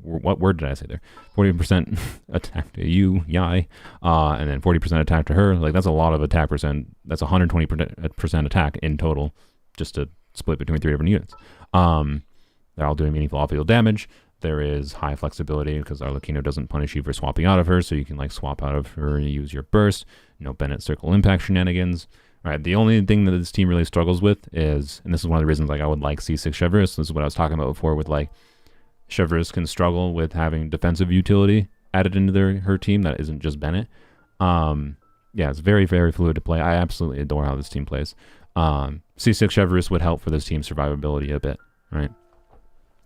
What word did I say there? 40% attack to you, Yai, and then 40% attack to her. Like that's a lot of attack percent. That's 120% attack in total, just to split between 3 different units. They're all doing meaningful off-field damage. There is high flexibility because Arlecchino doesn't punish you for swapping out of her, so you can like swap out of her and use your burst. No Bennett circle impact shenanigans. All right, the only thing that this team really struggles with is, and this is one of the reasons like I would like C6 Chevreuse. This is what I was talking about before with like Chevreuse can struggle with having defensive utility added into her team that isn't just Bennett. Yeah, it's very, very fluid to play. I absolutely adore how this team plays. C6 Chevreuse would help for this team's survivability a bit, right?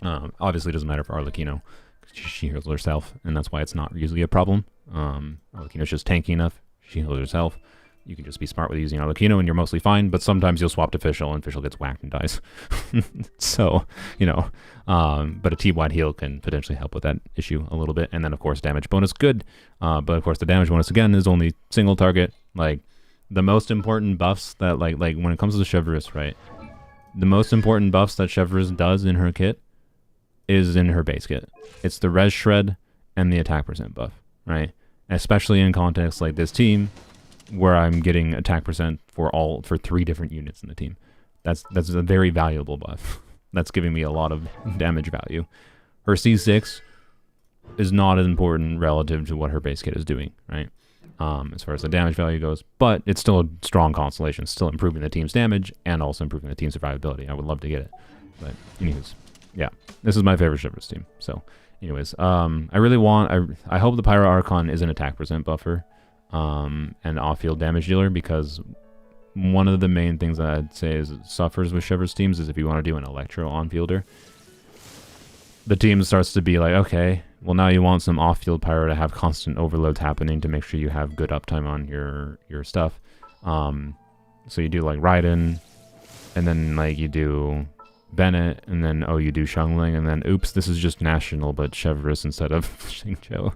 Obviously, it doesn't matter for Arlecchino. She heals herself, and that's why it's not usually a problem. Arlecchino's just tanky enough. She heals herself. You can just be smart with using Arlecchino, and you're mostly fine. But sometimes you'll swap to Fischl, and Fischl gets whacked and dies. So, you know, but a team-wide heal can potentially help with that issue a little bit. And then, of course, damage bonus, good. But, of course, the damage bonus, again, is only single target. Like, the most important buffs that, like when it comes to Chevreuse, right? The most important buffs that Chevreuse does in her kit is in her base kit. It's the res shred and the attack percent buff, right? Especially in contexts like this team, where I'm getting attack percent for 3 different units in the team. That's a very valuable buff. That's giving me a lot of damage value. Her C6 is not as important relative to what her base kit is doing, right? As far as the damage value goes, but it's still a strong constellation, still improving the team's damage and also improving the team's survivability. I would love to get it, but anyways, yeah, this is my favorite Chevreuse team. So anyways, I hope the Pyro Archon is an attack percent buffer and off-field damage dealer, because one of the main things that I'd say is it suffers with Chevreuse teams is if you want to do an Electro on-fielder, the team starts to be like, okay, well now you want some off-field Pyro to have constant overloads happening to make sure you have good uptime on your stuff. So you do like Raiden, and then like you do Bennett, and then you do Xiangling, and then oops, this is just national but Chevreuse instead of Xingqiu.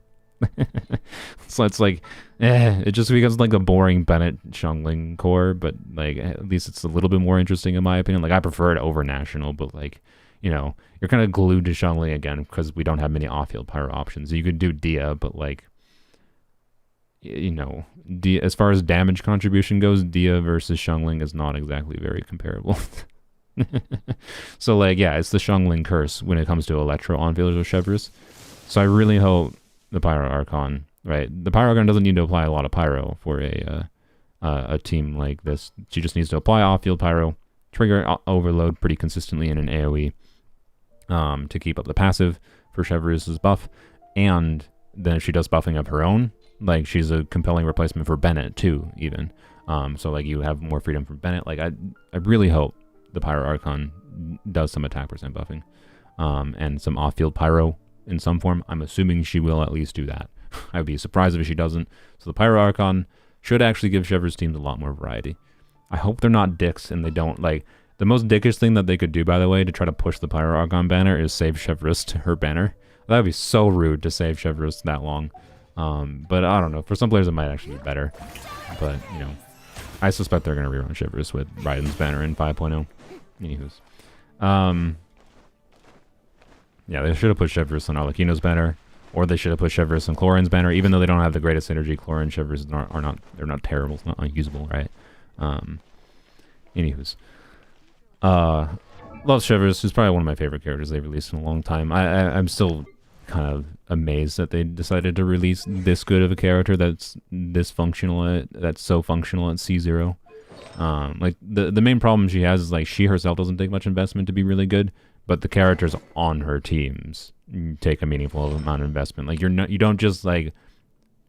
So it's like, it just becomes like a boring Bennett Xiangling core, but like at least it's a little bit more interesting in my opinion. Like I prefer it over national, but like, you know, you're kind of glued to Xiangling again because we don't have many off-field Pyro options. You could do Dia, but like, you know, Dia, as far as damage contribution goes, Dia versus Xiangling is not exactly very comparable. So like, yeah, it's the Xiangling curse when it comes to Electro on-fielders with Chevreuse. So I really hope the Pyro Archon, right? The Pyro Archon doesn't need to apply a lot of Pyro for a team like this. She just needs to apply off-field Pyro, trigger overload pretty consistently in an AoE to keep up the passive for Chevreuse's buff. And then if she does buffing of her own, like she's a compelling replacement for Bennett too, even. So like you have more freedom from Bennett. Like I really hope the Pyro Archon does some attack percent buffing and some off-field Pyro in some form. I'm assuming she will at least do that. I would be surprised if she doesn't. So the Pyro Archon should actually give Chevreuse teams a lot more variety. I hope they're not dicks and they don't like, The most dickish thing that they could do, by the way, to try to push the Pyro Archon banner is save Chevreuse to her banner. That would be so rude to save Chevreuse that long. But I don't know. For some players, it might actually be better. But, you know, I suspect they're going to rerun Chevreuse with Raiden's banner in 5.0. Anywho's. Yeah, they should have put Chevreuse on Arlecchino's banner. Or they should have put Chevreuse on Chlorine's banner. Even though they don't have the greatest synergy, Chlorine and Chevreuse they're not terrible. It's not unusable, right? Anywho's. Love Chevreuse. She's probably one of my favorite characters they've released in a long time. I'm still kind of amazed that they decided to release this good of a character that's this functional, that's so functional at C0. Like the main problem she has is like she herself doesn't take much investment to be really good, but the characters on her teams take a meaningful amount of investment. Like you don't just like,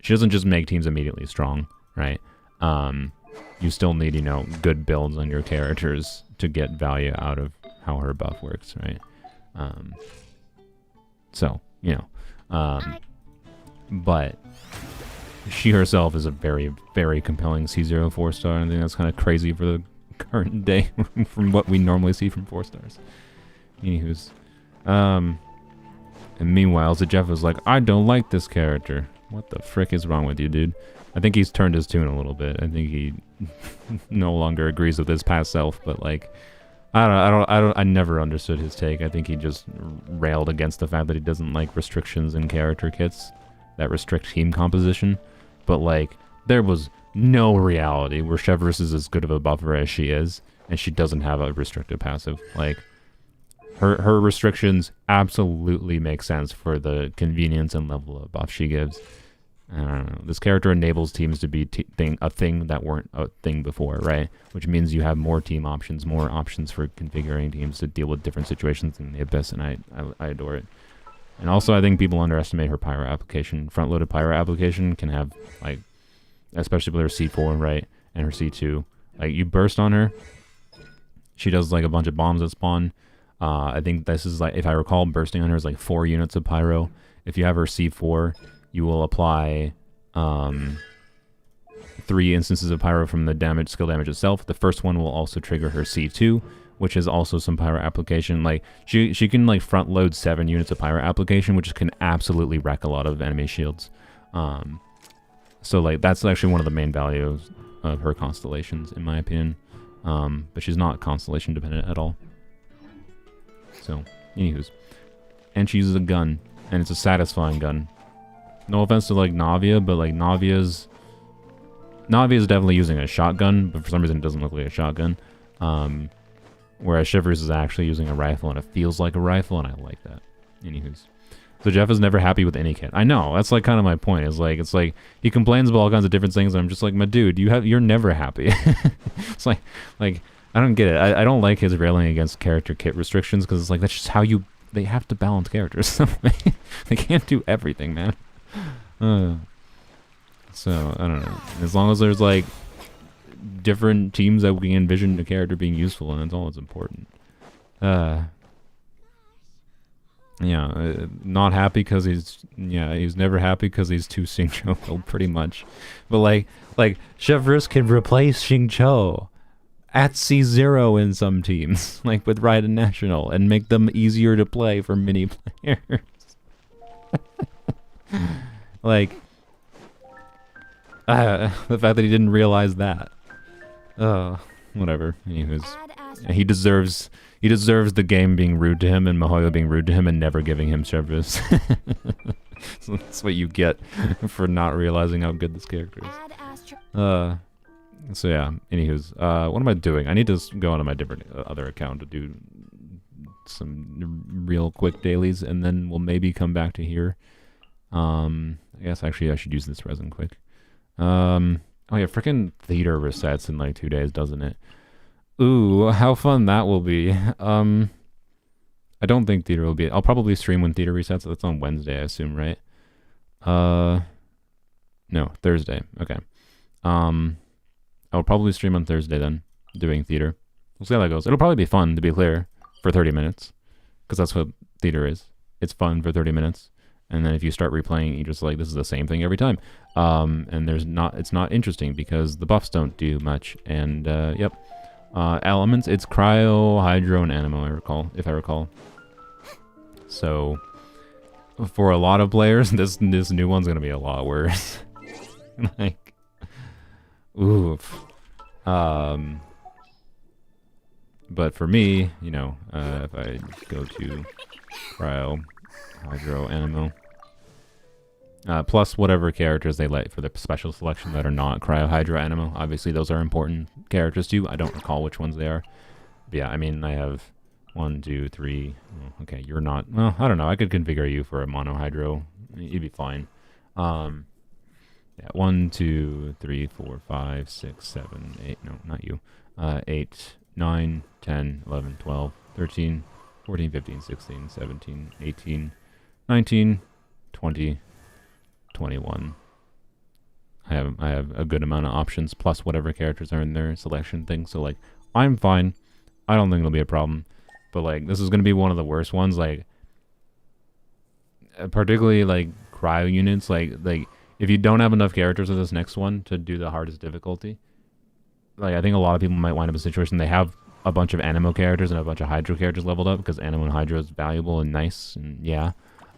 she doesn't just make teams immediately strong, right? You still need, you know, good builds on your characters to get value out of how her buff works, right? So, you know, but she herself is a very, very compelling C0 4-star. I think that's kind of crazy for the current day from what we normally see from 4-stars. Anywho's, and meanwhile, Jeff was like, I don't like this character. What the frick is wrong with you, dude? I think he's turned his tune a little bit. I think he no longer agrees with his past self, but like, I never understood his take. I think he just railed against the fact that he doesn't like restrictions in character kits that restrict team composition. But like, there was no reality where Chevreuse is as good of a buffer as she is, and she doesn't have a restricted passive. Like, her restrictions absolutely make sense for the convenience and level of buff she gives. I don't know. This character enables teams to be a thing that weren't a thing before, right? Which means you have more team options, more options for configuring teams to deal with different situations in the Abyss, and I adore it. And also, I think people underestimate her Pyro application. Front-loaded Pyro application can have, like, especially with her C4, right, and her C2. Like, you burst on her, she does, like, a bunch of bombs at spawn. I think this is, like, if I recall, bursting on her is, like, 4 units of Pyro. If you have her C4... you will apply 3 instances of Pyro from the skill damage itself. The first one will also trigger her C2, which is also some Pyro application. Like she can like front load 7 units of Pyro application, which can absolutely wreck a lot of enemy shields. So like that's actually one of the main values of her constellations, in my opinion. But she's not constellation dependent at all. So, anywho's, and she uses a gun, and it's a satisfying gun. No offense to like Navia, but like Navia's definitely using a shotgun, but for some reason it doesn't look like a shotgun. Whereas Chevreuse is actually using a rifle, and it feels like a rifle, and I like that. Anywho's, so Jeff is never happy with any kit. I know, that's like kind of my point. It's like he complains about all kinds of different things, and I'm just like, my dude, you're never happy. It's like I don't get it. I don't like his railing against character kit restrictions, because it's like that's just how they have to balance characters. They can't do everything, man. So I don't know. As long as there's like different teams that we envision the character being useful, and that's all that's important. Yeah, not happy because he's never happy because he's too Xingqiu pretty much. But like Chevreuse can replace Xingqiu at C0 in some teams, like with Raiden National, and make them easier to play for mini players. Like, the fact that he didn't realize that. Whatever. Anyways, he deserves the game being rude to him and Mihoyo being rude to him and never giving him Chevreuse. So that's what you get for not realizing how good this character is. So yeah. Anywho's, what am I doing? I need to go onto my different other account to do some real quick dailies, and then we'll maybe come back to here. I guess actually I should use this resin quick. Oh yeah, freaking theater resets in like 2 days, doesn't it? Ooh, how fun that will be. I don't think theater will be. I'll probably stream when theater resets. That's on Wednesday, I assume, right? No, Thursday. Okay. I'll probably stream on Thursday then, doing theater. We'll see how that goes. It'll probably be fun, to be clear, for 30 minutes. Because that's what theater is. It's fun for 30 minutes. And then if you start replaying, you're just like, this is the same thing every time. And it's not interesting because the buffs don't do much. And, yep. Elements, it's cryo, hydro, and animo, if I recall. So, for a lot of players, this new one's gonna be a lot worse. Like, oof. But for me, you know, if I go to cryo, hydro, animo, plus whatever characters they let for the special selection that are not cryo, hydro, animo. Obviously, those are important characters too. I don't recall which ones they are. But yeah, I mean, I have 1, 2, 3. Oh, okay, you're not. Well, I don't know. I could configure you for a mono hydro. You'd be fine. Yeah, 1, 2, 3, 4, 5, 6, 7, 8. No, not you. 8, 9, 10, 11, 12, 13, 14, 15, 16, 17, 18, 19, 20, 21. I have a good amount of options plus whatever characters are in their selection thing. So like, I'm fine. I don't think it'll be a problem. But like, this is gonna be one of the worst ones. Like, particularly like cryo units. Like if you don't have enough characters of this next one to do the hardest difficulty, like I think a lot of people might wind up in a situation they have a bunch of animo characters and a bunch of hydro characters leveled up because animo and hydro is valuable and nice and yeah.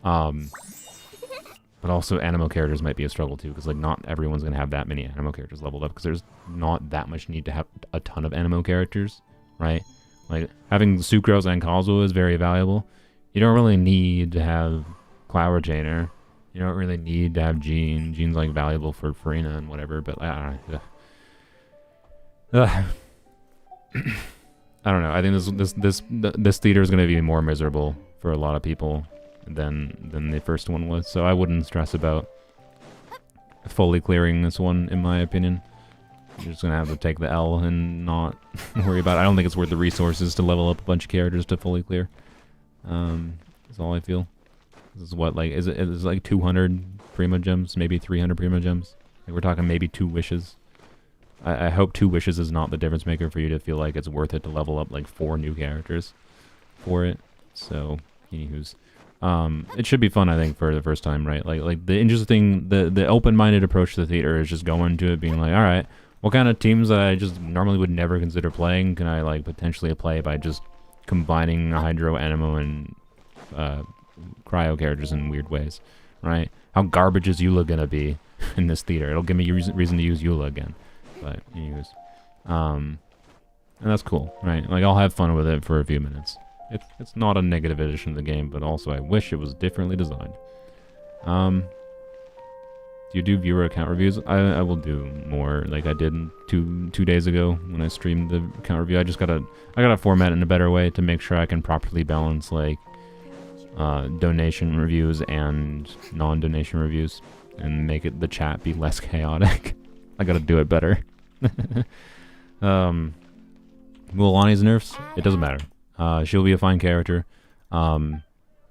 But also animo characters might be a struggle too because like not everyone's gonna have that many animo characters leveled up because there's not that much need to have a ton of animo characters, right? Like having Sucrose and Kazuo is very valuable. You don't really need to have Cloud Retainer. You don't really need to have Jean. Jean's like valuable for Furina and whatever, but I don't know. I think this theater is gonna be more miserable for a lot of people than the first one was. So I wouldn't stress about fully clearing this one, in my opinion. You're just gonna have to take the L and not worry about it. I don't think it's worth the resources to level up a bunch of characters to fully clear. That's all I feel. This is what, like, is it like 200 Primo Gems, maybe 300 Primo Gems? Like, we're talking maybe 2 wishes. I hope 2 wishes is not the difference maker for you to feel like it's worth it to level up like 4 new characters for it. So, anywho's, it should be fun, I think, for the first time, right? Like the interesting, the open-minded approach to the theater is just going to it being like, all right, what kind of teams that I just normally would never consider playing can I like potentially play by just combining Hydro, Animo, and Cryo characters in weird ways, right? How garbage is Eula gonna be in this theater? It'll give me reason to use Eula again. But anyways, and that's cool, right? Like I'll have fun with it for a few minutes. It's not a negative addition to the game, but also I wish it was differently designed. Do you do viewer account reviews? I will do more, like I did 2 days ago when I streamed the account review. I gotta format it in a better way to make sure I can properly balance like donation reviews and non-donation reviews and make it the chat be less chaotic. I gotta do it better. Mualani's nerfs, it doesn't matter. She'll be a fine character. Mark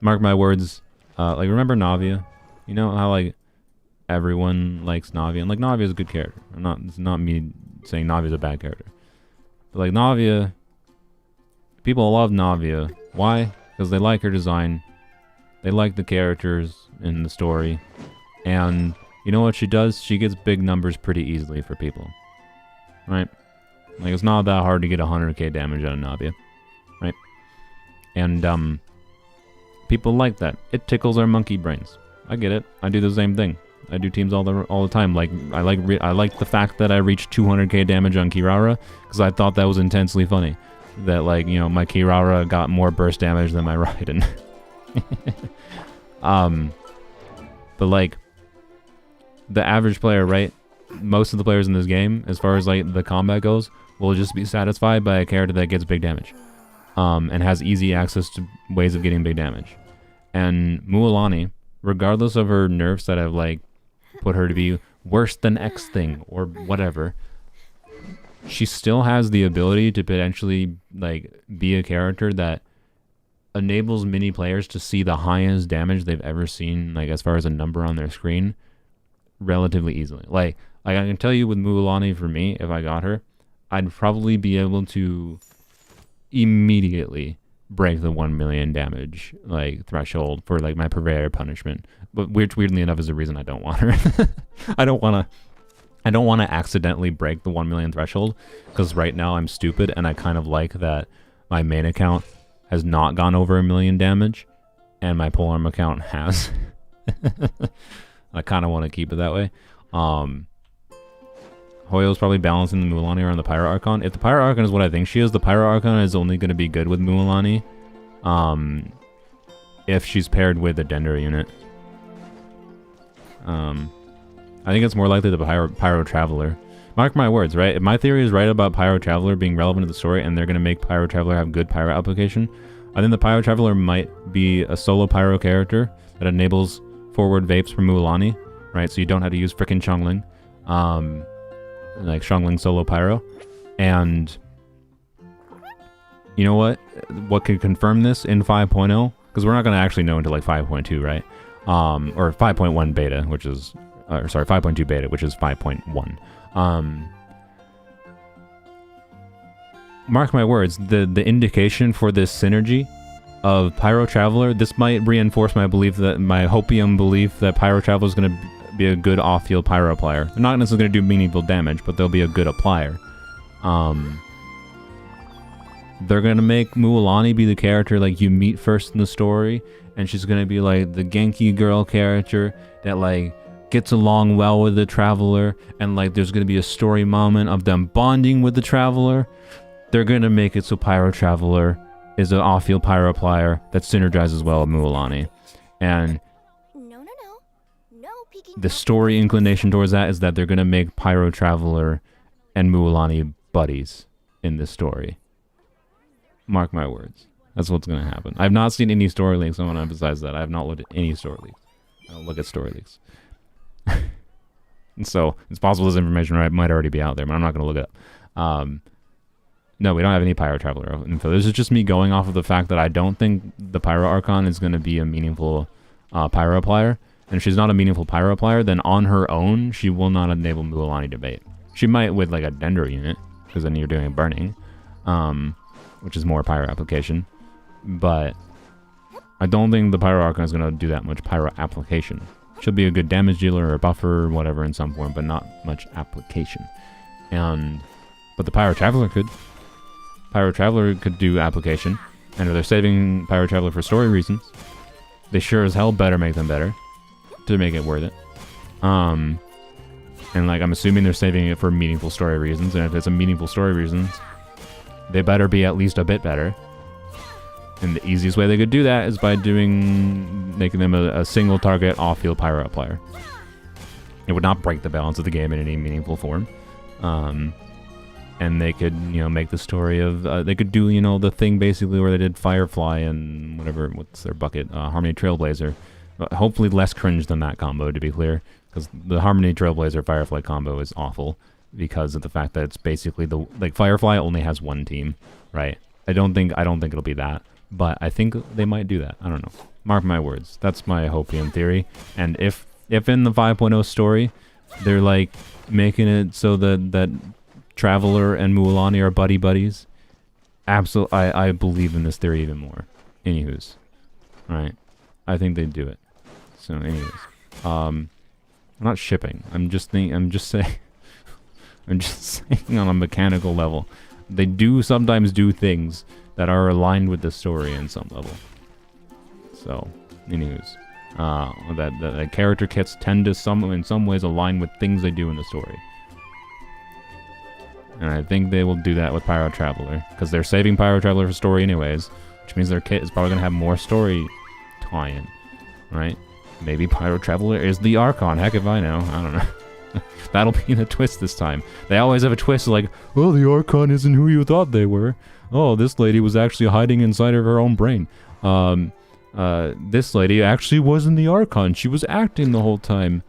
my words. Like remember Navia? You know how like everyone likes Navia, and like Navia's a good character. It's not me saying Navia's a bad character. But like Navia, people love Navia. Why? Because they like her design. They like the characters in the story. And you know what she does? She gets big numbers pretty easily for people. Right? Like it's not that hard to get 100k damage out of Navia. Right? And people like that. It tickles our monkey brains. I get it. I do the same thing. I do teams all the time. Like I like the fact that I reached 200k damage on Kirara because I thought that was intensely funny. That like, you know, my Kirara got more burst damage than my Raiden. But like the average player, right? Most of the players in this game, as far as like the combat goes, will just be satisfied by a character that gets big damage, and has easy access to ways of getting big damage. And Mualani, regardless of her nerfs that have like put her to be worse than X thing or whatever, she still has the ability to potentially like be a character that enables many players to see the highest damage they've ever seen, like as far as a number on their screen, relatively easily. Like I can tell you with Mualani, for me, if I got her, I'd probably be able to immediately break the 1 million damage like threshold for like my purveyor punishment. But weirdly enough is the reason I don't want her. I don't want I don't want to accidentally break the 1 million threshold, because right now I'm stupid and I kind of like that my main account has not gone over 1 million damage and my polearm account has. I kind of want to keep it that way. Hoyo's probably balancing the Mualani around the Pyro Archon. If the Pyro Archon is what I think she is, the Pyro Archon is only going to be good with Mualani if she's paired with a Dender unit. I think it's more likely the Pyro Traveler. Mark my words, right? If my theory is right about Pyro Traveler being relevant to the story and they're going to make Pyro Traveler have good Pyro application, I think the Pyro Traveler might be a solo Pyro character that enables forward vapes from Mualani, right? So you don't have to use frickin' Xiangling. Like Xiangling solo Pyro. And you know what? What could confirm this in 5.0? Because we're not going to actually know until like 5.2, right? Or 5.1 beta, which is... sorry, 5.2 beta, which is 5.1. Mark my words, the indication for this synergy of Pyro Traveler, this might reinforce my belief that, my hopium belief that Pyro Traveler is going to be a good off-field Pyro applier. They're not necessarily going to do meaningful damage, but they'll be a good applier. They're going to make Mualani be the character like you meet first in the story, and she's going to be like the Genki girl character that like gets along well with the Traveler, and like there's going to be a story moment of them bonding with the Traveler. They're going to make it so Pyro Traveler is an off-field Pyro applier that synergizes well with Mualani. And the story inclination towards that is that they're going to make Pyro Traveler and Mualani buddies in this story. Mark my words. That's what's going to happen. I've not seen any story leaks. I want to emphasize that. I have not looked at any story leaks. I don't look at story leaks. And so it's possible this information might already be out there, but I'm not going to look it up. No, we don't have any Pyro Traveler info. This is just me going off of the fact that I don't think the Pyro Archon is going to be a meaningful Pyro applier. And if she's not a meaningful Pyro applier, then on her own, she will not enable Mualani to bait. She might with like a Dender unit, because then you're doing burning, which is more Pyro application. But I don't think the Pyro Archon is going to do that much Pyro application. She'll be a good damage dealer or a buffer or whatever in some form, but not much application. But the Pyro Traveler could. Pyro Traveler could do application. And if they're saving Pyro Traveler for story reasons, they sure as hell better make them better to make it worth it. And like I'm assuming they're saving it for meaningful story reasons, and if it's a meaningful story reasons, they better be at least a bit better. And the easiest way they could do that is by making them a single target off-field Pyro applier. It would not break the balance of the game in any meaningful form. And they could, make the story of, they could do, the thing basically where they did Firefly and whatever, what's their bucket, Harmony Trailblazer. Hopefully less cringe than that combo, to be clear, because the Harmony Trailblazer Firefly combo is awful because of the fact that it's basically Firefly only has one team, right? I don't think it'll be that, but I think they might do that. I don't know. Mark my words. That's my hopium theory. And if in the 5.0 story, they're like making it so that Traveler and Mualani are buddies, absolutely, I believe in this theory even more. Anywho's, right? I think they'd do it. So, anyways, I'm not shipping. I'm just saying. I'm just saying on a mechanical level, they do sometimes do things that are aligned with the story in some level. So, anyways, that character kits tend to in some ways align with things they do in the story. And I think they will do that with Pyro Traveler, because they're saving Pyro Traveler for story anyways, which means their kit is probably going to have more story tie-in, right? Maybe Pyro Traveler is the Archon. Heck if I know. I don't know. That'll be the twist this time. They always have a twist like, oh, the Archon isn't who you thought they were. Oh, this lady was actually hiding inside of her own brain. This lady actually wasn't the Archon. She was acting the whole time.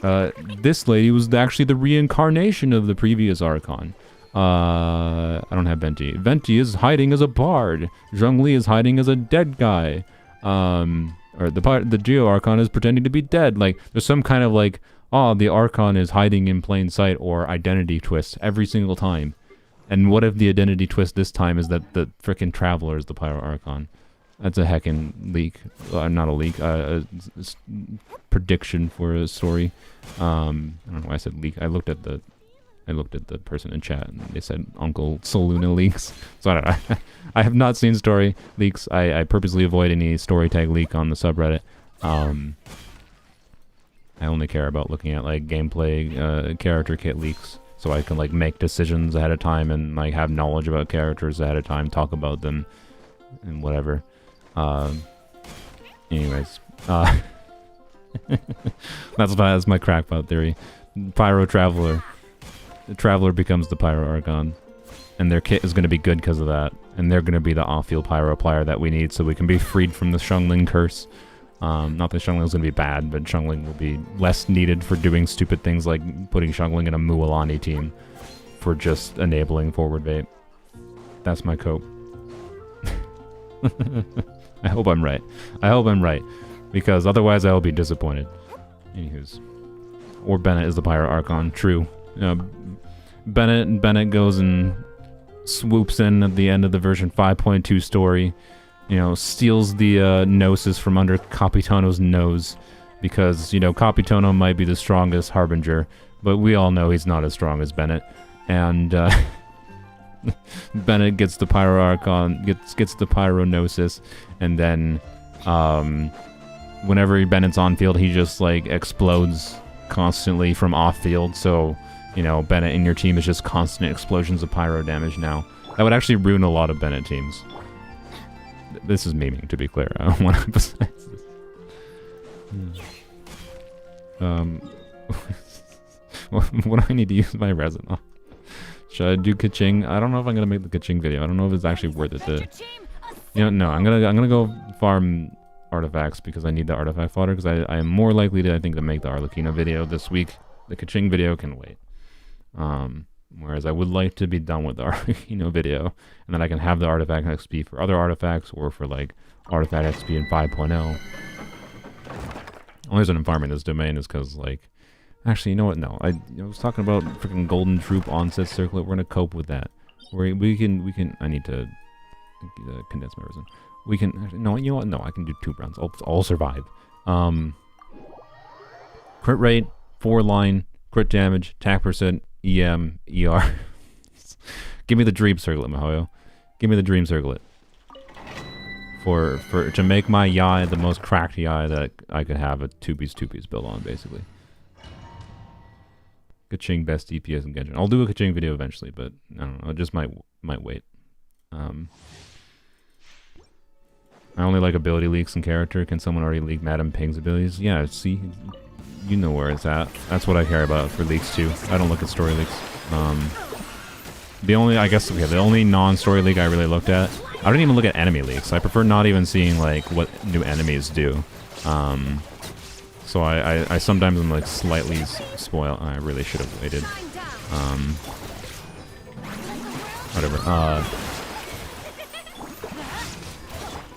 This lady was actually the reincarnation of the previous Archon. I don't have Venti. Venti is hiding as a bard. Zhongli is hiding as a dead guy. Or the Geo Archon is pretending to be dead. Like, there's some kind of like, oh, the Archon is hiding in plain sight or identity twist every single time. And what if the identity twist this time is that the frickin' Traveler is the Pyro Archon? That's a heckin' leak. Not a leak. Prediction for a story. I don't know why I said leak. I looked at the person in chat and they said Uncle Soluna leaks. So I don't know. I have not seen story leaks. I purposely avoid any story tag leak on the subreddit. I only care about looking at like gameplay, character kit leaks, so I can like make decisions ahead of time and like have knowledge about characters ahead of time, talk about them, and whatever. Anyways, that's my crackpot theory. Pyro Traveler. The Traveler becomes the Pyro Archon, and their kit is going to be good because of that, and they're going to be the off-field Pyro player that we need so we can be freed from the Xiangling curse. Not that Xiangling is going to be bad, but Xiangling will be less needed for doing stupid things like putting Xiangling in a Mualani team for just enabling forward bait. That's my cope. I hope I'm right. I hope I'm right, because otherwise I will be disappointed. Anywho's. Or Bennett is the Pyro Archon. True. Bennett goes and swoops in at the end of the version 5.2 story, you know, steals the gnosis from under Capitano's nose, because, you know, Capitano might be the strongest harbinger, but we all know he's not as strong as Bennett, and Bennett gets the Pyro Archon, gets the Pyro gnosis, and then whenever Bennett's on field, he just like explodes constantly from off field, so you know, Bennett in your team is just constant explosions of pyro damage now. That would actually ruin a lot of Bennett teams. This is memeing, to be clear. I don't want to emphasize this. What do I need to use my resin on? Should I do Kaching? I don't know if I'm gonna make the Kaching video. I don't know if it's actually worth it to... You know, no, I'm gonna go farm artifacts because I need the artifact fodder, because I am more likely to, I think, to make the Arlecchino video this week. The Kaching video can wait. Whereas I would like to be done with the Arlecchino video, and then I can have the artifact XP for other artifacts, or for like artifact XP in 5.0. The only reason I'm farming this domain is because, like, actually, you know what? No, I was talking about freaking Golden Troop onset circlet. We're gonna cope with that. We can. I need to condense my resin. We can. Actually, no, you know what? No, I can do 2 runs. I'll survive. Crit rate, 4 line, crit damage, attack percent, EM, ER. Give me the dream circlet, Mahoyo. Give me the dream circlet. To make my Yai the most cracked Yai that I could have a 2-piece build on, basically. Kaching best DPS in Genshin. I'll do a Kaching video eventually, but I don't know. I just might wait. I only like ability leaks in character. Can someone already leak Madam Ping's abilities? Yeah, see, you know where it's at. That's what I care about for leaks too. I don't look at story leaks. The only, I guess, okay, the only non-story leak I really looked at, I don't even look at enemy leaks. I prefer not even seeing like what new enemies do. So I sometimes am like slightly spoiled. I really should have waited. Whatever.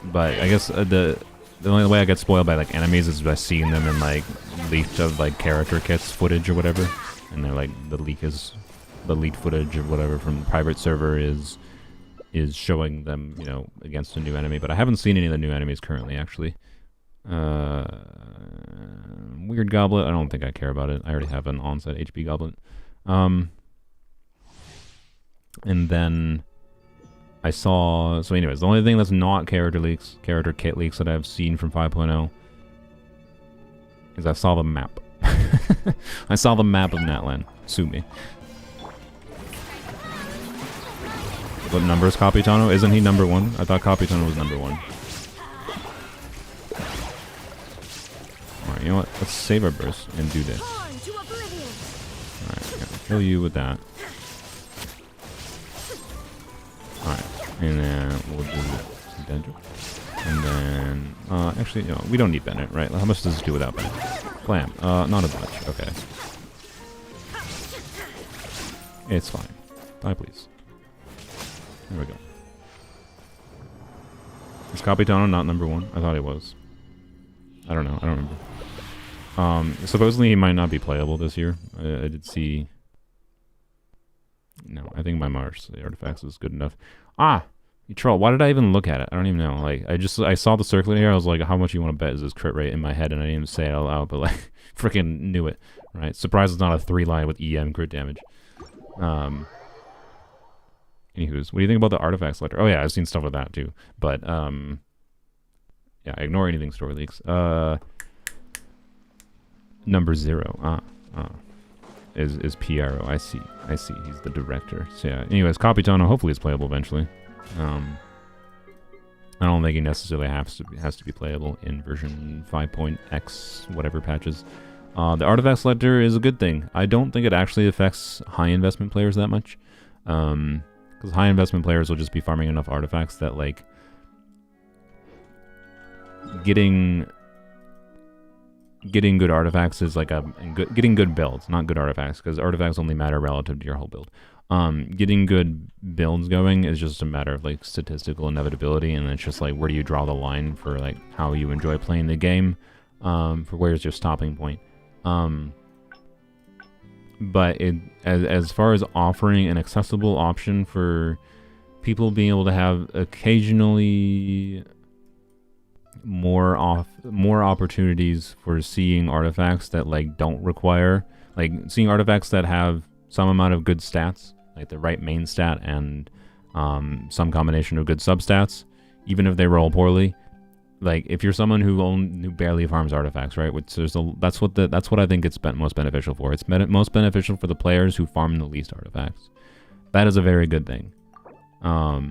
But I guess the only way I get spoiled by like enemies is by seeing them in like leaked of like character kits footage or whatever, and they're like the leaked footage or whatever from the private server is showing them, you know, against a new enemy. But I haven't seen any of the new enemies currently, actually. Weird goblet. I don't think I care about it. I already have an onset HP goblet. And then I saw, so anyways, the only thing that's not character kit leaks that I've seen from 5.0 is I saw the map. I saw the map of Natlan. Sue me. What number is Capitano? Isn't he number 1? I thought Capitano was number 1. Alright, you know what? Let's save our burst and do this. Alright, gotta kill you with that. Alright, and then we'll do some Dendro. And then, actually, no, we don't need Bennett, right? How much does this do without Bennett? Blam. Not as much. Okay. It's fine. Die, please. There we go. Is Capitano not number 1? I thought he was. I don't know. I don't remember. Supposedly he might not be playable this year. I did see... No, I think my Mars, the artifacts, is good enough. Ah! You troll. Why did I even look at it? I don't even know. Like, I saw the circlet here. I was like, how much you want to bet is this crit rate in my head? And I didn't even say it out loud, but like, freaking knew it. Right? Surprised it's not a 3-line with EM crit damage. Anywho's, what do you think about the artifact selector? Oh yeah, I've seen stuff with that too. But yeah, ignore anything story leaks. Number 0. Is Pyro. I see. He's the director. So yeah. Anyways, Capitano hopefully is playable eventually. I don't think he necessarily has to be playable in version 5.x whatever patches. The artifact selector is a good thing. I don't think it actually affects high investment players that much. Because high investment players will just be farming enough artifacts that like getting good artifacts is like getting good builds, not good artifacts, because artifacts only matter relative to your whole build. Getting good builds going is just a matter of like statistical inevitability, and it's just like where do you draw the line for like how you enjoy playing the game, for where's your stopping point. But as far as offering an accessible option for people being able to have occasionally more opportunities for seeing artifacts that like don't require, like seeing artifacts that have some amount of good stats, like the right main stat and some combination of good substats, even if they roll poorly. Like if you're someone who barely farms artifacts, right? Which that's what I think it's most beneficial for. It's most beneficial for the players who farm the least artifacts. That is a very good thing. So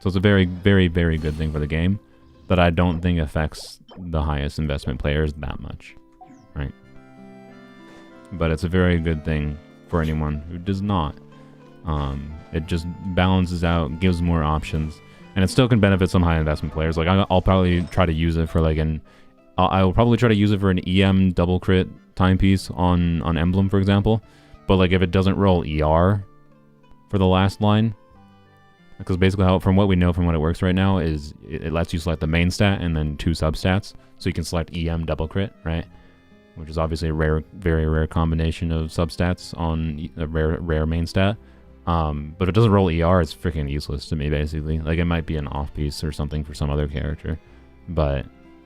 it's a very, very, very good thing for the game, but I don't think affects the highest investment players that much, right? But it's a very good thing for anyone who does not. It just balances out, gives more options. And it still can benefit some high investment players. Like I'll probably try to use it for like I will probably try to use it for an EM double crit timepiece on Emblem, for example. But like if it doesn't roll ER for the last line, because basically from what we know from what it works right now is it lets you select the main stat and then 2 substats, so you can select EM double crit, right? Which is obviously a very rare combination of substats on a rare main stat. But if it doesn't roll ER, it's freaking useless to me, basically. Like, it might be an off-piece or something for some other character, but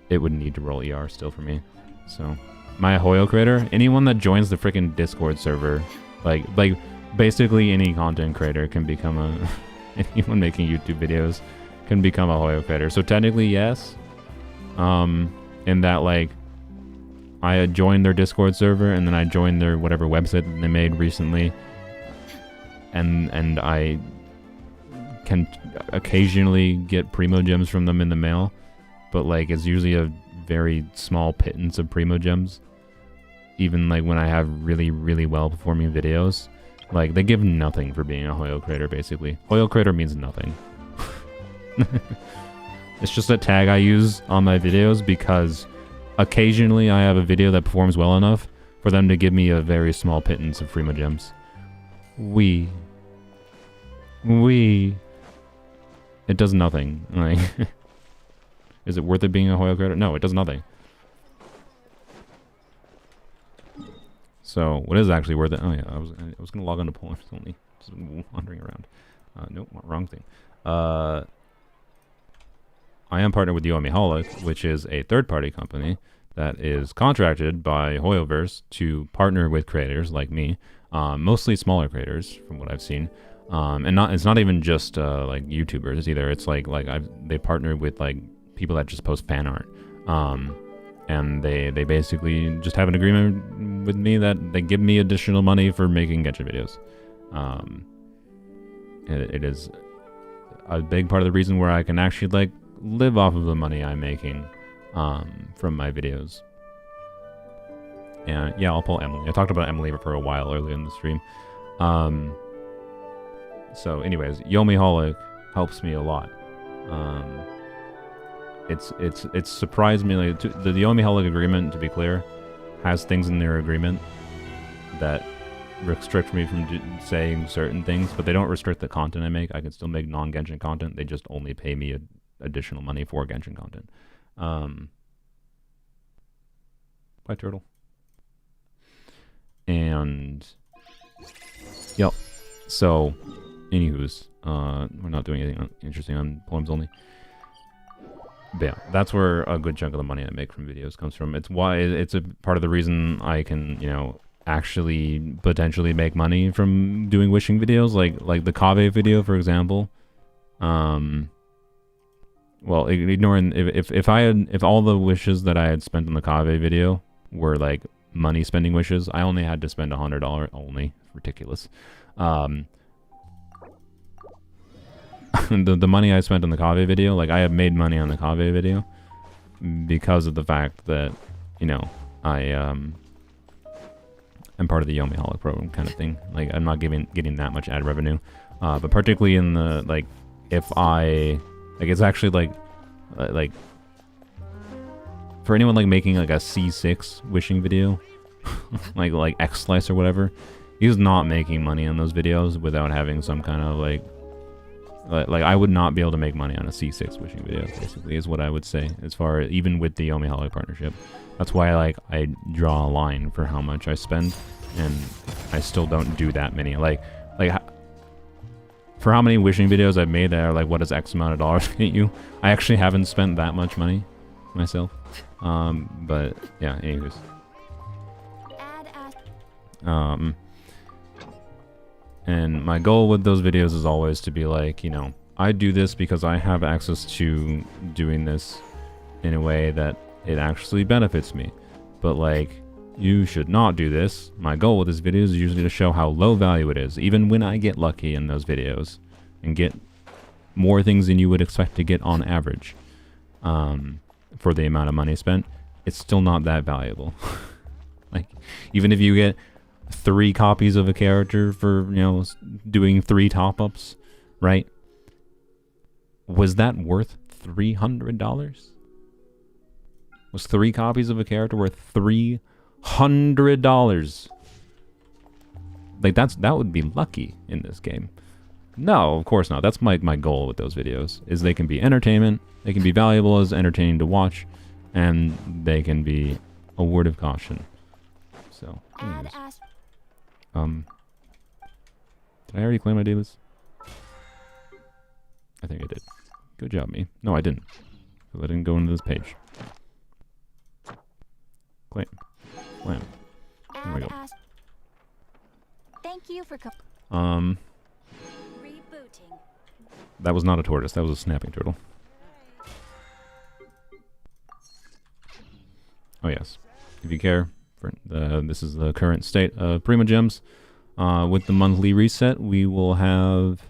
it would need to roll ER still for me. So, my Hoyo creator, anyone that joins the freaking Discord server, like basically any content creator can become a... anyone making YouTube videos can become a Hoyo creator. So, technically, yes. In that, like, I joined their Discord server, and then I joined their whatever website that they made recently, and I can occasionally get Primo Gems from them in the mail, but like it's usually a very small pittance of Primo Gems. Even like when I have really, really well performing videos, like they give nothing for being a Hoyo creator, basically. Hoyo creator means nothing. It's just a tag I use on my videos because occasionally I have a video that performs well enough for them to give me a very small pittance of Primo Gems. It does nothing. Like, is it worth it being a Hoyo creator? No, it does nothing. So, what is actually worth it? Oh yeah, I was gonna log on to Poland only, just wandering around. Nope, wrong thing. I am partnered with Emilie, which is a third-party company that is contracted by Hoyoverse to partner with creators like me, mostly smaller creators, from what I've seen. And it's not even just like YouTubers either. It's like they partner with like people that just post fan art, and they basically just have an agreement with me that they give me additional money for making Genshin videos. It is a big part of the reason where I can actually like live off of the money I'm making from my videos. And yeah, I'll pull Emilie. I talked about Emilie for a while earlier in the stream. So anyways, Yomiholic helps me a lot. It's surprised me, like, the Yomiholic agreement, to be clear, has things in their agreement that restrict me from saying certain things, but they don't restrict the content I make. I can still make non-Genshin content. They just only pay me additional money for Genshin content. Bye, turtle. And yep. So Anywho's, we're not doing anything interesting on poems only. But yeah, that's where a good chunk of the money I make from videos comes from. It's why it's a part of the reason I can, you know, actually potentially make money from doing wishing videos, like the Kave video, for example. Well, ignoring if all the wishes that I had spent on the Kave video were like money spending wishes, I only had to spend $100 only. Ridiculous. The money I spent on the Kave video, like I have made money on the Kave video because of the fact that, you know, I'm part of the Yomi Holic program kind of thing. Like I'm not getting that much ad revenue, but particularly in the like, if I like, it's actually like for anyone like making like a C6 wishing video, like X Slice or whatever, he's not making money on those videos without having some kind of like I would not be able to make money on a C6 wishing video, basically, is what I would say, as far as even with the Yomi Holic partnership. That's why I draw a line for how much I spend, and I still don't do that many. Like for how many wishing videos I've made that are like, what does X amount of dollars get you? I actually haven't spent that much money myself. But yeah, anyways. And my goal with those videos is always to be like, you know, I do this because I have access to doing this in a way that it actually benefits me. But like, you should not do this. My goal with this video is usually to show how low value it is, even when I get lucky in those videos and get more things than you would expect to get on average. For the amount of money spent, it's still not that valuable. Like, even if you get 3 copies of a character for, you know, doing 3 top-ups, right? Was that worth $300? Was 3 copies of a character worth $300? Like, that would be lucky in this game. No, of course not. That's my goal with those videos, is they can be entertainment, they can be valuable as entertaining to watch, and they can be a word of caution. So, anyways. Did I already claim my dailies? I think I did. Good job, me. No, I didn't. Because I didn't go into this page. Claim. Claim. There we go.
Thank you for
rebooting. That was not a tortoise. That was a snapping turtle. Oh yes. If you care, this is the current state of Prima Gems. With the monthly reset, we will have...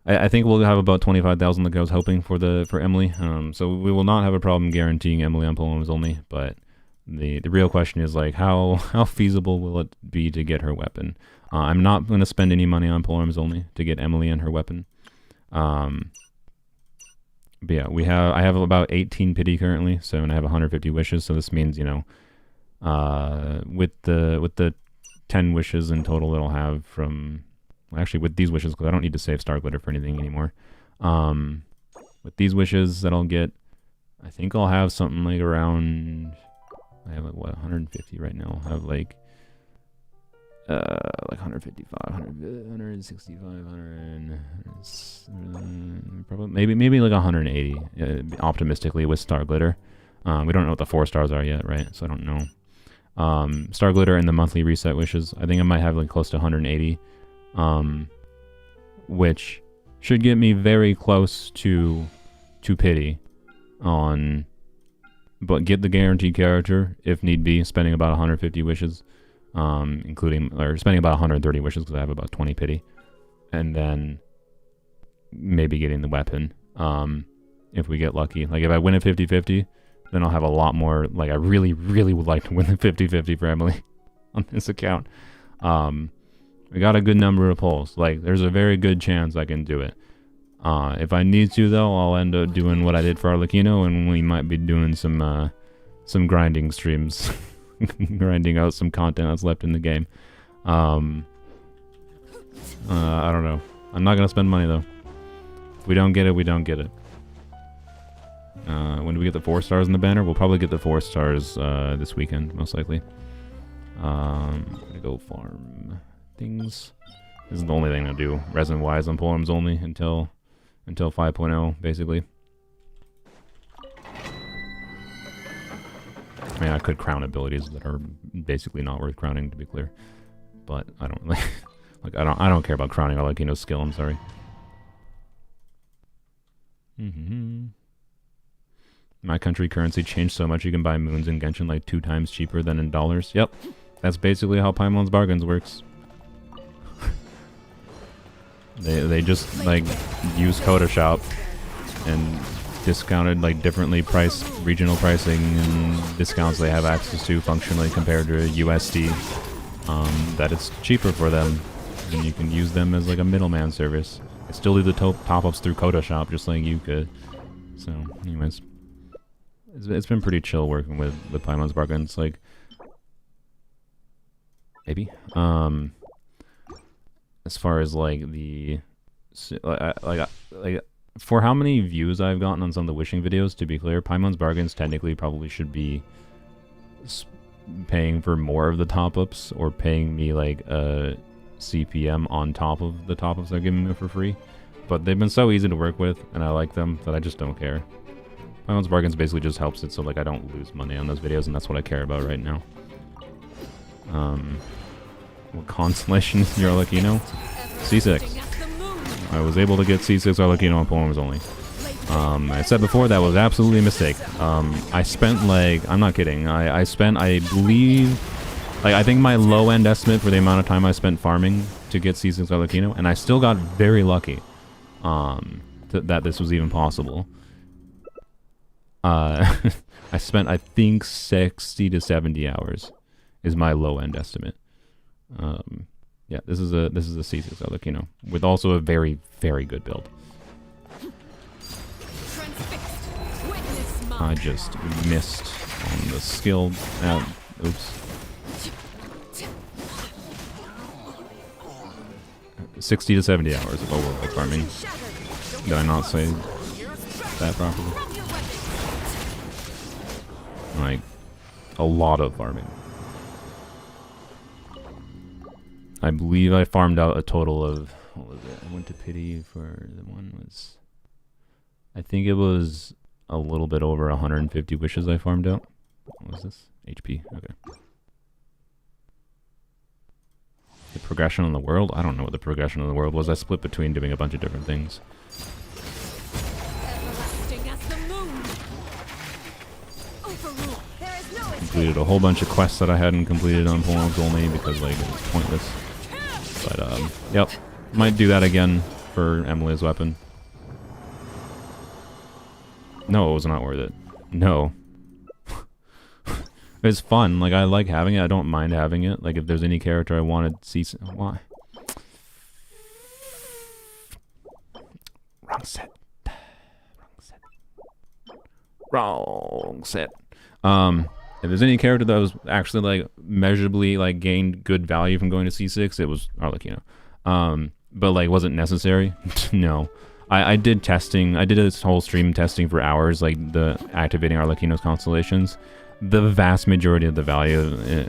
I think we'll have about 25,000 like I was hoping for Emilie. So we will not have a problem guaranteeing Emilie on poems only, but the real question is like how feasible will it be to get her weapon? I'm not going to spend any money on poems only to get Emilie and her weapon. But yeah, I have about 18 pity currently, so and I have 150 wishes. So this means, you know, with the 10 wishes in total that I'll have from, well, actually with these wishes, because I don't need to save Star Glitter for anything anymore. With these wishes that I'll get, I think I'll have something like around, I have like what, 150 right now. I'll have like 155, 165, 100, probably maybe like 180 optimistically with Star Glitter. We don't know what the 4 stars are yet, right? So I don't know. Star Glitter and the monthly reset wishes, I think I might have like close to 180, which should get me very close to pity on, but get the guaranteed character if need be, spending about 150 wishes, spending about 130 wishes because I have about 20 pity, and then maybe getting the weapon, if we get lucky. Like if I win a 50-50, then I'll have a lot more. Like I really, really would like to win the 50-50 for Emilie on this account. We got a good number of polls. Like there's a very good chance I can do it. If I need to though, I'll end up doing what I did for Arlecchino, and we might be doing some grinding streams, grinding out some content that's left in the game. I don't know. I'm not gonna spend money though. If we don't get it, we don't get it. When do we get the 4 stars in the banner? We'll probably get the 4 stars this weekend, most likely. I'm gonna go farm things. This is the only thing to do resin-wise on polearms only until 5.0, basically. I mean, I could crown abilities that are basically not worth crowning, to be clear. But I don't like, I don't care about crowning Arlecchino's skill. I'm sorry. My country currency changed so much you can buy moons in Genshin like 2 times cheaper than in dollars. Yep, that's basically how Paimon's Bargains works. They just like use Coda Shop and discounted like differently priced regional pricing and discounts they have access to functionally compared to USD. That it's cheaper for them, and you can use them as like a middleman service. I still do the top-ups through Coda Shop just like you could. So, anyways, it's been pretty chill working with Paimon's Bargains. Like, maybe. As far as like the like for how many views I've gotten on some of the wishing videos, to be clear, Paimon's Bargains technically probably should be paying for more of the top-ups or paying me like a CPM on top of the top-ups they're giving me for free. But they've been so easy to work with, and I like them, that I just don't care. Paimon's Bargains basically just helps it so like I don't lose money on those videos, and that's what I care about right now. What constellation is your Arlecchino? C6. I was able to get C6 Arlecchino on polearms only. I said before that was absolutely a mistake. I spent like, I'm not kidding, I spent, I believe, like I think my low end estimate for the amount of time I spent farming to get C6 Arlecchino, and I still got very lucky that this was even possible. I spent, I think, 60 to 70 hours is my low end estimate. Yeah, this is a C6 Arlecchino with also a very, very good build. I just missed on the skill. Oops. 60 to 70 hours of overworld farming. Did I not say that properly? Like, a lot of farming. I believe I farmed out a total of, what was it? I went to pity for the one was, I think it was a little bit over 150 wishes I farmed out. What was this? HP, okay. The progression on the world? I don't know what the progression on the world was. I split between doing a bunch of different things. Completed a whole bunch of quests that I hadn't completed on polearms only because like it was pointless. But yep, might do that again for Emilie's weapon. No, it was not worth it. No. It's fun. Like, I like having it. I don't mind having it. Like, if there's any character I wanted to see... Why? Wrong set. Wrong set. If there's any character that was actually, like, measurably, like, gained good value from going to C6, it was Arlecchino. But, like, wasn't necessary? No. I did testing. I did this whole stream testing for hours, like, the activating Arlecchino's constellations. The vast majority of the value,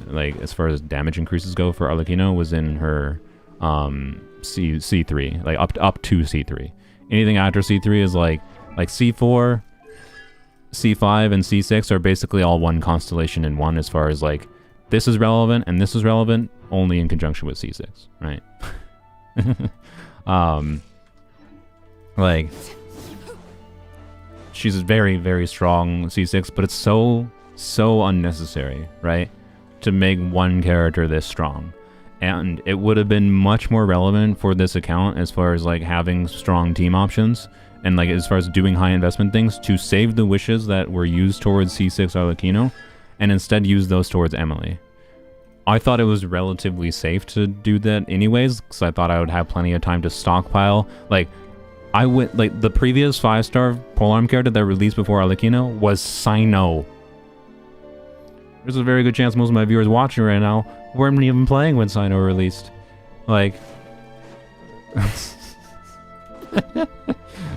like, as far as damage increases go for Arlecchino, was in her C3, like, up to C3. Anything after C3 is, like C4... C5 and C6 are basically all one constellation in one as far as like this is relevant and this is relevant only in conjunction with C6, right? Like she's very, very strong C6, but it's so unnecessary, right? To make one character this strong. And it would have been much more relevant for this account as far as like having strong team options and like as far as doing high investment things to save the wishes that were used towards C6 Arlecchino and instead use those towards Emilie. I thought it was relatively safe to do that anyways because I thought I would have plenty of time to stockpile. Like I went like the previous 5-star polearm character that released before Arlecchino was Sino. There's a very good chance most of my viewers watching right now weren't even playing when Sino released. Like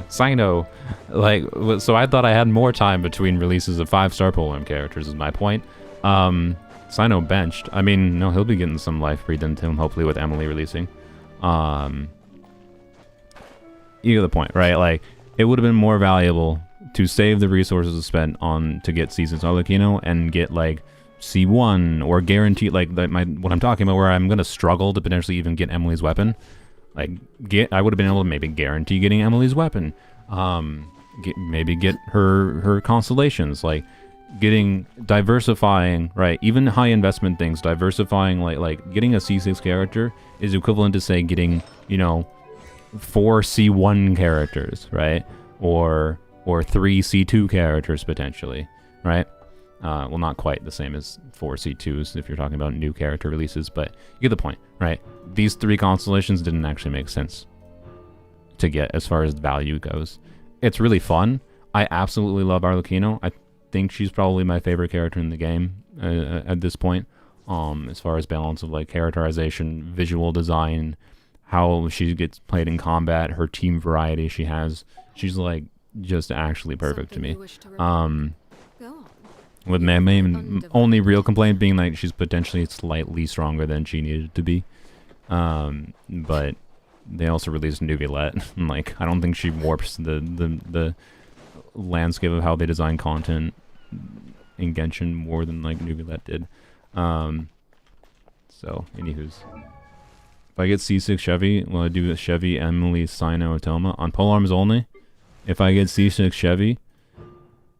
Sino, like, so I thought I had more time between releases of 5-star polearm characters is my point. Sino benched. I mean, no, he'll be getting some life breathed into him, hopefully with Emilie releasing. You get the point, right? Like, it would have been more valuable to save the resources spent on to get C6 Arlecchino and get like C1 or guarantee like what I'm talking about, where I'm gonna struggle to potentially even get Emilie's weapon. Like, I would have been able to maybe guarantee getting Emilie's weapon. Maybe get her constellations, like diversifying, right? Even high investment things, diversifying, like getting a C6 character is equivalent to, say, getting, you know, 4 C1 characters, right? Or 3 C2 characters potentially, right? Well, not quite the same as 4 C2s if you're talking about new character releases, but you get the point, right? These 3 constellations didn't actually make sense to get as far as value goes. It's really fun. I absolutely love Arlecchino. I think she's probably my favorite character in the game at this point. As far as balance of like characterization, visual design, how she gets played in combat, her team variety she has. She's like just actually perfect to me. With my main only real complaint being like she's potentially slightly stronger than she needed to be. But they also released Nuvilette, and like I don't think she warps the landscape of how they design content in Genshin more than like Nuvilette did. So anywho's, if I get C6 Chevy, will I do Chevy, Emilie, Sino, Otoma on polearms only? If I get C6 Chevy,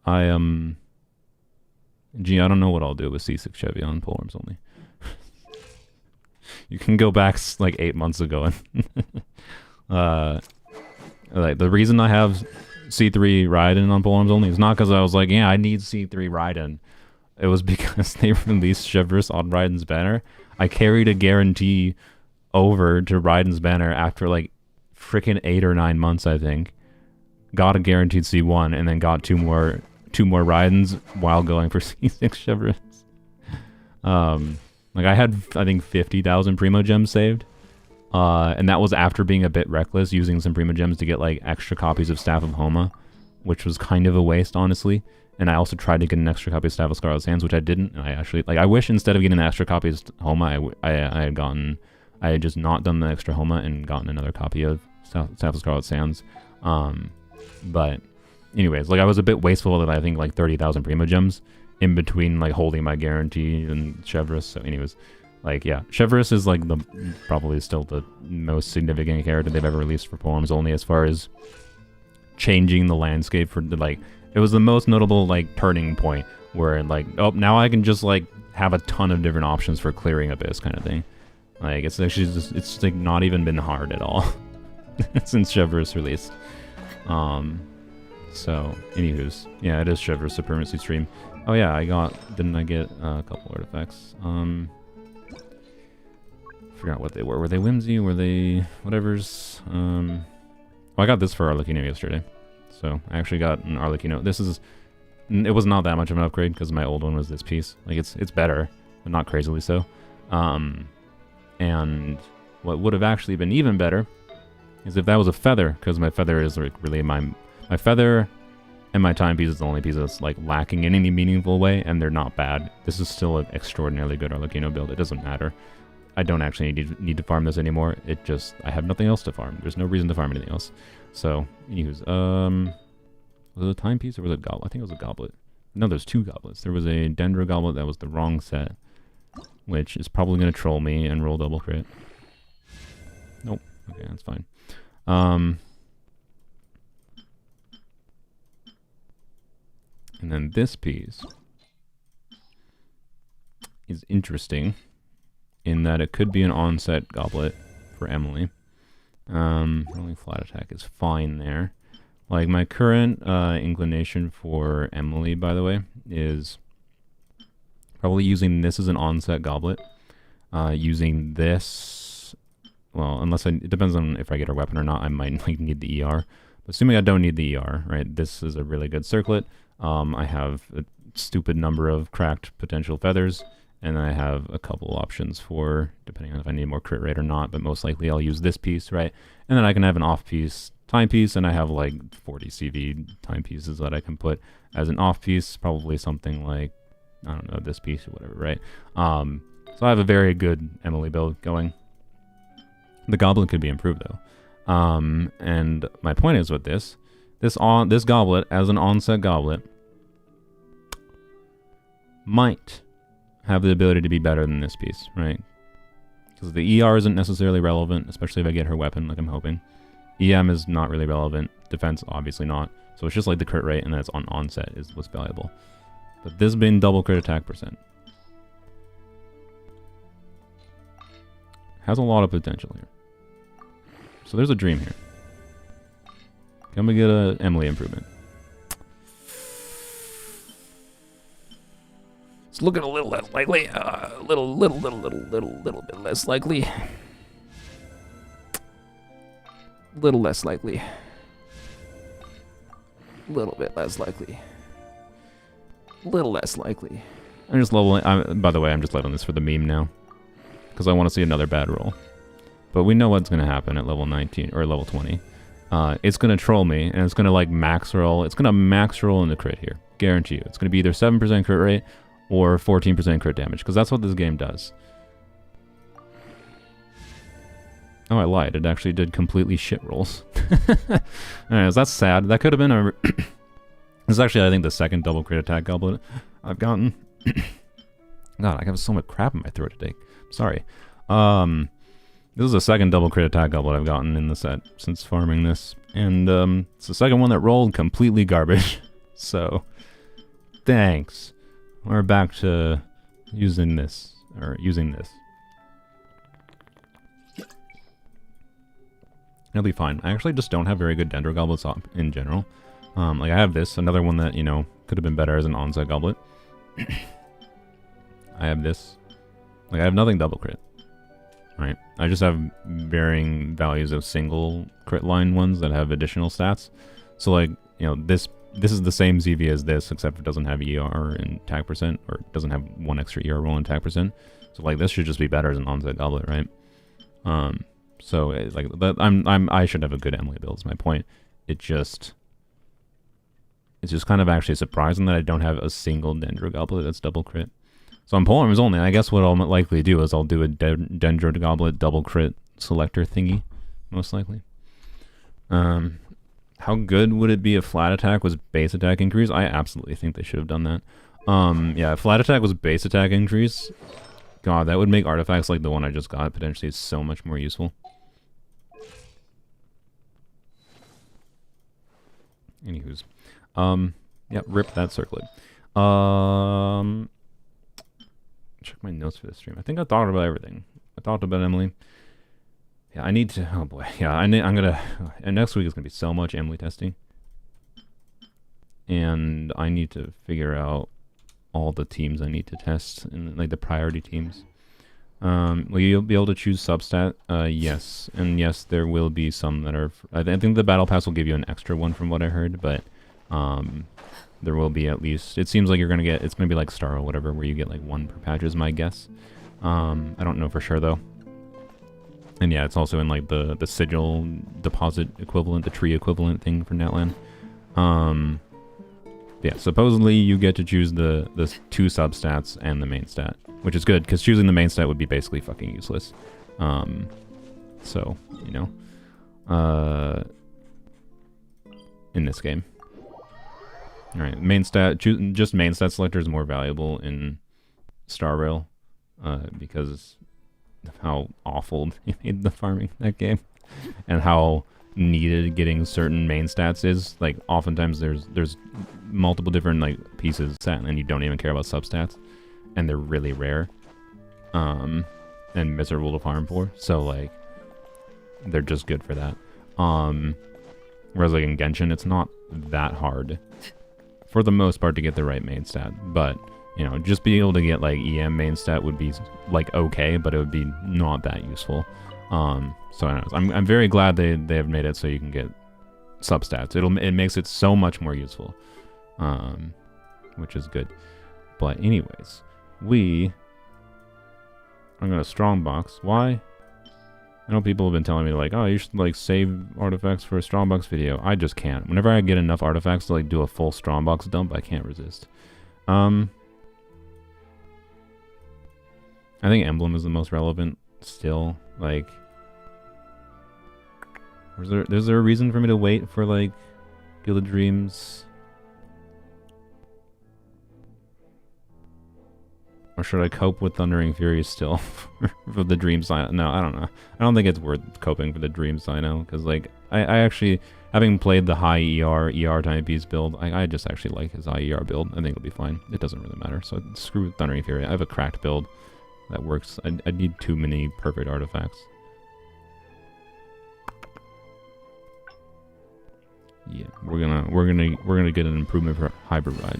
I gee, I don't know what I'll do with C6 Chevy on polearms only. You can go back like 8 months ago and like the reason I have C3 Raiden on polearms only is not because I was like, yeah, I need C3 Raiden. It was because they released Chevreuse on Raiden's banner. I carried a guarantee over to Raiden's banner after like freaking 8 or 9 months, I think. Got a guaranteed C1 and then got two more Raidens while going for C6 Chevreuse. Like I had, I think 50,000 Primo Gems saved. And that was after being a bit reckless, using some Primo Gems to get like extra copies of Staff of Homa, which was kind of a waste, honestly. And I also tried to get an extra copy of Staff of Scarlet Sands, which I didn't. And I actually, like, I wish instead of getting an extra copy of Homa, I had just not done the extra Homa and gotten another copy of Staff of Scarlet Sands. But anyways, like I was a bit wasteful with, I think, like 30,000 Primo Gems in between like holding my guarantee and Chevreuse. So anyways, like yeah, Chevreuse is like probably still the most significant character they've ever released for polearms only, as far as changing the landscape for like it was the most notable like turning point where like, oh, now I can just like have a ton of different options for clearing Abyss kind of thing. Like it's actually just, it's like not even been hard at all since Chevreuse released. So anywho's, yeah, it is Chevreuse Supremacy stream. Oh yeah, didn't I get a couple artifacts? Forgot what they were. Were they whimsy? Were they whatever's? Well, I got this for Arlecchino yesterday. So I actually got an Arlecchino. It was not that much of an upgrade because my old one was this piece. Like it's better, but not crazily so. And what would have actually been even better is if that was a feather, because my feather is like really my feather and my timepiece is the only piece that's like lacking in any meaningful way, and they're not bad. This is still an extraordinarily good Arlecchino build. It doesn't matter. I don't actually need to farm this anymore. It just, I have nothing else to farm. There's no reason to farm anything else. So, anywho's, was it a timepiece or was it a goblet? I think it was a goblet. No, there's 2 goblets. There was a Dendro goblet that was the wrong set, which is probably going to troll me and roll double crit. Nope. Okay, that's fine. And then this piece is interesting in that it could be an onset goblet for Emilie. Rolling flat attack is fine there. Like my current inclination for Emilie, by the way, is probably using this as an onset goblet. Using this, well, it depends on if I get her weapon or not. I might like need the ER. But assuming I don't need the ER, right? This is a really good circlet. I have a stupid number of cracked potential feathers, and I have a couple options for, depending on if I need more crit rate or not, but most likely I'll use this piece, right? And then I can have an off-piece timepiece, and I have like 40 CV timepieces that I can put as an off-piece, probably something like, I don't know, this piece or whatever, right? So I have a very good Emilie build going. The goblet could be improved though. And my point is with this goblet as an onset goblet might have the ability to be better than this piece, right? Because the ER isn't necessarily relevant, especially if I get her weapon, like I'm hoping. EM is not really relevant. Defense, obviously not. So it's just like the crit rate, and then it's on onset is what's valuable. But this being double crit attack percent has a lot of potential here. So there's a dream here. Can we get a Emilie improvement? It's looking a little less likely. Little bit less likely. Little less likely. Little bit less likely. Little less likely. I'm just leveling. By the way, I'm just leveling this for the meme now, because I want to see another bad roll. But we know what's going to happen at level 19 or level 20. It's going to troll me, and it's going to like max roll. It's going to max roll in the crit here. Guarantee you. It's going to be either 7% crit rate or 14% crit damage, because that's what this game does. Oh, I lied. It actually did completely shit rolls. Anyways, that's sad. That could have been a... This is actually, I think, the second double crit attack goblet I've gotten. God, I have so much crap in my throat today. Sorry. This is the second double crit attack goblet I've gotten in the set since farming this. And it's the second one that rolled completely garbage. So, thanks. We're back to using this. It'll be fine. I actually just don't have very good Dendro goblets in general. Like I have this, another one that, you know, could have been better as an onset goblet. I have this. Like I have nothing double crit. Right? I just have varying values of single crit line ones that have additional stats. So like, you know, this is the same ZV as this, except it doesn't have ER and attack percent, or it doesn't have one extra ER roll and attack percent. So like this should just be better as an onset goblet, right? So like I should have a good Emilie build is my point. It's just kind of actually surprising that I don't have a single Dendro goblet that's double crit. So I'm pulling only. I guess what I'll likely do is I'll do a Dendro goblet double crit selector thingy, most likely. How good would it be if flat attack was base attack increase? I absolutely think they should have done that. Yeah, if flat attack was base attack increase, God, that would make artifacts like the one I just got potentially so much more useful. Anywho's. Yeah, rip that circlet. Check my notes for this stream. I think I thought about everything. I talked about Emilie. Yeah, I need to, oh boy. Yeah, I'm gonna, and next week is gonna be so much Emilie testing. And I need to figure out all the teams I need to test, and like the priority teams. Will you be able to choose substat? Yes, and yes, there will be some that are. I think the battle pass will give you an extra one from what I heard, but there will be at least. It seems like you're gonna get. It's gonna be like Star or whatever, where you get like one per patch is my guess. I don't know for sure though. And yeah, it's also in like the sigil deposit equivalent, the tree equivalent thing for Netland. Yeah, supposedly you get to choose the two substats and the main stat, which is good, because choosing the main stat would be basically fucking useless. So, you know, in this game. Alright, main stat, just main stat selector is more valuable in Star Rail, because of how awful they made the farming that game, and how needed getting certain main stats is. Like oftentimes there's multiple different like pieces set and you don't even care about substats, and they're really rare and miserable to farm for, so like they're just good for that. Whereas like in Genshin it's not that hard for the most part to get the right main stat, but you know, just being able to get like EM main stat would be like okay, but it would be not that useful. So I'm very glad they have made it so you can get substats. It makes it so much more useful, which is good. But anyways, I'm gonna strongbox. Why? I know people have been telling me like, oh, you should like save artifacts for a strongbox video. I just can't. Whenever I get enough artifacts to like do a full strongbox dump, I can't resist. I think emblem is the most relevant still. Like, Is there a reason for me to wait for like Guild of Dreams? Or should I cope with Thundering Fury still for the Dream Sign? No, I don't know. I don't think it's worth coping for the Dream Sign because like I actually, having played the high ER timepiece build, I just actually like his high ER build. I think it'll be fine. It doesn't really matter. So screw Thundering Fury. I have a cracked build that works. I need too many perfect artifacts. Yeah, we're gonna get an improvement for Hybrid Ride.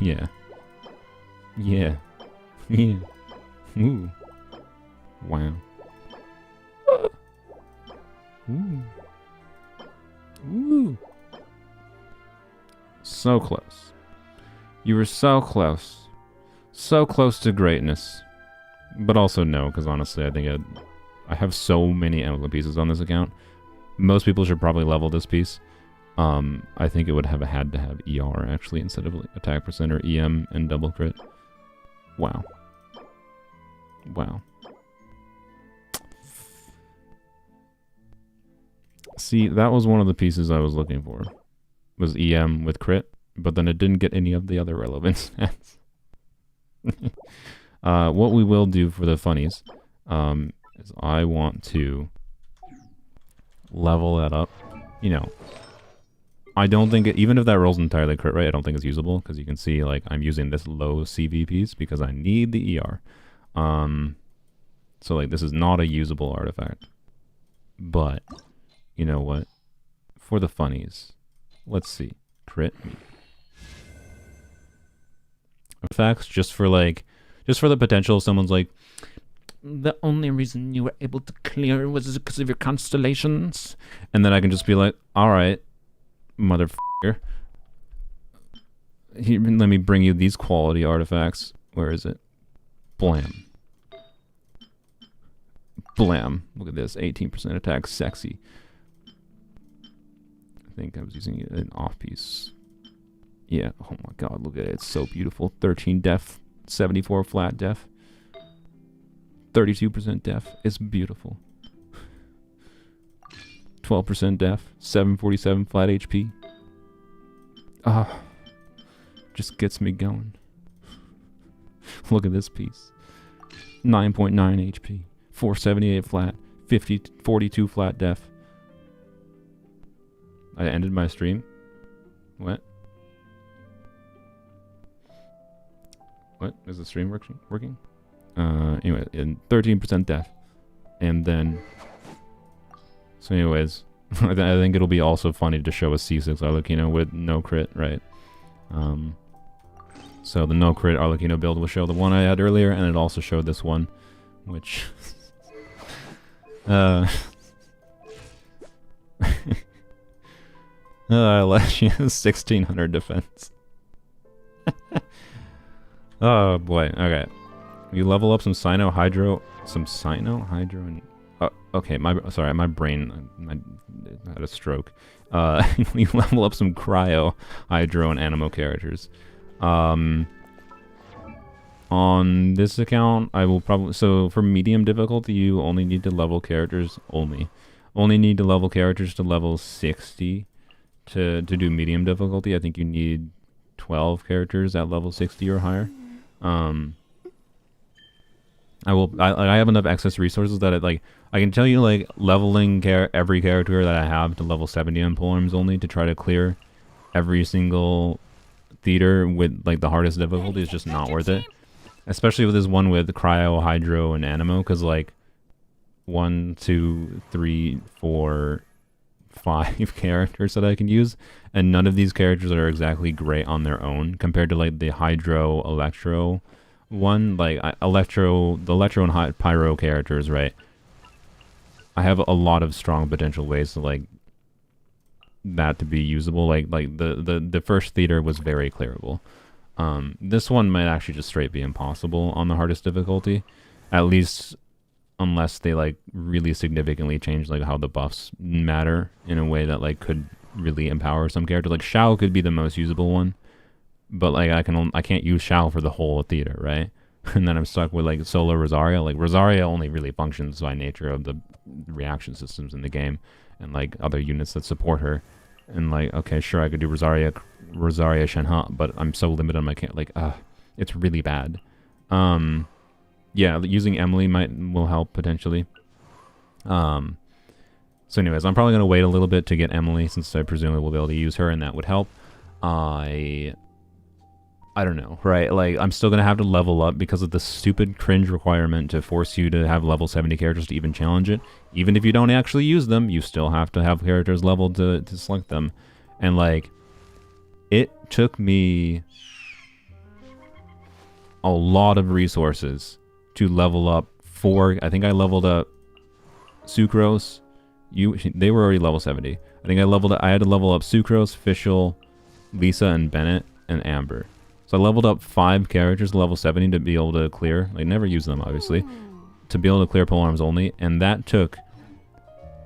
Yeah. Yeah. Yeah. Ooh. Wow. Ooh. Ooh. So close. You were so close. So close to greatness. But also no, because honestly, I think I have so many emblem pieces on this account. Most people should probably level this piece. I think it would have had to have ER actually instead of like attack percent or EM and double crit. Wow. Wow. See, that was one of the pieces I was looking for. Was EM with crit, but then it didn't get any of the other relevance stats. What we will do for the funnies is I want to level that up. You know, I don't think even if that rolls entirely crit rate, I don't think it's usable because you can see like I'm using this low CV piece because I need the ER. So like this is not a usable artifact. But you know what? For the funnies, let's see. Crit me. Artifacts just for the potential. Someone's like, the only reason you were able to clear was because of your constellations, and then I can just be like, all right, motherfucker. Here, let me bring you these quality artifacts. Where is it? Blam. Blam. Look at this. 18% attack. Sexy. I think I was using an off piece. Yeah. Oh my god. Look at it. It's so beautiful. 13 def. 74 flat def. 32% def. It's beautiful. 12% def. 747 flat HP. Ah. Just gets me going. Look at this piece. 9.9 HP. 478 flat. 42 flat def. I ended my stream. What? What? Is the stream working? Anyway, in 13% def. And then... So anyways, I think it'll be also funny to show a C6 Arlecchino with no crit, right? So the no crit Arlecchino build will show the one I had earlier, and it also showed this one, which... I let you 1600 defense. Oh boy, okay. You level up some Hydro, and... okay, my brain I had a stroke. You level up some Cryo, Hydro, and Animo characters. On this account, I will probably... So for medium difficulty, you only need to level characters only. Only need to level characters to level 60 to do medium difficulty. I think you need 12 characters at level 60 or higher. I have enough excess resources that I can tell you like leveling every character that I have to level 70 on polearms only to try to clear every single theater with like the hardest difficulty is just not worth it. Especially with this one with Cryo, Hydro, and Animo, because like 1, 2, 3, 4, 5 characters that I can use, and none of these characters are exactly great on their own compared to like the Hydro, Electro one. Like the Electro and Pyro characters, right? I have a lot of strong potential ways to like that to be usable. Like the first theater was very clearable. This one might actually just straight be impossible on the hardest difficulty, at least unless they like really significantly change like how the buffs matter in a way that like could really empower some character. Like Shao could be the most usable one, but like I can't use Shao for the whole theater, right? And then I'm stuck with like Solo Rosaria. Like Rosaria only really functions by nature of the reaction systems in the game and like other units that support her. And like, okay, sure, I could do Rosaria Shenhe, but I'm so limited on my it's really bad. Yeah, using Emilie will help potentially. So anyways, I'm probably gonna wait a little bit to get Emilie since I presumably will be able to use her, and that would help. I don't know, right? Like, I'm still gonna have to level up because of the stupid cringe requirement to force you to have level 70 characters to even challenge it. Even if you don't actually use them, you still have to have characters leveled to select them. And like, it took me a lot of resources to level up I think I leveled up Sucrose. They were already level 70. I think I had to level up Sucrose, Fischl, Lisa, and Bennett, and Amber. So I leveled up 5 characters to level 70 to be able to clear. Like, never use them, obviously. To be able to clear polearms only. And that took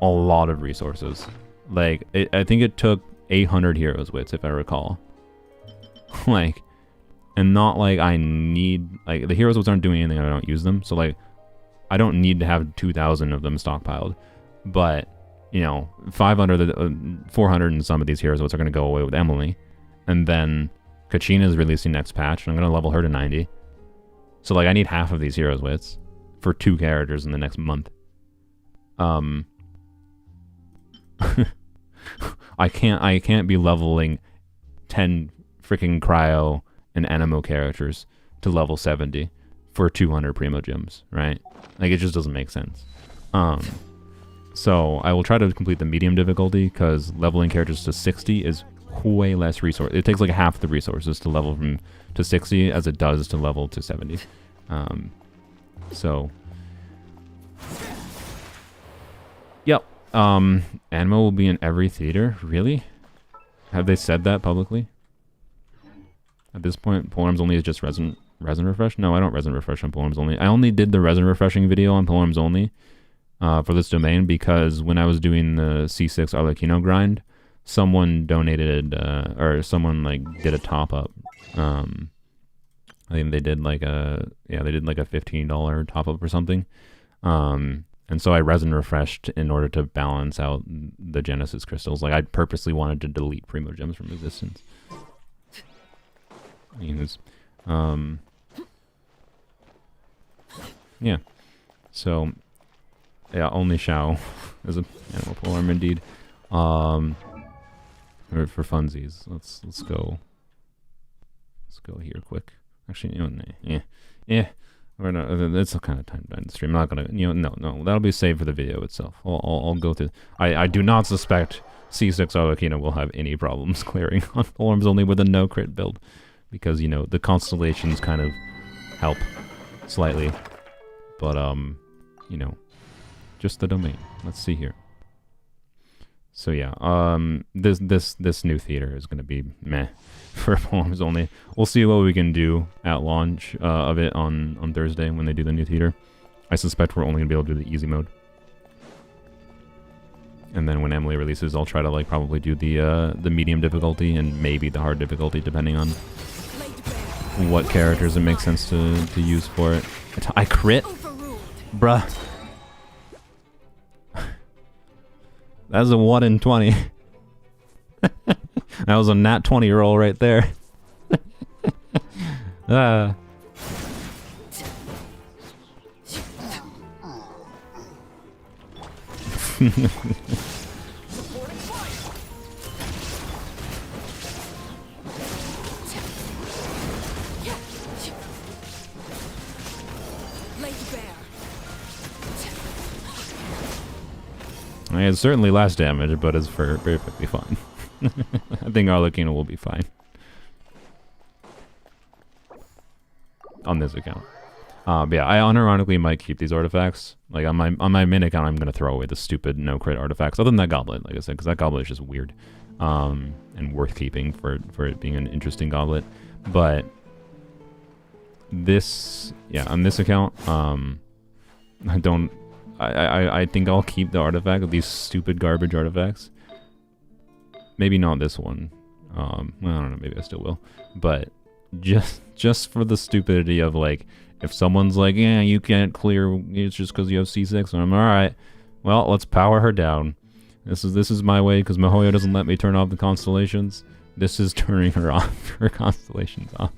a lot of resources. Like, I think it took 800 heroes wits, if I recall. Like, and not like I need... Like, the heroes wits aren't doing anything if I don't use them. So, like, I don't need to have 2,000 of them stockpiled. But, you know, 400 and some of these heroes wits are going to go away with Emilie. And then... Kaching is releasing next patch, and I'm going to level her to 90. So, like, I need half of these heroes' wits for 2 characters in the next month. I can't be leveling 10 freaking Cryo and Anemo characters to level 70 for 200 Primo Gems, right? Like, it just doesn't make sense. So, I will try to complete the medium difficulty, because leveling characters to 60 is way less resource. It takes like half the resources to level from to 60 as it does to level to 70. So yep. Anemo will be in every theater. Really? Have they said that publicly? At this point, polearms only is just resin refresh? No, I don't resin refresh on polearms only. I only did the resin refreshing video on polearms only for this domain because when I was doing the C6 Arlecchino grind, someone donated, or someone like did a top up. I think they did like a $15 top up or something. And so I resin refreshed in order to balance out the Genesis crystals. Like I purposely wanted to delete Primo Gems from existence. Anyways, yeah. So yeah, only Shao is an animal polearm indeed. For funsies, let's go here quick. Actually, you know, yeah. We're not, it's kind of time to end the stream. I'm not gonna, no, that'll be saved for the video itself. I'll go through. I do not suspect C6 Arlecchino will have any problems clearing on polearms only with a no crit build, because the constellations kind of help slightly, but just the domain. Let's see here. So yeah, this new theater is gonna be meh for polearms only. We'll see what we can do at launch of it on Thursday when they do the new theater. I suspect we're only gonna be able to do the easy mode, and then when Emilie releases, I'll try to like probably do the medium difficulty and maybe the hard difficulty depending on what characters it makes sense to use for it. I crit, bruh. That was a 1 in 20. That was a nat 20 roll right there. I mean, it's certainly less damage, but it's perfectly fine. I think Arlecchino will be fine on this account. But yeah, I unironically might keep these artifacts. Like on my main account, I'm gonna throw away the stupid no crit artifacts. Other than that goblet, like I said, because that goblet is just weird, and worth keeping for it being an interesting goblet. But this, yeah, on this account, I think I'll keep the artifact of these stupid garbage artifacts. Maybe not this one. Well, I don't know. Maybe I still will. But just for the stupidity of like if someone's like, yeah, you can't clear, it's just because you have C6, and I'm alright, well, let's power her down. This is my way, because Mihoyo doesn't let me turn off the constellations. This is turning her off, her constellations off.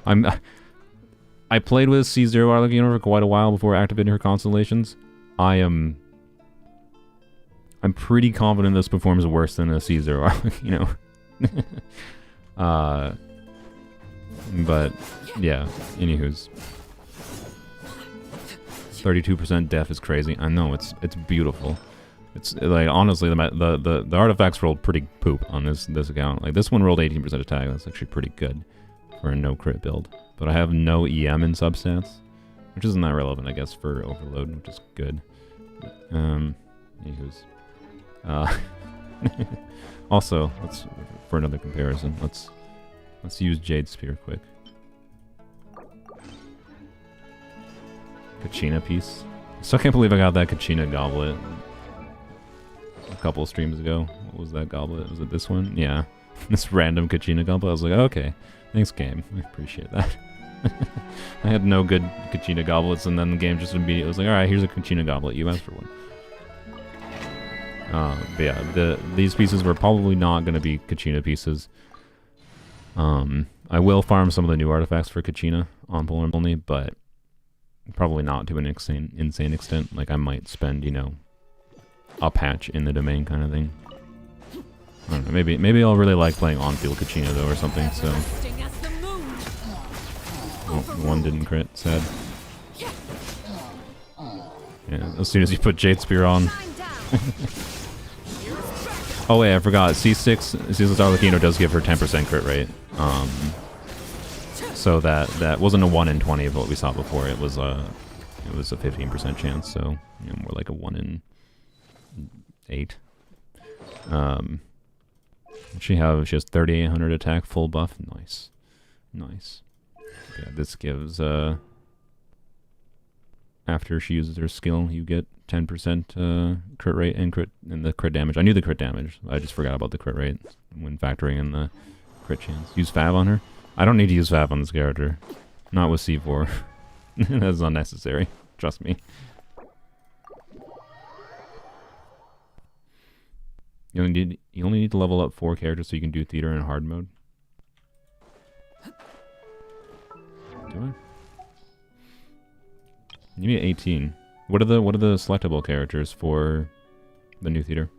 I played with C0 Arlecchino for quite a while before activating her constellations. I'm pretty confident this performs worse than a C0 Arlecchino. But yeah, anywho's 32% def is crazy. I know, it's beautiful. It's like, honestly, the artifacts rolled pretty poop on this account. Like, this one rolled 18% attack. That's actually pretty good for a no crit build. But I have no EM in substats, which isn't that relevant, I guess, for Overload, which is good. Anywho's, also, for another comparison, let's use Jade Spear quick. Kachina piece. I still can't believe I got that Kachina goblet a couple streams ago. What was that goblet? Was it this one? Yeah. This random Kachina goblet. I was like, okay, thanks game. I appreciate that. I had no good Kachina goblets, and then the game just immediately was like, alright, here's a Kachina goblet. You asked for one. But yeah, these pieces were probably not going to be Kachina pieces. I will farm some of the new artifacts for Kachina on Polar only, but probably not to an insane extent. Like, I might spend, you know, a patch in the domain kind of thing. I don't know, maybe I'll really like playing on-field Kachina though or something, so... Oh, one didn't crit, sad. Yeah, as soon as you put Jade Spear on. Oh wait, I forgot. C6 Arlecchino does give her 10% crit rate. So that wasn't a 1 in 20 of what we saw before. It was a 15% chance. So, you know, more like a 1 in 8. She has 3800 attack, full buff. Nice, nice. Yeah, this gives after she uses her skill, you get 10% crit rate and the crit damage. I knew the crit damage. I just forgot about the crit rate when factoring in the crit chance. Use Fav on her? I don't need to use Fav on this character. Not with C4. That's unnecessary. Trust me. You only need to level up 4 characters so you can do theater in hard mode. Do I? You need 18. What are the selectable characters for the new theater?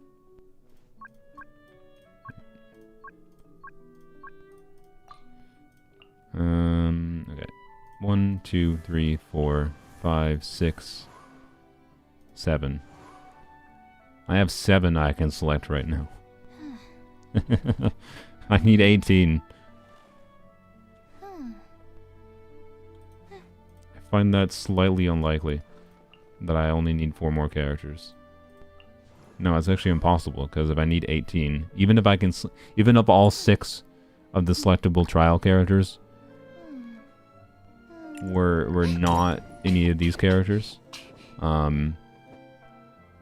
Okay. 1, 2, 3, 4, 5, 6, 7. I have 7 I can select right now. I need 18. I find that slightly unlikely. That I only need 4 more characters. No, it's actually impossible, because if I need 18, even if I can, even if all 6 of the selectable trial characters were not any of these characters,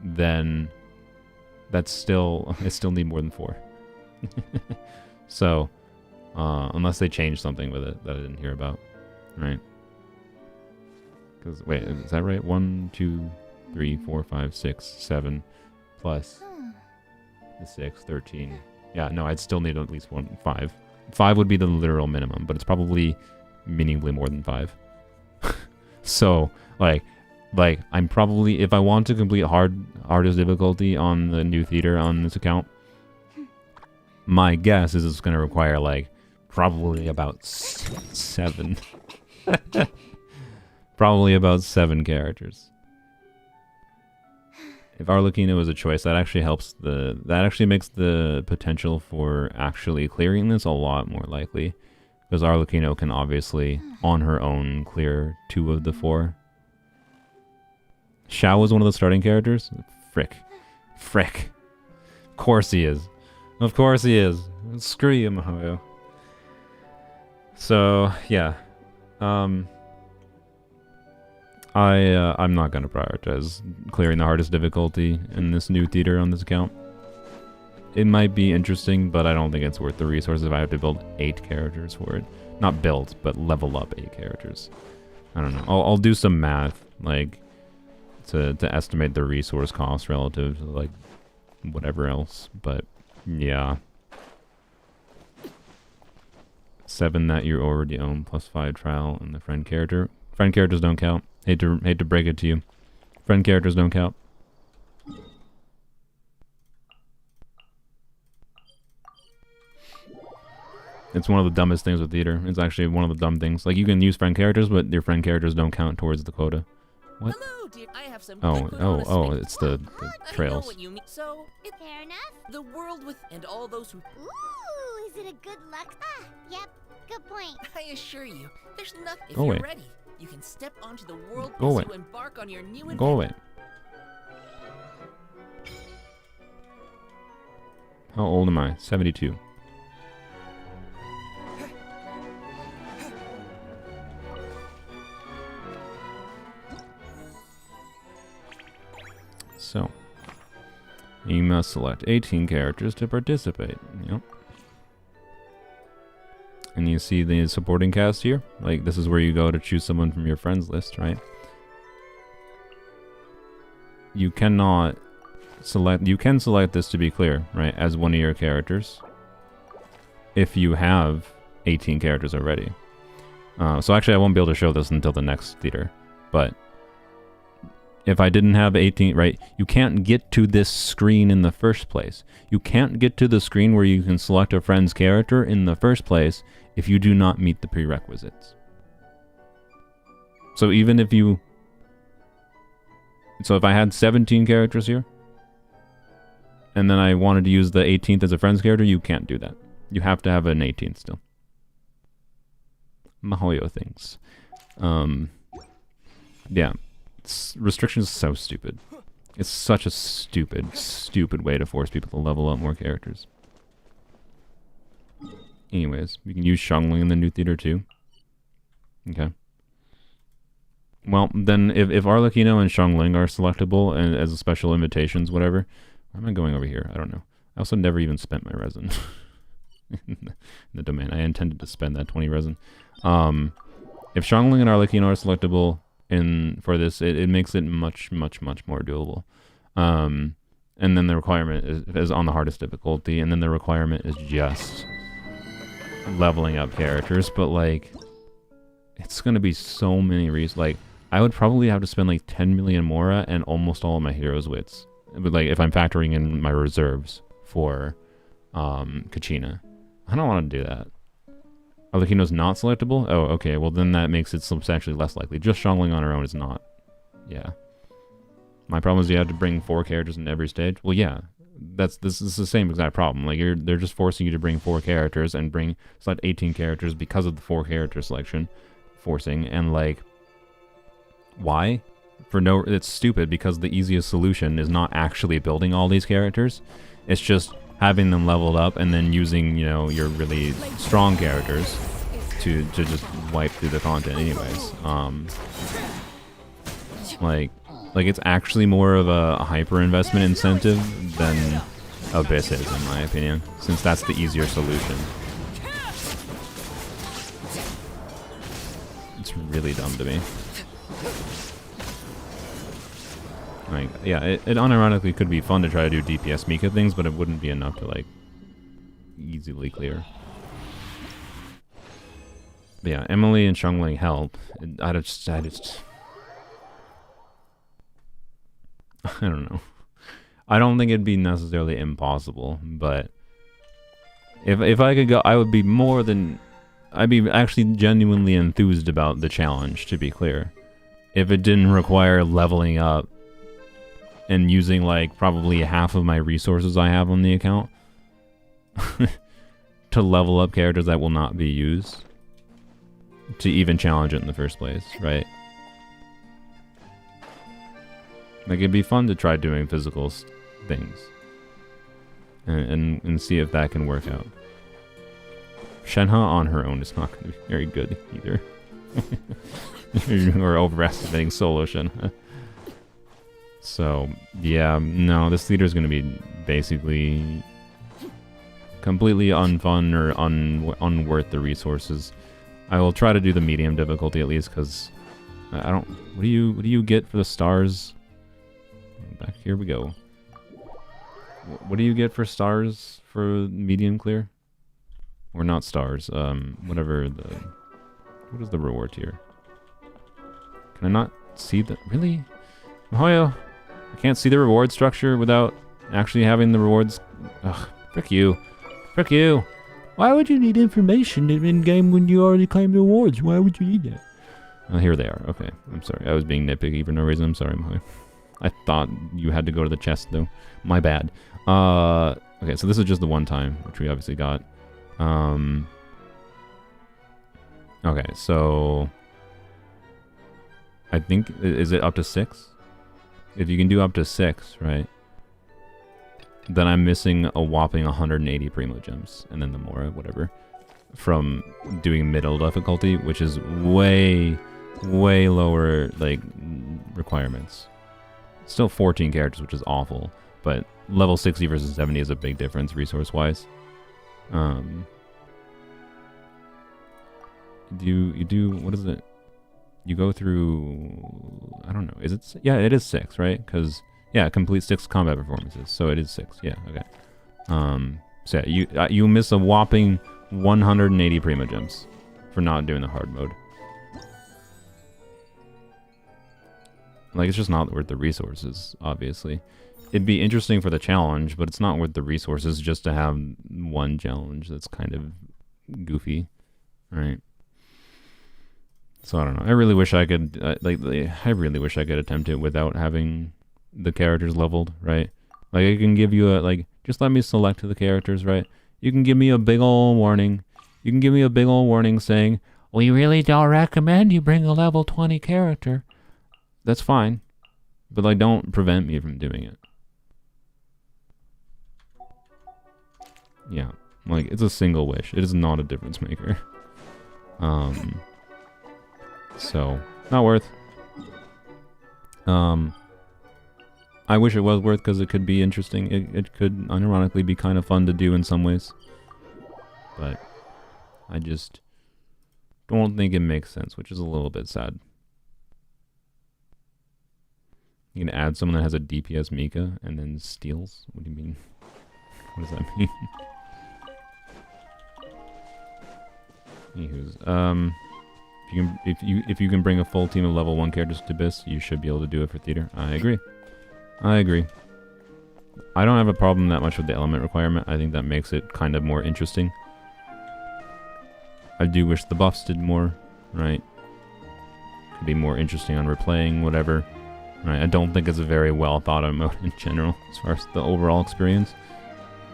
then that's still, I still need more than 4. So, unless they change something with it that I didn't hear about, right? Because, wait, is that right? 1, 2, 3, 4, 5, 6, 7, plus the 6, 13. Yeah, no, I'd still need at least 5. 5 would be the literal minimum, but it's probably meaningfully more than 5. So, like, I'm probably, if I want to complete hardest difficulty on the new theater on this account, my guess is it's going to require, like, probably about 7. Probably about 7 characters. If Arlecchino is a choice, that actually helps that actually makes the potential for actually clearing this a lot more likely. Because Arlecchino can obviously, on her own, clear 2 of the 4. Xiao was one of the starting characters? Frick. Frick. Of course he is. Of course he is. Screw you, Mihoyo. So, yeah. I'm not going to prioritize clearing the hardest difficulty in this new theater on this account. It might be interesting, but I don't think it's worth the resources if I have to build 8 characters for it. Not build, but level up 8 characters. I don't know. I'll do some math, like, to estimate the resource cost relative to, like, whatever else. But, yeah. 7 that you already own, plus 5 trial, and the friend character. Friend characters don't count. Hate to break it to you. Friend characters don't count. It's one of the dumbest things with theater. It's actually one of the dumb things. Like, you can use friend characters, but your friend characters don't count towards the quota. What?
Hello, dear. I have some
It's the trails.
I know what you mean. So,
Fair enough.
the world with and all those who
Ooh, is it a good luck? Ah, yep. Good point.
I assure you, there's nothing. If
Go
you're
away.
ready, you can step onto the world
Go
as
away.
you embark on your new adventure.
Go away. How old am I? 72. So, you must select 18 characters to participate. Yep. And you see the supporting cast here? Like, this is where you go to choose someone from your friends list, right? You cannot select... You can select this, to be clear, right, as one of your characters, if you have 18 characters already. So actually, I won't be able to show this until the next theater, but... If I didn't have 18, right, you can't get to this screen in the first place. You can't get to the screen where you can select a friend's character in the first place if you do not meet the prerequisites. So even if you... So if I had 17 characters here, and then I wanted to use the 18th as a friend's character, you can't do that. You have to have an 18th still. Mahoyo things. Yeah. Restrictions is so stupid. It's such a stupid way to force people to level up more characters. Anyways, we can use Xiangling in the new theater too. Okay. Well, then if Arlecchino and Xiangling are selectable and as special invitations, whatever. Why am I going over here? I don't know. I also never even spent my resin in the domain. I intended to spend that 20 resin. If Xiangling and Arlecchino are selectable for this, it makes it much more doable. And then the requirement is on the hardest difficulty, and then the requirement is just leveling up characters. But like, it's gonna be so many reasons. Like, I would probably have to spend like 10 million mora and almost all of my heroes' wits. But like, if I'm factoring in my reserves for Kachina, I don't want to do that. Arlecchino's not selectable? Oh, okay. Well, then that makes it substantially less likely. Just Xiangling on her own is not. Yeah. My problem is you have to bring 4 characters in every stage. Well, yeah. This is the same exact problem. Like, they're just forcing you to bring 4 characters and select 18 characters because of the 4 character selection forcing. And like, why? It's stupid because the easiest solution is not actually building all these characters. It's just having them leveled up and then using, you know, your really strong characters to just wipe through the content anyways. Like it's actually more of a hyper investment incentive than Abyss is, in my opinion, since that's the easier solution. It's really dumb to me. Like, yeah, it unironically could be fun to try to do DPS Mika things, but it wouldn't be enough to, like, easily clear. But yeah, Emilie and Xiangling help. I don't know. I don't think it'd be necessarily impossible, but if I could go, I would be I'd be actually genuinely enthused about the challenge, to be clear. If it didn't require leveling up and using like probably half of my resources I have on the account to level up characters that will not be used to even challenge it in the first place, right? Like, it'd be fun to try doing physical things and see if that can work out. Shenhe on her own is not going to be very good either. We're overestimating solo Shenhe. So, yeah, no, this theater is going to be basically completely unfun or unworth the resources. I will try to do the medium difficulty at least, because I don't. What do you get for the stars? Back here we go. What do you get for stars for medium clear? Or not stars? Whatever the. What is the reward tier? Can I not see the really? Mahoyo, I can't see the reward structure without actually having the rewards. Ugh, frick you. Frick you. Why would you need information in game when you already claimed the awards? Why would you need that? Oh, here they are. Okay, I'm sorry. I was being nitpicky for no reason. I'm sorry, Mahoyo. I thought you had to go to the chest though. My bad. Okay, so this is just the one time, which we obviously got. Okay, so I think, is it up to 6? If you can do up to 6, right? Then I'm missing a whopping 180 primo gems, and then the more, whatever, from doing middle difficulty, which is way lower, like, requirements. Still 14 characters, which is awful, but level 60 versus 70 is a big difference resource-wise. You do, what is it? You go through, I don't know, is it, yeah, it is 6, right? Because, yeah, complete 6 combat performances, so it is 6, yeah, okay. So yeah, you miss a whopping 180 primo gems for not doing the hard mode. Like, it's just not worth the resources, obviously. It'd be interesting for the challenge, but it's not worth the resources just to have one challenge that's kind of goofy, right? So I don't know. I really wish I could, I really wish I could attempt it without having the characters leveled, right? Like, I can give you a, like, just let me select the characters, right? You can give me a big ol' warning. You can give me a big ol' warning saying, we really don't recommend you bring a level 20 character. That's fine. But, like, don't prevent me from doing it. Yeah. Like, it's a single wish. It is not a difference maker. So, not worth. I wish it was worth because it could be interesting. It could, unironically, be kind of fun to do in some ways. But, I just don't think it makes sense, which is a little bit sad. You can add someone that has a DPS Mika and then steals? What do you mean? What does that mean? Anywho's, if you can bring a full team of level 1 characters to Abyss, you should be able to do it for theater. I agree. I agree. I don't have a problem that much with the element requirement. I think that makes it kind of more interesting. I do wish the buffs did more, right? Could be more interesting on replaying, whatever. Right? I don't think it's a very well thought out mode in general, as far as the overall experience.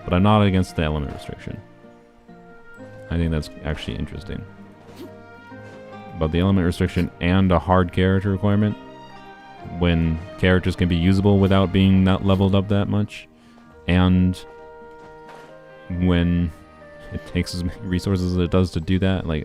But I'm not against the element restriction. I think that's actually interesting. But the element restriction and a hard character requirement, when characters can be usable without being not leveled up that much, and when it takes as many resources as it does to do that, like,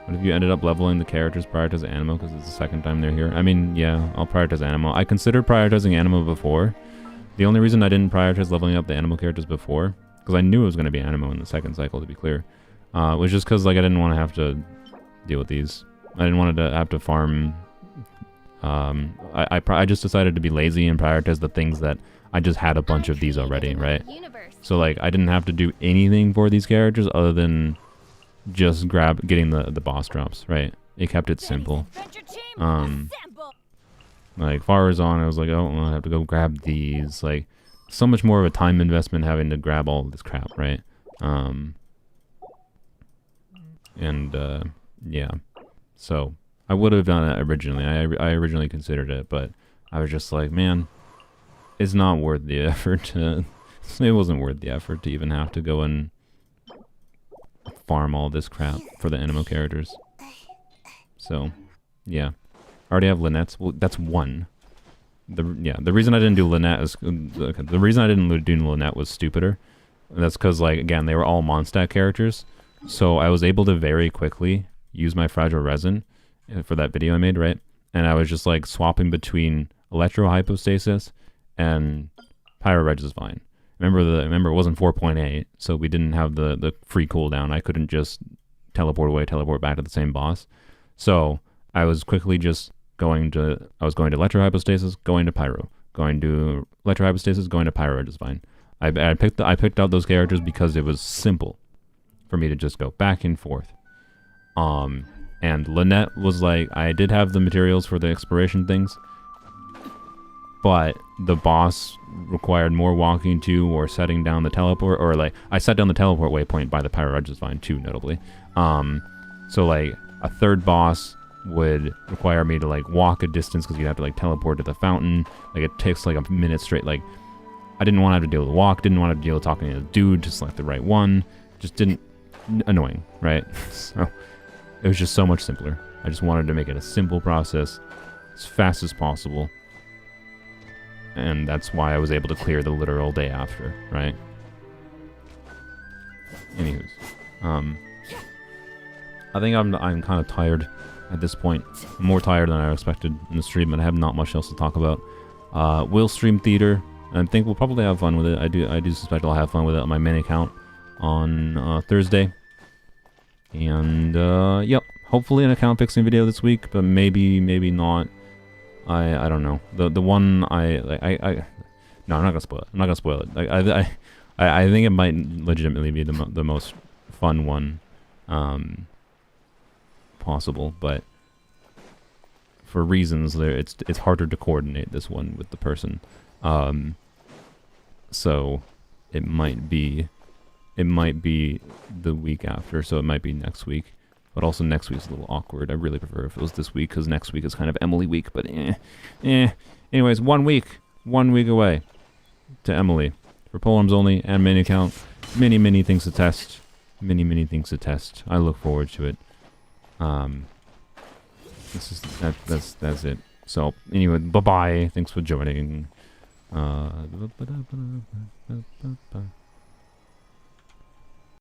what if you ended up leveling the characters prior to the Animo because it's the second time they're here? I mean, yeah, I'll prioritize Animo. I considered prioritizing Animo before. The only reason I didn't prioritize leveling up the Animo characters before, because I knew it was going to be Animo in the second cycle, to be clear, was just because, like, I didn't want to have to deal with these. I didn't want to have to farm. I just decided to be lazy and prioritize the things that I just had a bunch of these already, right? So, like, I didn't have to do anything for these characters other than just getting the boss drops, right? It kept it simple. Like, Farazan, I was like, oh, I have to go grab these. Like, so much more of a time investment having to grab all of this crap, right? Yeah. So, I would have done it originally. I originally considered it, but I was just like, man, it's not worth the effort to... It wasn't worth the effort to even have to go and farm all this crap for the Animo characters. So, yeah. I already have Lynette's. Well, that's one. The reason I didn't do Lynette is... The reason I didn't do Lynette was stupider. That's because, like, again, they were all Mondstadt characters. So I was able to very quickly use my Fragile Resin for that video I made, right? And I was just, like, swapping between Electro Hypostasis and Pyro Regisvine. remember it wasn't 4.8, so we didn't have the free cooldown. I couldn't just teleport away, teleport back to the same boss. So I was quickly just going to electrohypostasis, going to pyro, going to electrohypostasis, going to pyro just fine. I picked out those characters because it was simple for me to just go back and forth. And Lynette was like, I did have the materials for the exploration things, but the boss required more walking to or setting down the teleport, or like I set down the teleport waypoint by the pyro just fine too, notably. So like a third boss would require me to like walk a distance because you have to like teleport to the fountain. Like it takes like a minute straight. Like I didn't want to have to deal with walk, didn't want to deal with talking to the dude to select the right one. Just didn't, annoying, right? So it was just so much simpler. I just wanted to make it a simple process, as fast as possible. And that's why I was able to clear the literal day after, right? Anywho's, I think I'm kind of tired at this point. I'm more tired than I expected in the stream, and I have not much else to talk about. We'll stream theater, and I think we'll probably have fun with it. I do suspect I'll have fun with it on my main account on Thursday. And yep, hopefully an account fixing video this week, but maybe not. I don't know. The one no, I'm not gonna spoil it. I'm not gonna spoil it. I think it might legitimately be the most fun one possible, but for reasons there, it's harder to coordinate this one with the person. So it might be the week after, so it might be next week. But also next week's a little awkward. I really prefer if it was this week, because next week is kind of Emilie week, but Anyways, 1 week away to Emilie. For polearms only and main account. Many things to test. Many things to test. I look forward to it. That's it. So anyway, bye-bye. Thanks for joining.